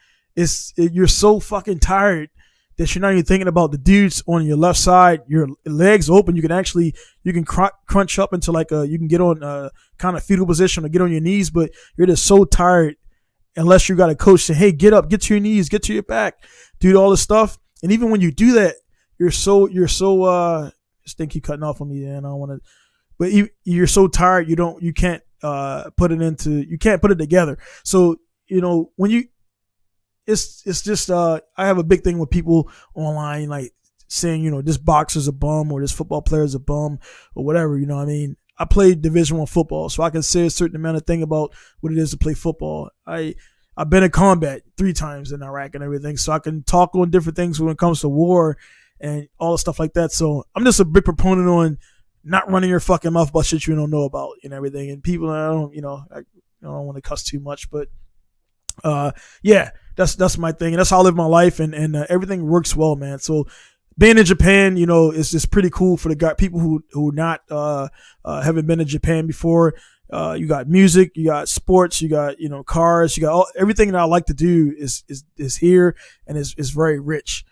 you're so fucking tired that you're not even thinking about the dudes on your left side. Your legs open. You can crunch up into you can get on a kind of fetal position or get on your knees, but you're just so tired unless you got a coach say, hey, get up, get to your knees, get to your back, do all this stuff. And even when you do that, you're so this thing keep cutting off on me, and I don't want to, but you're so tired, you can't put it together. So, when it's just, I have a big thing with people online, like saying, this boxer's a bum or this football player's a bum or whatever, I played Division I football, so I can say a certain amount of thing about what it is to play football. I've been in combat 3 times in Iraq and everything, so I can talk on different things when it comes to war and all the stuff like that. So I'm just a big proponent on not running your fucking mouth about shit you don't know about and everything. And people, I don't want to cuss too much, but yeah, that's my thing, and that's how I live my life, and everything works well, man. So being in Japan, is just pretty cool for the people who not haven't been to Japan before. You got music, you got sports, you got cars, you got everything that I like to do is here, and is very rich.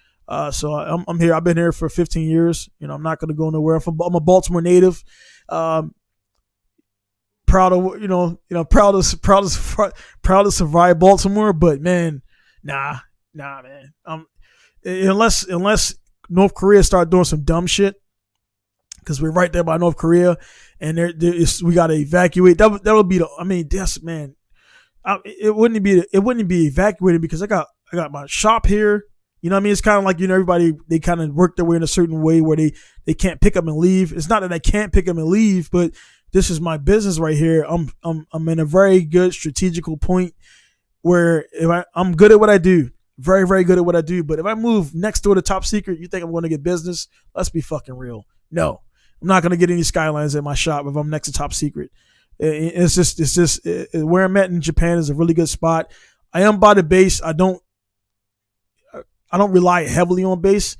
So I'm here. I've been here for 15 years. I'm not going to go nowhere. I'm a Baltimore native. Proud of proud to survive Baltimore, but man, nah, man. Unless North Korea start doing some dumb shit, because we're right there by North Korea, and we got to evacuate. That'll be man. It wouldn't be evacuated because I got my shop here. It's kind of like, everybody, they kind of work their way in a certain way where they can't pick up and leave. It's not that I can't pick up and leave, but this is my business right here. I'm in a very good strategical point where if I'm good at what I do, very, very good at what I do. But if I move next door to top secret, you think I'm going to get business? Let's be fucking real. No, I'm not going to get any skylines at my shop if I'm next to top secret. It's just where I'm at in Japan is a really good spot. I am by the base. I don't rely heavily on base.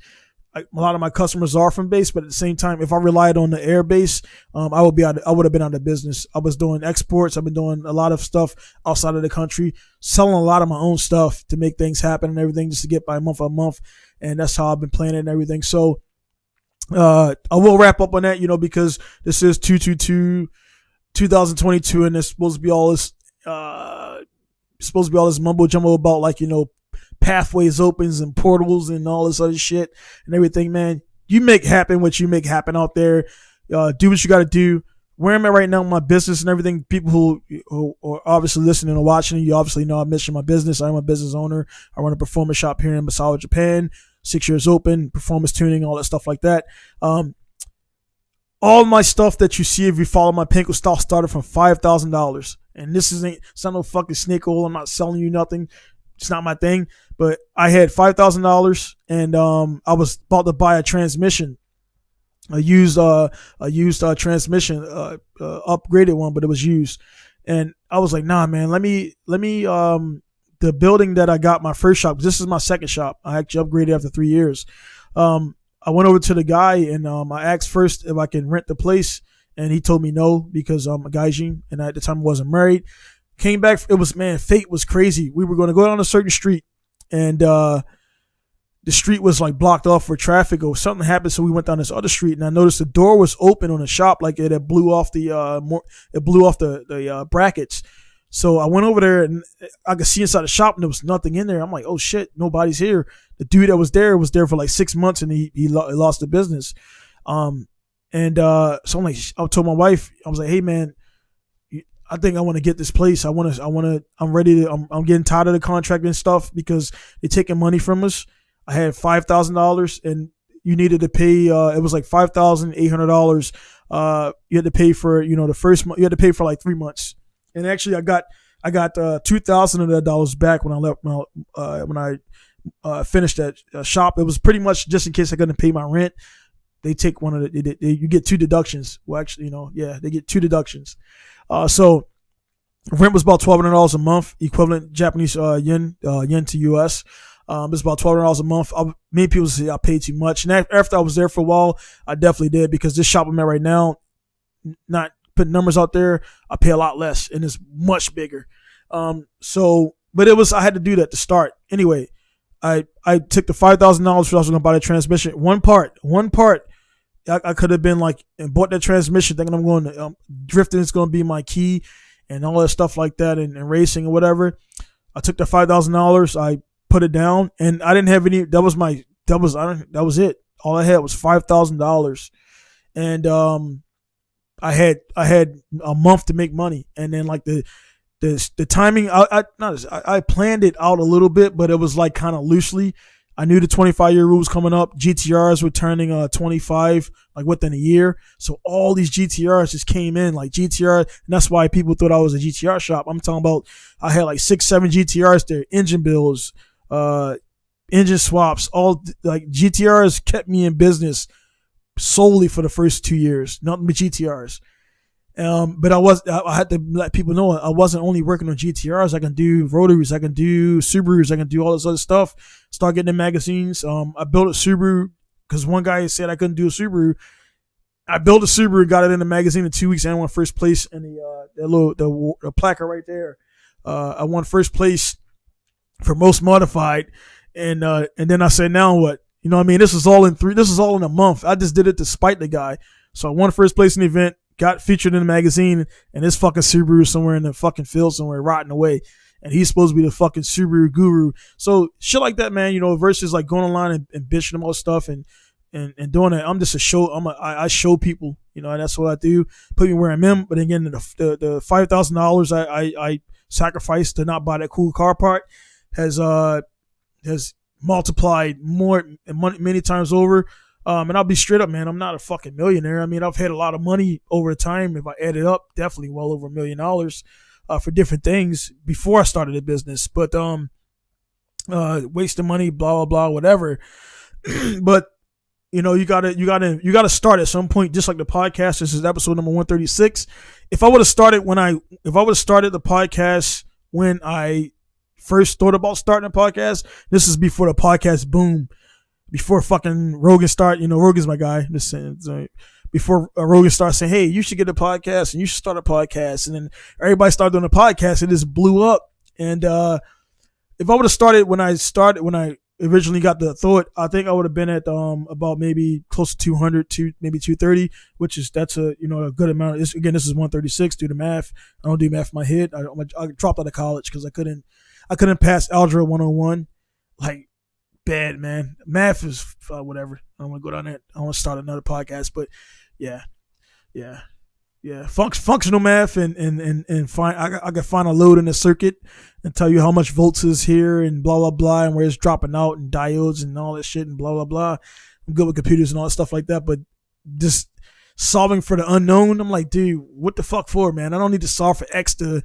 a lot of my customers are from base, but at the same time, if I relied on the air base, I would have been out of business. I was doing exports. I've been doing a lot of stuff outside of the country, selling a lot of my own stuff to make things happen and everything, just to get by month on month. And that's how I've been playing it and everything. So, I will wrap up on that, because this is 2022, and it's supposed to be all this, mumbo jumbo about pathways opens and portals and all this other shit and everything, man. You make happen what you make happen out there. Do what you got to do. Where I'm at right now, my business and everything. People who are obviously listening and watching, you obviously know I mentioned my business. I'm a business owner. I run a performance shop here in Misawa, Japan. 6 years open, performance tuning, all that stuff like that. All my stuff that you see, if you follow my Pinku style, started from $5,000. And this it's not no fucking snake oil. I'm not selling you nothing. It's not my thing. But I had $5,000, and I was about to buy a transmission, a used transmission, upgraded one, but it was used. And I was like, nah, man, let me the building that I got my first shop, this is my second shop. I actually upgraded after 3 years. I went over to the guy, and I asked first if I can rent the place, and he told me no, because I'm a gaijin, and at the time I wasn't married. Came back, fate was crazy. We were going to go down a certain street, and the street was blocked off for traffic, or something happened, so we went down this other street, and I noticed the door was open on the shop, it blew off the brackets. So I went over there, and I could see inside the shop, and there was nothing in there. I'm like, oh shit, nobody's here. The dude that was there for 6 months, and he lost the business. So I'm like, I told my wife, I was like, hey man, I think I want to get this place. I'm ready to, I'm getting tired of the contract and stuff, because they're taking money from us. I had $5,000, and you needed to pay, it was $5,800. You had to pay for, the first month, you had to pay for 3 months. And actually I got $2,000 of that dollars back when I left, when I finished that shop. It was pretty much just in case I couldn't pay my rent. They take one of you get 2 deductions. Well, actually, they get 2 deductions. So rent was about $1,200 a month, equivalent Japanese yen to US. It's about $1,200 a month. Many people say I paid too much. And after I was there for a while, I definitely did, because this shop I'm at right now, not putting numbers out there, I pay a lot less, and it's much bigger. But I had to do that to start. Anyway, I took the $5,000 for I was going to buy the transmission. One part, I could have been and bought that transmission thinking I'm going to, drifting is going to be my key and all that stuff like that, and racing or whatever. I took the $5,000, I put it down, and I didn't have any, that was it. All I had was $5,000. And, I had a month to make money, and then the timing, I planned it out a little bit, but it was kind of loosely. I knew the 25-year rule was coming up. GTRs were turning 25 within a year, so all these GTRs just came in GTR, and that's why people thought I was a GTR shop. I'm talking about I had 6-7 GTRs there, engine bills, engine swaps, all GTRs kept me in business solely for the first 2 years, nothing but GTRs. But I had to let people know I wasn't only working on GTRs. I can do rotaries, I can do Subarus, I can do all this other stuff. Start getting in magazines. I built a Subaru because one guy said I couldn't do a Subaru. I built a Subaru, got it in the magazine in 2 weeks, and I won first place in the placard right there. I won first place for most modified, and then I said, now what? You know what I mean? This is all in a month. I just did it to spite the guy. So I won first place in the event, got featured in the magazine, and this fucking Subaru somewhere in the fucking field somewhere rotting away. And he's supposed to be the fucking Subaru guru. So shit like that, man, versus going online and bitching about stuff and doing it. I'm just a show. I show people, and that's what I do. Put me where I'm in. But again, the $5,000 I sacrificed to not buy that cool car part has multiplied more money many times over. And I'll be straight up, man, I'm not a fucking millionaire. I mean, I've had a lot of money over time. If I add it up, definitely well over $1 million for different things before I started the business. But wasting money, blah blah blah, whatever. But you gotta start at some point. Just like the podcast, this is episode number 136. If I would have started the podcast when I first thought about starting a podcast, this is before the podcast boom. before fucking Rogan start. Rogan's my guy. I'm just saying. So before Rogan starts saying, "Hey, you should get a podcast and you should start a podcast," and then everybody started doing a podcast, and it just blew up. And if I would have started when I originally got the thought, I think I would have been at about maybe close to 200 to maybe 230, that's a a good amount. This is 136. Do the math. I don't do math in my head. I dropped out of college because I couldn't pass algebra 101. Like, bad, man. Math is whatever. I don't want to go down that. I want to start another podcast, but yeah. Functional math and find I can find a load in the circuit and tell you how much volts is here and blah blah blah and where it's dropping out and diodes and all that shit and blah blah blah. I'm good with computers and all that stuff like that, but just solving for the unknown, I'm like, dude, what the fuck for, man? I don't need to solve for X to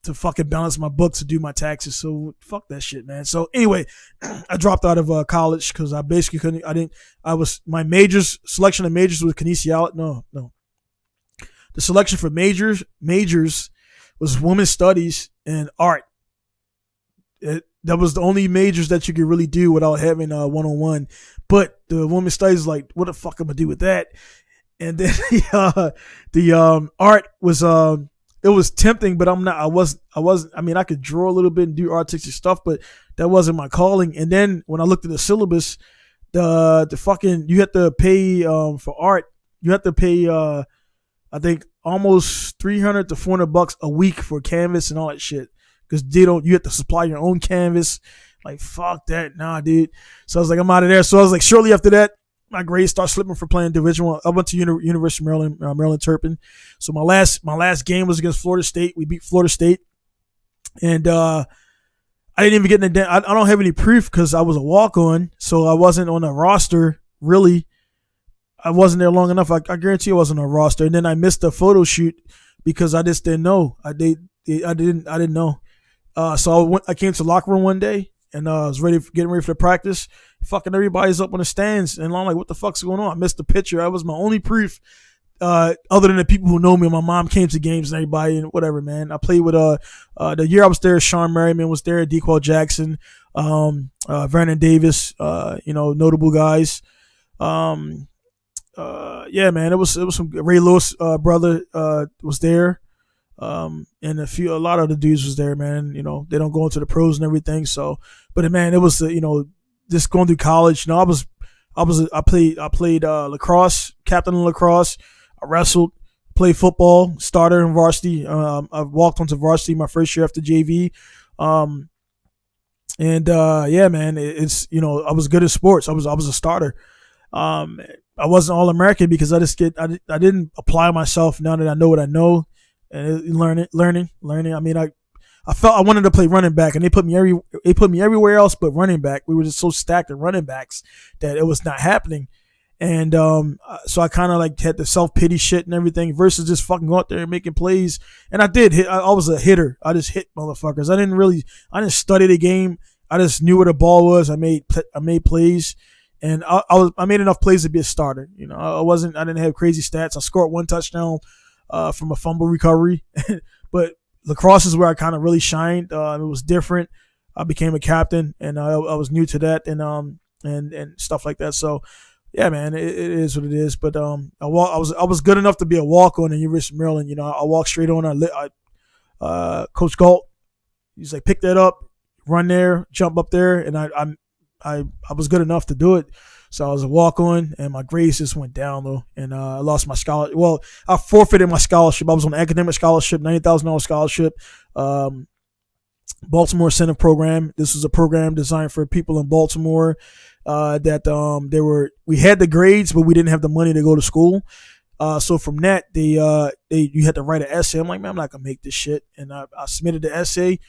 fucking balance my books to do my taxes. So fuck that shit, man. So anyway, I dropped out of college because I basically couldn't. My selection of majors was kinesiology. No. The selection for majors was women's studies and art. That was the only majors that you could really do without having 101. But the women's studies, like, what the fuck am I gonna do with that? And then the art was it was tempting, but I wasn't. I mean, I could draw a little bit and do artistic stuff, but that wasn't my calling. And then when I looked at the syllabus, the fucking you have to pay for art. You have to pay I think almost $300 to $400 a week for canvas and all that shit. Because you have to supply your own canvas. Like, fuck that. Nah, dude. So I was like, I'm out of there. So I was like, shortly after that, my grades start slipping for playing Division I. I went to University of Maryland, Maryland Turpin. So my last game was against Florida State. We beat Florida State. And I didn't even get in the I don't have any proof because I was a walk-on. So I wasn't on a roster, really. I wasn't there long enough. I guarantee I wasn't on a roster. And then I missed the photo shoot because I just didn't know. I didn't know. So I came to the locker room one day and I was getting ready for the practice. Fucking everybody's up on the stands and I'm like, what the fuck's going on? I missed the picture. That was my only proof, other than the people who know me. My mom came to games and everybody and whatever, man. I played with the year I was there. Sean Merriman was there. Dequan Jackson, Vernon Davis, notable guys. Yeah, man, it was some Ray Lewis brother was there, and a lot of the dudes was there, man. They don't go into the pros and everything. So, but man, it was just going through college. I played lacrosse, captain of lacrosse. I wrestled, played football, starter in varsity. I walked onto varsity my first year after JV. Yeah, man, I was good at sports. I was a starter. I wasn't all American because I didn't apply myself now that I know what I know and learning. I mean, I felt I wanted to play running back and they put me everywhere else but running back. We were just so stacked at running backs that it was not happening. And so I kind of like had the self-pity shit and everything versus just fucking go out there and making plays. And I did hit. I was a hitter. I just hit motherfuckers. I didn't study the game. I just knew where the ball was. I made plays. And I made enough plays to be a starter. I didn't have crazy stats. I scored one touchdown from a fumble recovery. But lacrosse is where I kind of really shined. It was different. I became a captain, and I was new to that, and stuff like that. So, yeah, man, it is what it is. But I was good enough to be a walk-on in University of Maryland. I walked straight on. Coach Galt, he's like, pick that up, run there, jump up there, and I was good enough to do it. So I was a walk-on, and my grades just went down, though, and I lost my scholarship. Well, I forfeited my scholarship. I was on an academic scholarship, $90,000 scholarship, Baltimore Incentive Program. This was a program designed for people in Baltimore that we had the grades, but we didn't have the money to go to school. So from that, you had to write an essay. I'm like, man, I'm not gonna make this shit, and I submitted the essay,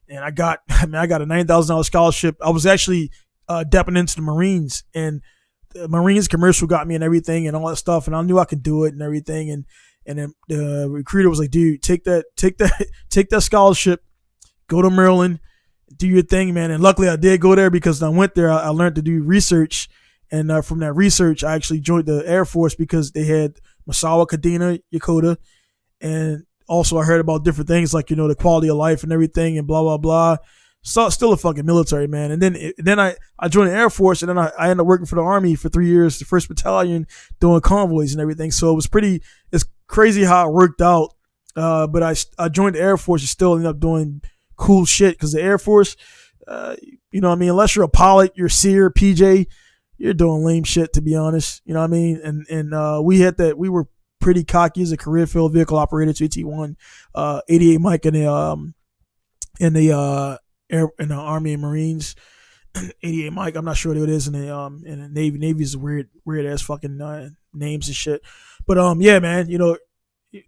and I got a $9,000 scholarship. I was actually depping into the Marines, and the Marines commercial got me and everything and all that stuff, and I knew I could do it and everything. And then the recruiter was like, dude, take that scholarship, go to Maryland, do your thing, man. And luckily I did go there because when I went there, I learned to do research. And from that research, I actually joined the Air Force because they had Masawa Kadena, Yokota. And also I heard about different things like, the quality of life and everything and blah, blah, blah. still a fucking military, man. And then I joined the Air Force, and then I ended up working for the Army for 3 years, the 1st Battalion, doing convoys and everything. So it's crazy how it worked out. But I joined the Air Force and still ended up doing cool shit because the Air Force, you know what I mean? Unless you're a pilot, you're SEER, PJ, you're doing lame shit, to be honest. You know what I mean? And we were pretty cocky as a career field vehicle operator, 2T1, 88 Mike in the Army and Marines. 88 Mike, I'm not sure what it is in the Navy. Navy is weird ass fucking names and shit. But yeah, man, you know,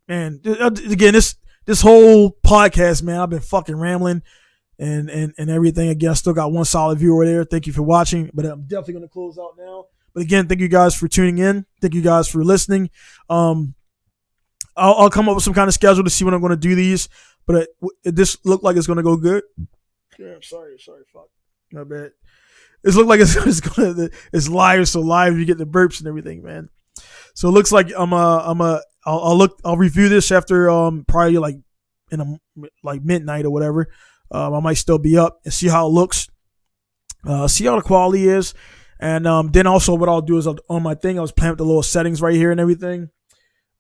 man, again, this whole podcast, man, I've been fucking rambling and everything. Again, I still got one solid viewer there. Thank you for watching, but I'm definitely going to close out now. But again, thank you guys for tuning in. Thank you guys for listening. I'll come up with some kind of schedule to see when I'm going to do these, but this looked like it's going to go good. Yeah, sorry, fuck. My bad. It's looked like it's live, so live you get the burps and everything, man. So it looks like I'll review this after probably like midnight or whatever. I might still be up and see how it looks, see how the quality is, and then also what I'll do is on my thing I was playing with the little settings right here and everything.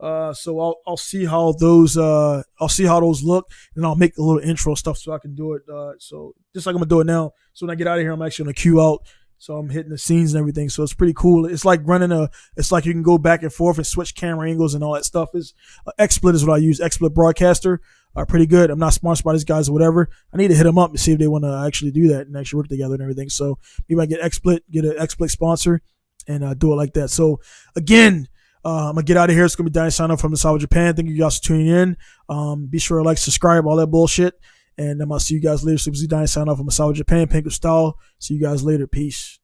So I'll see how those look, and I'll make a little intro stuff so I can do it. So just like I'm gonna do it now. So when I get out of here, I'm actually gonna queue out. So I'm hitting the scenes and everything. So it's pretty cool. It's like it's like you can go back and forth and switch camera angles and all that stuff. XSplit is what I use. XSplit Broadcaster are pretty good. I'm not sponsored by these guys or whatever. I need to hit them up and see if they want to actually do that and actually work together and everything. So maybe I get an XSplit sponsor and do it like that. So again, I'm gonna get out of here. It's gonna be Danny signing off from Masao, Japan. Thank you guys for tuning in. Be sure to like, subscribe, all that bullshit. And I'll see you guys later. So this is Danny signing off from Masao, Japan. Pinku style. See you guys later. Peace.